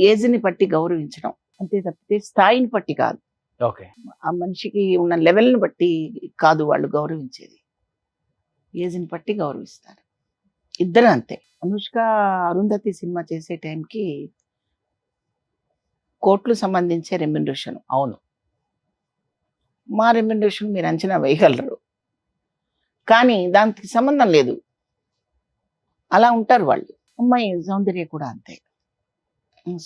ఏజ్ని బట్టి గౌరవించడం అంతే తప్పితే స్థాయిని బట్టి కాదు. ఓకే, ఆ మనిషికి ఉన్న లెవెల్ని బట్టి కాదు వాళ్ళు గౌరవించేది, ఏజ్ని బట్టి గౌరవిస్తారు. ఇద్దరు అంతే. అనుష్క అరుంధతి సినిమా చేసే టైంకి కోట్లు సంబంధించే రెమ్యునరేషన్. అవును, మా రెమ్యునరేషన్ మీరు అంచనా వేయగలరు, కానీ దానికి సంబంధం లేదు. అలా ఉంటారు వాళ్ళు. అమ్మాయి సౌందర్య కూడా అంతే.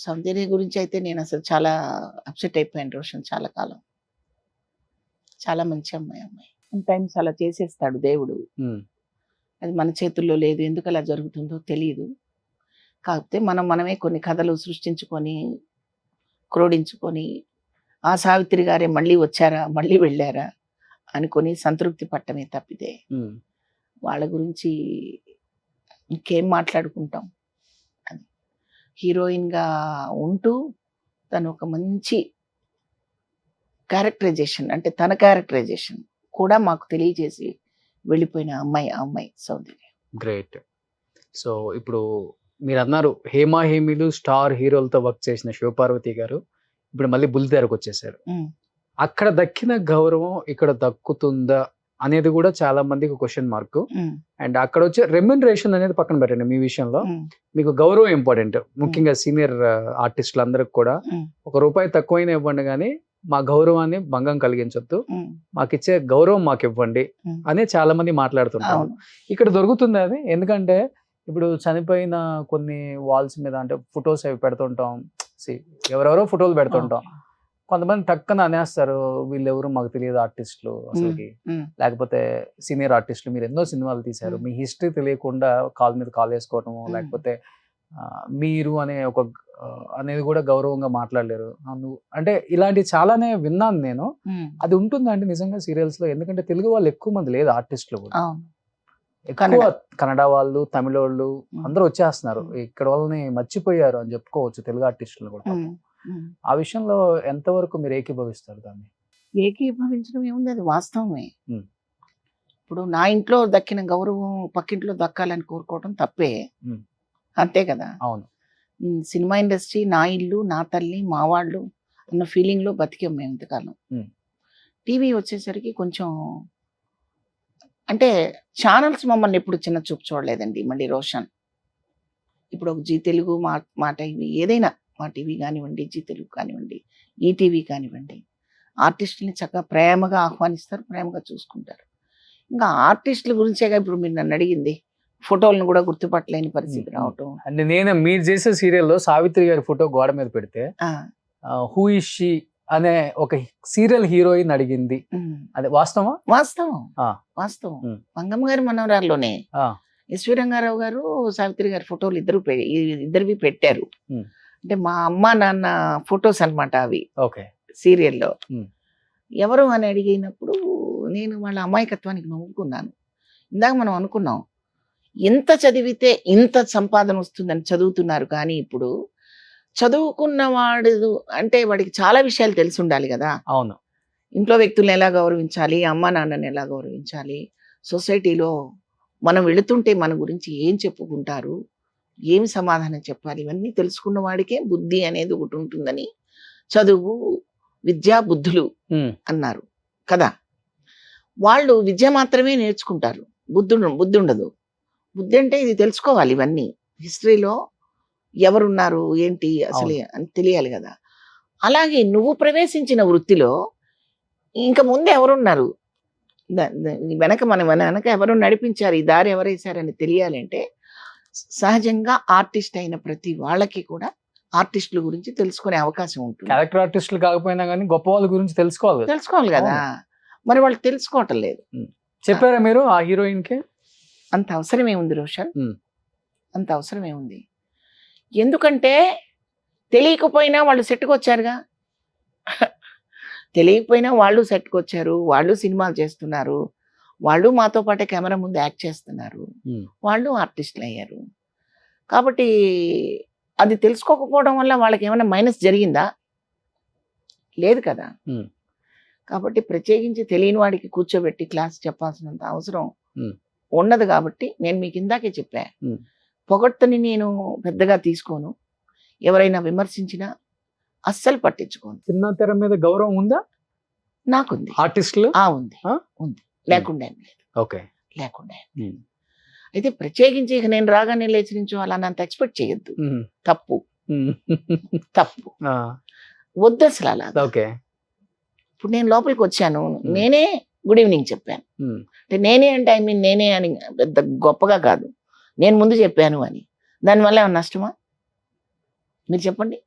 సౌందర్య గురించి అయితే నేను అసలు చాలా అప్సెట్ అయిపోయాను రోషన్. చాలా కాలం, చాలా మంచి అమ్మాయి. టైమ్స్ అలా చేసేస్తాడు దేవుడు. అది మన చేతుల్లో లేదు. ఎందుకు అలా జరుగుతుందో తెలియదు. కాకపోతే మనమే కొన్ని కథలు సృష్టించుకొని క్రోడించుకొని ఆ సావిత్రి గారే మళ్ళీ వచ్చారా, మళ్ళీ వెళ్ళారా అనుకొని సంతృప్తి పట్టమే తప్పితే వాళ్ళ గురించి ఇంకేం మాట్లాడుకుంటాం. అని హీరోయిన్గా ఉంటూ తను ఒక మంచి క్యారెక్టరైజేషన్, అంటే తన క్యారెక్టరైజేషన్ కూడా మాకు తెలియజేసి వెళ్ళిపోయిన అమ్మాయి సౌందర్య. గ్రేట్. సో ఇప్పుడు మీరు అన్నారు హేమా హేమీలు స్టార్ హీరోలతో వర్క్ చేసిన శివపార్వతి గారు ఇప్పుడు మళ్ళీ బుల్లితెరకు వచ్చేసారు. అక్కడ దక్కిన గౌరవం ఇక్కడ దక్కుతుందా అనేది కూడా చాలా మందికి క్వశ్చన్ మార్క్. అండ్ అక్కడ వచ్చే రెమ్యునరేషన్ అనేది పక్కన పెట్టండి, మీ విషయంలో మీకు గౌరవం ఇంపార్టెంట్. ముఖ్యంగా సీనియర్ ఆర్టిస్టులు అందరికి కూడా ₹1 తక్కువైనా ఇవ్వండి కానీ మా గౌరవాన్ని భంగం కలిగించొద్దు, మాకు ఇచ్చే గౌరవం మాకు ఇవ్వండి అని చాలా మంది మాట్లాడుతుంటారు. ఇక్కడ దొరుకుతుంది అది. ఎందుకంటే ఇప్పుడు చనిపోయిన కొన్ని వాల్స్ మీద అంటే ఫొటోస్ అవి పెడుతుంటాం, ఎవరెవరో ఫోటోలు పెడుతుంటాం. కొంతమంది టక్కన అనేస్తారు వీళ్ళెవరు మాకు తెలియదు ఆర్టిస్టులు అసలుకి, లేకపోతే సీనియర్ ఆర్టిస్టులు మీరు ఎన్నో సినిమాలు తీశారు, మీ హిస్టరీ తెలియకుండా కాల్ మీద కాల్ వేసుకోవటము, లేకపోతే మీరు అనే ఒక అనేది కూడా గౌరవంగా మాట్లాడలేరు అంటే ఇలాంటి చాలానే విన్నాను నేను. అది ఉంటుందా అంటే నిజంగా సీరియల్స్ లో? ఎందుకంటే తెలుగు వాళ్ళు ఎక్కువ మంది లేదు ఆర్టిస్టులు కూడా, ఎక్కువ కన్నడ వాళ్ళు, తమిళ వాళ్ళు అందరూ వచ్చేస్తున్నారు. ఇక్కడ వాళ్ళని మర్చిపోయారు అని చెప్పుకోవచ్చు తెలుగు ఆర్టిస్టులు కూడా. ఆ విషయంలో ఎంతవరకు మీరు ఏకీభవిస్తారు దాన్ని? ఏకీభవించడం ఏముంది, అది వాస్తవమే. ఉమ్. ఇప్పుడు నా ఇంట్లో దక్కిన గౌరవం పక్కింట్లో దక్కాలని కోరుకోవడం తప్పే. ఉమ్. అంతే కదా. అవును. సినిమా ఇండస్ట్రీ నా ఇల్లు, నా తల్లి, మా వాళ్ళు అన్న ఫీలింగ్ లో బతికాం మేము ఇంతకాలం. టీవీ వచ్చేసరికి కొంచెం అంటే ఛానల్స్ మమ్మల్ని ఎప్పుడు చిన్న చూపు చూడలేదండి. మళ్ళీ రోషన్ ఇప్పుడు ఒక జీ తెలుగు, మా టీవీ, ఏదైనా మా టీవీ కానివ్వండి, జీ తెలుగు కానివ్వండి, ఈటీవీ కానివ్వండి, ఆర్టిస్టుల్ని చక్కగా ప్రేమగా ఆహ్వానిస్తారు, ప్రేమగా చూసుకుంటారు. ఇంకా ఆర్టిస్టుల గురించేగా ఇప్పుడు మీరు నన్ను అడిగింది. ఫోటోలను కూడా గుర్తుపట్టలేని పరిస్థితి రావటం. అంటే నేను మీరు చేసే సీరియల్లో సావిత్రి గారి ఫోటో గోడ మీద పెడితే హూ ఇస్ షీ అనే ఒక సీరియల్ హీరోయిన్ అడిగింది, అది వాస్తవమా? వాస్తవం, వాస్తవం. మంగమ్మ గారి మనవరాల్లోనే ఎస్వి రంగారావు గారు, సావిత్రి గారి ఫోటోలు ఇద్దరివి పెట్టారు. అంటే మా అమ్మ నాన్న ఫొటోస్ అన్నమాట అవి. ఓకే. సీరియల్లో ఎవరు అని అడిగినప్పుడు నేను వాళ్ళ అమాయకత్వానికి నవ్వుకున్నాను. ఇందాక మనం అనుకున్నాం ఎంత చదివితే ఇంత సంపాదన వస్తుందని చదువుతున్నారు, కానీ ఇప్పుడు చదువుకున్న వాడు అంటే వాడికి చాలా విషయాలు తెలిసి ఉండాలి కదా. అవును. ఇంట్లో వ్యక్తులను ఎలా గౌరవించాలి, అమ్మ నాన్నని ఎలా గౌరవించాలి, సొసైటీలో మనం వెళుతుంటే మన గురించి ఏం చెప్పుకుంటారు, ఏమి సమాధానం చెప్పాలి, ఇవన్నీ తెలుసుకున్న వాడికే బుద్ధి అనేది ఒకటి ఉంటుందని చదువు, విద్యా, బుద్ధులు అన్నారు కదా. వాళ్ళు విద్య మాత్రమే నేర్చుకుంటారు, బుద్ధి ఉండదు. బుద్ధి అంటే ఇది తెలుసుకోవాలి, ఇవన్నీ హిస్టరీలో ఎవరున్నారు ఏంటి అసలు అని తెలియాలి కదా. అలాగే నువ్వు ప్రవేశించిన వృత్తిలో ఇంకా ముందు ఎవరున్నారు, వెనక ఎవరు నడిపించారు, ఈ దారి ఎవరేసారని తెలియాలంటే సహజంగా ఆర్టిస్ట్ అయిన ప్రతి వాళ్ళకి కూడా ఆర్టిస్టుల గురించి తెలుసుకునే అవకాశం ఉంటుంది. క్యారెక్టర్ ఆర్టిస్టులు కాకపోయినా కానీ గొప్ప వాళ్ళ గురించి తెలుసుకోవాలి కదా. మరి వాళ్ళు తెలుసుకోవటం లేదు. చెప్పారా మీరు ఆ హీరోయిన్ కి? అంత అవసరమే ఉంది రోషన్, అంత అవసరమే ఉంది. ఎందుకంటే తెలియకపోయినా వాళ్ళు సెట్కి వచ్చారుగా. తెలియకపోయినా వాళ్ళు సెట్కి వచ్చారు, వాళ్ళు సినిమాలు చేస్తున్నారు, వాళ్ళు మాతో పాటే కెమెరా ముందు యాక్ట్ చేస్తున్నారు, వాళ్ళు ఆర్టిస్టులు అయ్యారు. కాబట్టి అది తెలుసుకోకపోవడం వల్ల వాళ్ళకి ఏమైనా మైనస్ జరిగిందా? లేదు కదా. కాబట్టి ప్రత్యేకించి తెలియని వాడికి కూర్చోబెట్టి క్లాస్ చెప్పాల్సినంత అవసరం ఉండదు. కాబట్టి నేను మీకు ఇందాకే చెప్పా, పొగడ్తని నేను పెద్దగా తీసుకోను, ఎవరైనా విమర్శించినా అస్సలు పట్టించుకోను. చిన్న తెర మీద గౌరవం ఉందా? నాకుంది. ఆర్టిస్టులు ఉంది, లేకుండా ఏం లేదు. ఓకే, లేకుండా. అయితే ప్రత్యేకించి ఇక నేను రాగానే లేచి నించోవాలని అంత ఎక్స్పెక్ట్ చేయొద్దు. తప్పు తప్పు వద్దు అసలు అలా. ఓకే. ఇప్పుడు నేను లోపలికి వచ్చాను, నేనే గుడ్ ఈవినింగ్ చెప్పాను. అంటే నేనే అంటే ఐ మీన్ నేనే అని పెద్ద గొప్పగా కాదు, నేను ముందు చెప్పాను అని. దానివల్ల ఏమన్నా నష్టమా మీరు చెప్పండి.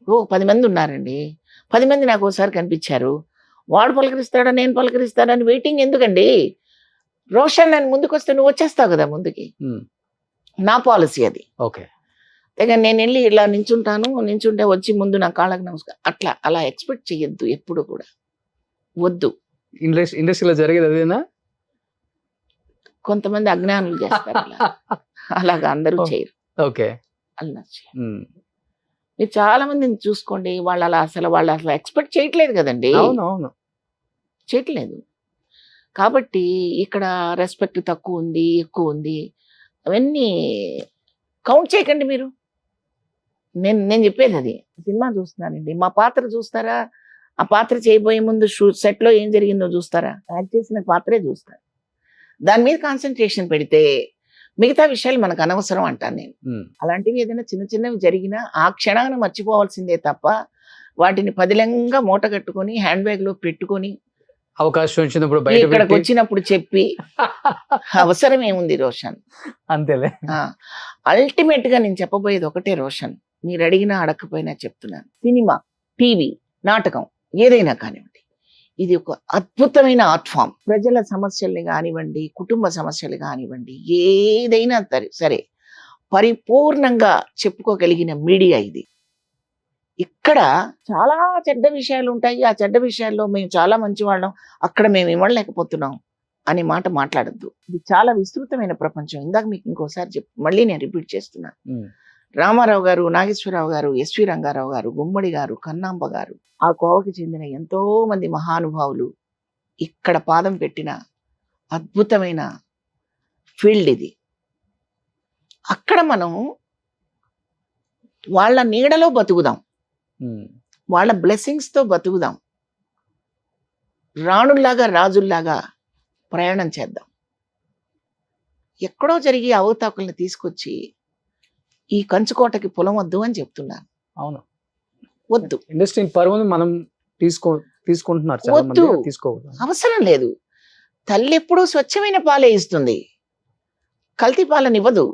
ఓ 10 మంది ఉన్నారండి, 10 మంది నాకు ఒకసారి కనిపించారు, వాడు పలకరిస్తాడా నేను పలకరిస్తాడా అని వెయిటింగ్ ఎందుకండి? రోషన్ నేను ముందుకు వస్తే నువ్వు వచ్చేస్తావు కదా ముందుకి. నా పాలసీ అది. ఓకే. దగ్గర నేను వెళ్ళి ఇలా నించుంటే వచ్చి ముందు నా కాళ్ళకి నమస్కారం, అలా ఎక్స్పెక్ట్ చేయొద్దు ఎప్పుడు కూడా, వద్దు. ఇండస్ట్రీలో జరిగేది అదేనా? కొంతమంది అజ్ఞానులు చేస్తారు అలాగా, అందరూ చేయరు. ఓకే. అలా మీరు చాలా మందిని చూసుకోండి, వాళ్ళు అసలు ఎక్స్పెక్ట్ చేయట్లేదు కదండి. అవును, చేయట్లేదు. కాబట్టి ఇక్కడ రెస్పెక్ట్ తక్కువ ఉంది, ఎక్కువ ఉంది, అవన్నీ కౌంట్ చేయకండి మీరు. నేను చెప్పేది అది. సినిమా చూస్తున్నానండి, మా పాత్ర చూస్తారా? ఆ పాత్ర చేయబోయే ముందు సెట్ లో ఏం జరిగిందో చూస్తారా? యాక్ట్ చేసిన పాత్రే చూస్తారు. దాని మీద కాన్సన్ట్రేషన్ పెడితే మిగతా విషయాలు మనకు అనవసరం అంటాను నేను. అలాంటివి ఏదైనా చిన్న చిన్నవి జరిగినా ఆ క్షణాన మర్చిపోవాల్సిందే తప్ప వాటిని పదిలంగా మూట కట్టుకొని హ్యాండ్ బ్యాగ్ లో పెట్టుకొని అవకాశం వచ్చినప్పుడు ఇక్కడికి వచ్చినప్పుడు చెప్పి అవసరం ఏముంది రోషన్? అంతేలే. అల్టిమేట్ గా నేను చెప్పబోయేది ఒకటే రోషన్, మీరు అడిగినా అడగకపోయినా చెప్తున్నాను. సినిమా, టీవీ, నాటకం ఏదైనా కానివ్వండి, ఇది ఒక అద్భుతమైన ఆర్ట్ ఫామ్. ప్రజల సమస్యల్ని కానివ్వండి, కుటుంబ సమస్యలు కానివ్వండి, ఏదైనా సరే పరిపూర్ణంగా చెప్పుకోగలిగిన మీడియా ఇది. ఇక్కడ చాలా చెడ్డ విషయాలు ఉంటాయి, ఆ చెడ్డ విషయాల్లో మేము చాలా మంచివాళ్ళం, అక్కడ మేము ఇవ్వలేకపోతున్నాం అనే మాట మాట్లాడద్దు. ఇది చాలా విస్తృతమైన ప్రపంచం. ఇందాక మీకు ఇంకోసారి మళ్ళీ నేను రిపీట్ చేస్తున్నాను, రామారావు గారు, నాగేశ్వరరావు గారు, ఎస్వి రంగారావు గారు, గుమ్మడి గారు, కన్నాంబ గారు, ఆ కోవకి చెందిన ఎంతో మంది మహానుభావులు ఇక్కడ పాదం పెట్టిన అద్భుతమైన ఫీల్డ్ ఇది. అక్కడ మనం వాళ్ళ నీడలో బతుకుదాం, వాళ్ళ బ్లెస్సింగ్స్తో బతుకుదాం, రాణుల్లాగా రాజుల్లాగా ప్రయాణం చేద్దాం. ఎక్కడో జరిగి అవతాకుల్ని తీసుకొచ్చి ఈ కంచుకోటకి పొలం వద్దు అని చెప్తున్నాను. అవును, వద్దు. ఇండస్ట్రీ పరువుని మనం తీసుకుంటున్నారు, చాలా మంది వద్దు. తీసుకోవద్దు. అవసరం లేదు. తల్లి ఎప్పుడూ స్వచ్ఛమైన పాలే ఇస్తుంది, కల్తీ పాలనివ్వదు.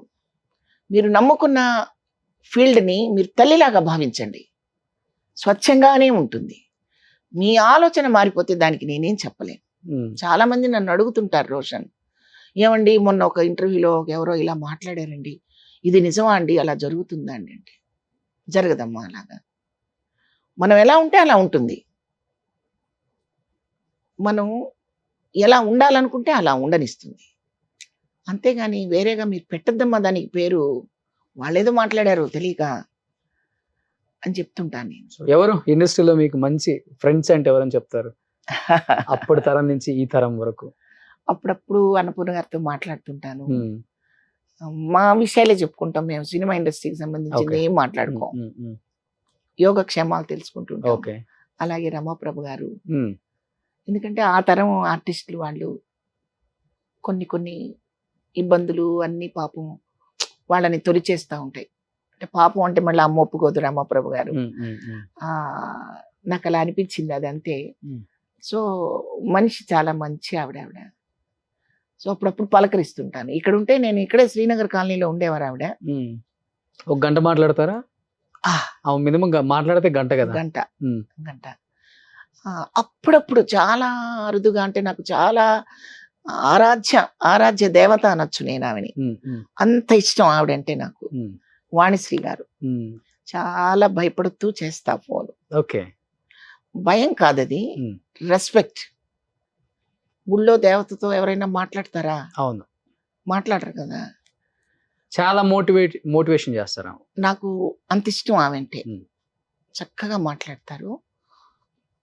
మీరు నమ్ముకున్న ఫీల్డ్ని మీరు తల్లిలాగా భావించండి, స్వచ్ఛంగానే ఉంటుంది. మీ ఆలోచన మారిపోతే దానికి నేనేం చెప్పలేను. చాలా మంది నన్ను అడుగుతుంటారు, రోషన్ ఏమండి మొన్న ఒక ఇంటర్వ్యూలో ఎవరో ఇలా మాట్లాడారండి, ఇది నిజమా అండి, అలా జరుగుతుందా అండి అంటే జరగదమ్మా. అలాగా మనం ఎలా ఉంటే అలా ఉంటుంది. మనం ఎలా ఉండాలనుకుంటే అలా ఉండనిస్తుంది. అంతేగాని వేరేగా మీరు పెట్టద్దమ్మా దానికి పేరు, వాళ్ళేదో మాట్లాడారు తెలియక అని చెప్తుంటాను నేను. ఎవరు ఇండస్ట్రీలో మీకు మంచి ఫ్రెండ్స్ అంటే ఎవరని చెప్తారు, అప్పటి తరం నుంచి ఈ తరం వరకు? అప్పుడప్పుడు అన్నపూర్ణ గారితో మాట్లాడుతుంటాను. మా విషయాలే చెప్పుకుంటాం మేము, సినిమా ఇండస్ట్రీకి సంబంధించి ఏం మాట్లాడుకోం. యోగక్షేమాలు తెలుసుకుంటుంటాం. అలాగే రమాప్రభు గారు, ఎందుకంటే ఆ తరం ఆర్టిస్టులు వాళ్ళు కొన్ని ఇబ్బందులు అన్ని పాపం వాళ్ళని తొలిచేస్తూ ఉంటాయి. అంటే పాపం అంటే మళ్ళీ అమ్మ ఒప్పుకోదు రమాప్రభు గారు. నాకు అలా అనిపించింది, అది అంతే. సో మనిషి చాలా మంచి ఆవిడ. సో అప్పుడప్పుడు పలకరిస్తుంటాను. ఇక్కడ ఉంటే నేను ఇక్కడే శ్రీనగర్ కాలనీలో ఉండేవారు ఆవిడ. ఒక గంట మాట్లాడతారా? మినిమం మాట్లాడితే గంట కదా. గంట. అప్పుడప్పుడు చాలా అరుదుగా, అంటే నాకు చాలా ఆరాధ్య దేవత అనొచ్చు నేను ఆవిని. అంత ఇష్టం ఆవిడంటే నాకు. వాణిశ్రీ గారు, చాలా భయపడుతూ చేస్తా ఫోన్. భయం కాదది, రెస్పెక్ట్. ఊళ్ళో దేవతతో ఎవరైనా మాట్లాడతారా? అవును, మాట్లాడరు కదా. చాలా మోటివేషన్ చేస్తారా? నాకు అంత ఇష్టం ఆమెంటే. చక్కగా మాట్లాడతారు.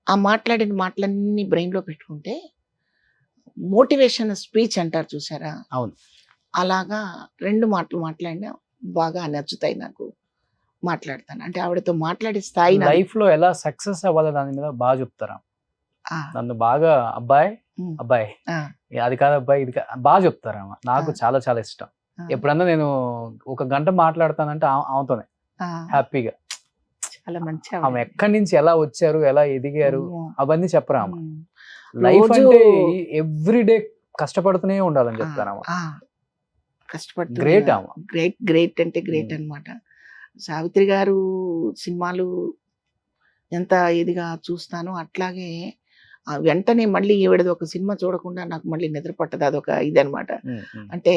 ఆ మాట్లాడిన మాటలన్నీ బ్రెయిన్లో పెట్టుకుంటే మోటివేషన్ స్పీచ్ అంటారు చూసారా? అవును, అలాగా 2 మాటలు మాట్లాడినా బాగా నచ్చుతాయి నాకు. మాట్లాడతాను అంటే ఆవిడతో మాట్లాడే స్థాయి. లైఫ్ లో ఎలా సక్సెస్ అవ్వాలి దాని మీద బాగా చెప్తారా? నన్ను బాగా అబ్బాయి అది కాదు అబ్బాయి ఇది బాగా చెప్తారా? నాకు చాలా చాలా ఇష్టం. ఎప్పుడన్నా నేను ఒక గంట మాట్లాడతానంటే ఆమెతోనే హ్యాపీగా. చాలా మంచి ఆమె ఎక్కడి నుంచి ఎలా వచ్చారు, ఎలా ఎదిగారు అవన్నీ చెప్పరా? ఆమె లైఫ్ అంటే ఎవ్రీడే కష్టపడుతూనే ఉండాలని చెప్తారా? కష్టపడుతూ గ్రేట్ ఆమె. గ్రేట్ అంటే గ్రేట్ అన్నమాట. సావిత్రి గారు సినిమాలు ఎంత ఇదిగా చూస్తానో అట్లాగే వెంటనే మళ్ళీ ఈవిడది ఒక సినిమా చూడకుండా నాకు మళ్ళీ నిద్ర పట్టదు. అదొక ఇది అనమాట. అంటే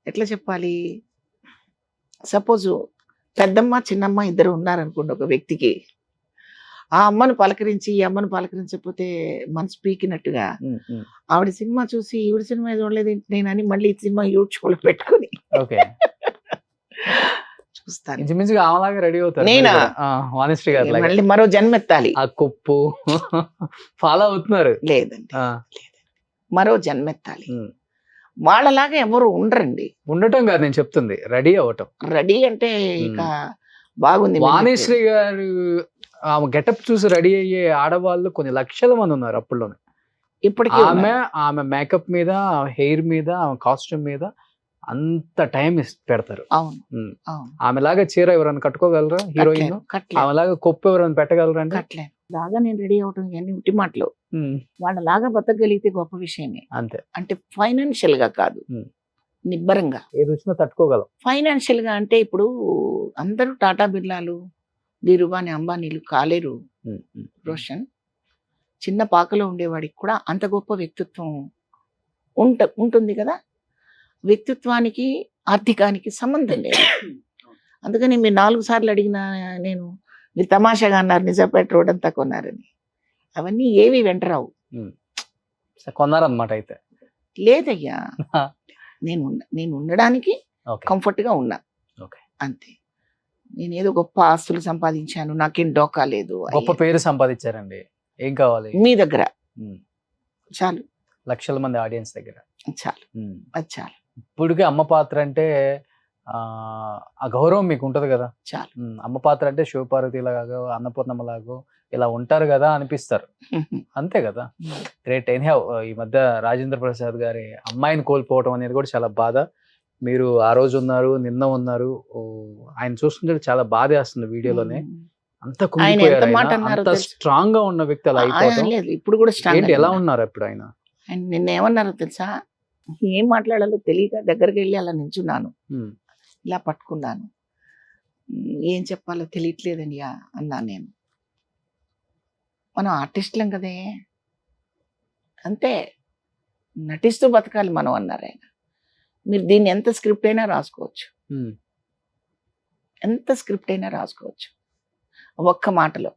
ఎట్లా చెప్పాలి, సపోజు పెద్దమ్మ చిన్నమ్మ ఇద్దరు ఉన్నారనుకోండి ఒక వ్యక్తికి, ఆ అమ్మను పలకరించి ఈ అమ్మను పలకరించకపోతే మనసు పీకినట్టుగా ఆవిడ సినిమా చూసి ఈవిడ సినిమా చూడలేదు నేను అని మళ్ళీ ఈ సినిమా యూట్యూబ్లో పెట్టుకుని చూస్తాను. రెడీ అవుతారు. నేనా మళ్ళీ మరో జన్మెత్తాలి. ఆ కొప్పు ఫాలో అవుతున్నారు? లేదండి, మరో జన్మెత్తాలి. వాళ్ళలాగా ఎవరు ఉండరండి. ఉండటం కాదు నేను చెప్తుంది, రెడీ అవ్వటం. రెడీ అంటే ఇక బాగుంది. వాణిశ్రీ గారు ఆమె గెటప్ చూసి రెడీ అయ్యే ఆడవాళ్ళు కొన్ని లక్షల మంది ఉన్నారు అప్పుడులోనే. ఇప్పటికీ ఆమె మేకప్ మీద, హెయిర్ మీద, ఆమె కాస్ట్యూమ్ మీద అంత టైం పెడతారు. ఆమెలాగా చీర ఎవరైనా కట్టుకోగలరా హీరోయిన్? ఆమెలాగా కొప్పు ఎవరైనా పెట్టగలరా? అంటే లాగా నేను రెడీ అవటం ఇవన్నీ ఉట్టి మాటలు. వాళ్ళలాగా బతకగలిగితే గొప్ప విషయమే. అంతే. అంటే ఫైనాన్షియల్ గా కాదు, నిబ్బరంగా ఏది వచ్చినా తట్టుకోగలం. ఫైనాన్షియల్ గా అంటే ఇప్పుడు అందరూ టాటా బిర్లాలు, ధీరుభాని అంబానీలు కాలేరు రోషన్. చిన్న పాకలో ఉండేవాడికి కూడా అంత గొప్ప వ్యక్తిత్వం ఉంటుంది కదా. వ్యక్తిత్వానికి ఆర్థికానికి సంబంధం లేదు. అందుకని మీరు 4 సార్లు అడిగినా నేను మీరు తమాషాగా అన్నారు నిజాపేట రోడ్ అంతా కొన్నారని. అవన్నీ ఏవి వెంటరావు. కొన్నారన్నమాట అయితే? లేదయ్యా, నేను ఉండడానికి కంఫర్ట్ గా ఉన్నా. ఓకే. అంతే. నేనేదో గొప్ప ఆస్తులు సంపాదించాను, నాకేం డోకా లేదు. గొప్ప పేరు సంపాదించారండి. ఏం కావాలి? మీ దగ్గర ఉమ్. చాలు, లక్షల మంది ఆడియన్స్ దగ్గర. చాలు, అది చాలు, ఇప్పటికే అమ్మ పాత్ర అంటే ఆ గౌరవం మీకు ఉంటది కదా. చాలు. అమ్మ పాత్ర అంటే శివపార్వతి లాగా, అన్నపూర్ణమ్మ లాగో ఇలా ఉంటారు కదా అనిపిస్తారు. అంతే కదా. గ్రేట్. ఎనీహౌ ఈ మధ్య రాజేంద్ర ప్రసాద్ గారి అమ్మాయిని కోల్పోవడం అనేది కూడా చాలా బాధ. మీరు ఆ రోజు ఉన్నారు, నిన్న ఉన్నారు. ఆయన చూస్తుంటే చాలా బాధ వేస్తుంది వీడియోలోనే. అంత ఎంత మాట అన్నారో అంత తెలుసా? స్ట్రాంగ్ గా ఉన్న వ్యక్తి అలా అయిపోవడం. లేదు, ఇప్పుడు కూడా స్ట్రాంగ్. ఏంటి ఎలా ఉన్నారు అప్పుడు ఆయన? అండ్ నిన్న ఏమన్నారో తెలుసా? ఏం మాట్లాడాలో తెలియక దగ్గరికి వెళ్ళి అలా నించున్నాను, ఇలా పట్టుకున్నాను. ఏం చెప్పాలో తెలియట్లేదని అన్నాను నేను. మనం ఆర్టిస్టులం కదే, అంతే, నటిస్తూ బతకాలి మనం అన్నారు ఆయన. మీరు దీన్ని ఎంత స్క్రిప్ట్ అయినా రాసుకోవచ్చు, ఎంత స్క్రిప్ట్ అయినా రాసుకోవచ్చు ఒక్క మాటలో.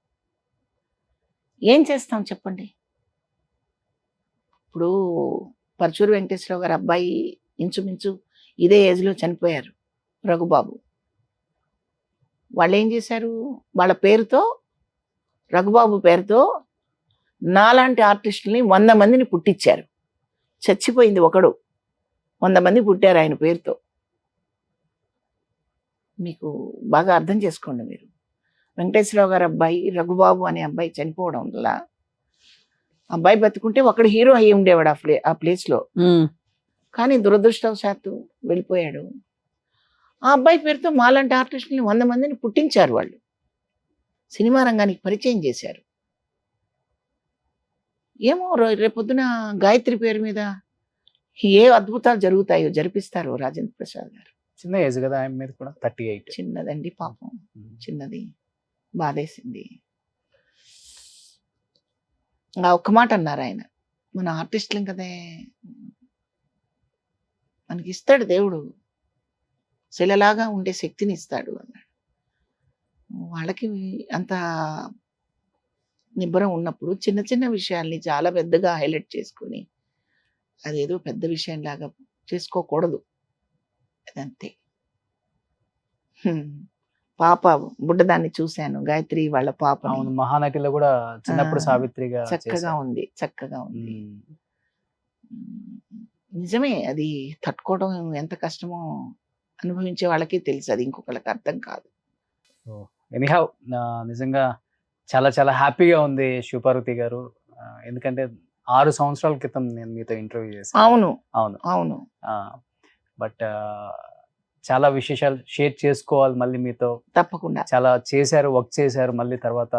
ఏం చేస్తాం చెప్పండి? ఇప్పుడు పరచూరు వెంకటేశ్వరరావు గారు అబ్బాయి ఇంచుమించు ఇదే ఏజ్లో చనిపోయారు, రఘుబాబు. వాళ్ళు ఏం చేశారు? వాళ్ళ పేరుతో, రఘుబాబు పేరుతో నాలాంటి ఆర్టిస్టుల్ని 100 మందిని పుట్టించారు. చచ్చిపోయింది ఒకడు, 100 మంది పుట్టారు ఆయన పేరుతో. మీకు బాగా అర్థం చేసుకోండి మీరు. వెంకటేశ్వరరావు గారు అబ్బాయి రఘుబాబు అనే అబ్బాయి చనిపోవడం వల్ల అబ్బాయి బతుకుంటే ఒకడు హీరో అయ్యి ఉండేవాడు ఆ ప్లేస్లో. కానీ దురదృష్టవశాత్తు వెళ్ళిపోయాడు. ఆ అబ్బాయి పేరుతో మాలాంటి ఆర్టిస్టులని 100 మందిని పుట్టించారు వాళ్ళు, సినిమా రంగానికి పరిచయం చేశారు. ఏమో రేపొద్దున గాయత్రి పేరు మీద ఏ అద్భుతాలు జరుగుతాయో జరిపిస్తారు రాజేంద్ర ప్రసాద్ గారు. చిన్న ఏజ్ కదా ఆయన మీద కూడా, 38. చిన్నదండి పాపం, చిన్నది. బాధేసింది. ఒక్క మాట అన్నారు ఆయన, మన ఆర్టిస్టులం కదే, మనకి ఇస్తాడు దేవుడు, శిలలాగా ఉండే శక్తిని ఇస్తాడు అన్నాడు. వాళ్ళకి అంత నిబ్బరం ఉన్నప్పుడు చిన్న చిన్న విషయాల్ని చాలా పెద్దగా హైలైట్ చేసుకొని అదేదో పెద్ద విషయంలాగా చేసుకోకూడదు. అదంతే. పాప బుడ్డదాన్ని చూశాను, గాయత్రి వాళ్ళ పాప. మహానటిలో కూడా చిన్నప్పుడు సావిత్రిగా చక్కగా ఉంది, చక్కగా ఉంది. నిజమే, అది తట్టుకోవడం ఎంత కష్టమో అనుభవించే వాళ్ళకి తెలుసు, అది ఇంకొకళ్ళకి అర్థం కాదు. ఎనీహౌ నిజంగా చాలా చాలా హ్యాపీగా ఉంది శివపార్వతి గారు. ఎందుకంటే 6 సంవత్సరాల క్రితం నేను మీతో ఇంటర్వ్యూ చేశాను. అవును అవును అవును. బట్ చాలా విశేషాలు షేర్ చేసుకోవాలి మళ్ళీ మీతో. తప్పకుండా. చాలా చేశారు, వర్క్ చేశారు. మళ్ళీ తర్వాత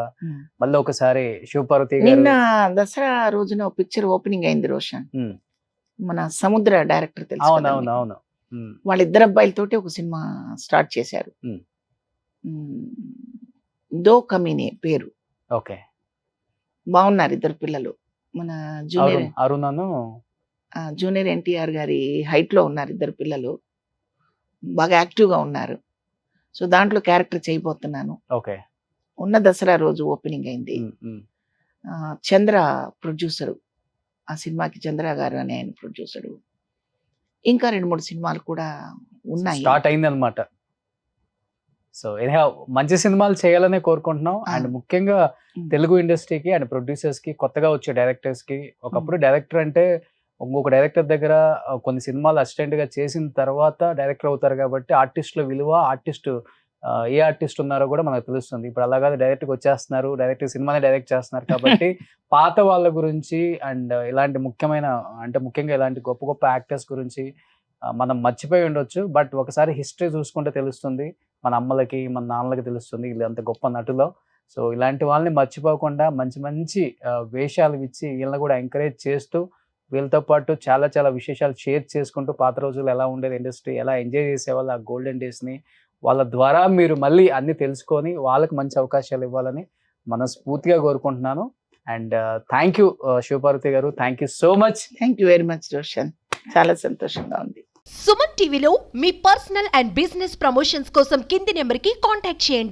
మళ్ళీ ఒకసారి శివపార్వతి గారు నిన్న దసరా రోజున పిక్చర్ ఓపెనింగ్ అయింది రోషన్. మన సముద్ర డైరెక్టర్ తెలుసు. అవును. వాళ్ళిద్దరు అబ్బాయిలతోటి ఒక సినిమా స్టార్ట్ చేశారు. దో కమీనే పేరు. ఓకే. బాగున్నారు ఇద్దరు పిల్లలు. మన జూనియర్ అరుణను జూనియర్ ఎన్టీఆర్ గారి హైట్ లో ఉన్నారు ఇద్దరు పిల్లలు, బాగా యాక్టివ్ గా ఉన్నారు. సో దాంట్లో క్యారెక్టర్ చేయబోతున్నాను. ఓకే. ఉన్న దసరా రోజు ఓపెనింగ్ అయింది. చంద్ర ప్రొడ్యూసరు, ఆ సినిమాకి చంద్ర గారు అని ఆయన ప్రొడ్యూసరు. ఇంకా 2-3 సినిమాలు కూడా ఉన్నాయి. స్టార్ట్ అయింది అనమాట. సో ఎనీహౌ మంచి సినిమాలు చేయాలనే కోరుకుంటున్నాం. అండ్ ముఖ్యంగా తెలుగు ఇండస్ట్రీకి అండ్ ప్రొడ్యూసర్స్ కి, కొత్తగా వచ్చే డైరెక్టర్స్ కి, ఒకప్పుడు డైరెక్టర్ అంటే ఇంకొక డైరెక్టర్ దగ్గర కొన్ని సినిమాలు అసిస్టెంట్ గా చేసిన తర్వాత డైరెక్టర్ అవుతారు కాబట్టి ఆర్టిస్టుల విలువ, ఏ ఆర్టిస్ట్ ఉన్నారో కూడా మనకు తెలుస్తుంది. ఇప్పుడు అలాగా డైరెక్ట్గా వచ్చేస్తున్నారు, డైరెక్ట్ సినిమాని డైరెక్ట్ చేస్తున్నారు కాబట్టి పాత వాళ్ళ గురించి అండ్ ఇలాంటి ముఖ్యంగా ఇలాంటి గొప్ప గొప్ప యాక్టర్స్ గురించి మనం మర్చిపోయి ఉండొచ్చు. బట్ ఒకసారి హిస్టరీ చూసుకుంటే తెలుస్తుంది, మన అమ్మలకి మన నాన్నలకి తెలుస్తుంది వీళ్ళు అంత గొప్ప నటులో. సో ఇలాంటి వాళ్ళని మర్చిపోకుండా మంచి మంచి వేషాలు ఇచ్చి వీళ్ళని కూడా ఎంకరేజ్ చేస్తూ వీళ్ళతో పాటు చాలా చాలా విశేషాలు షేర్ చేసుకుంటూ పాత రోజులు ఎలా ఉండేది ఇండస్ట్రీ, ఎలా ఎంజాయ్ చేసేవాళ్ళు ఆ గోల్డెన్ డేస్ని, వాళ్ళ ద్వారా మీరు మళ్ళీ అన్ని తెలుసుకొని వాళ్ళకి మంచి అవకాశాలు ఇవ్వాలని మనస్ఫూర్తిగా కోరుకుంటున్నాను. అండ్ థ్యాంక్ యూ శివపార్వతి గారు, thank you so much. Thank you very much Roshan, చాలా సంతోషంగా ఉంది. సుమన్ టీవీలో మీ పర్సనల్ అండ్ బిజినెస్ ప్రమోషన్స్ కోసం కింది నెంబర్కి కాంటాక్ట్ చేయండి.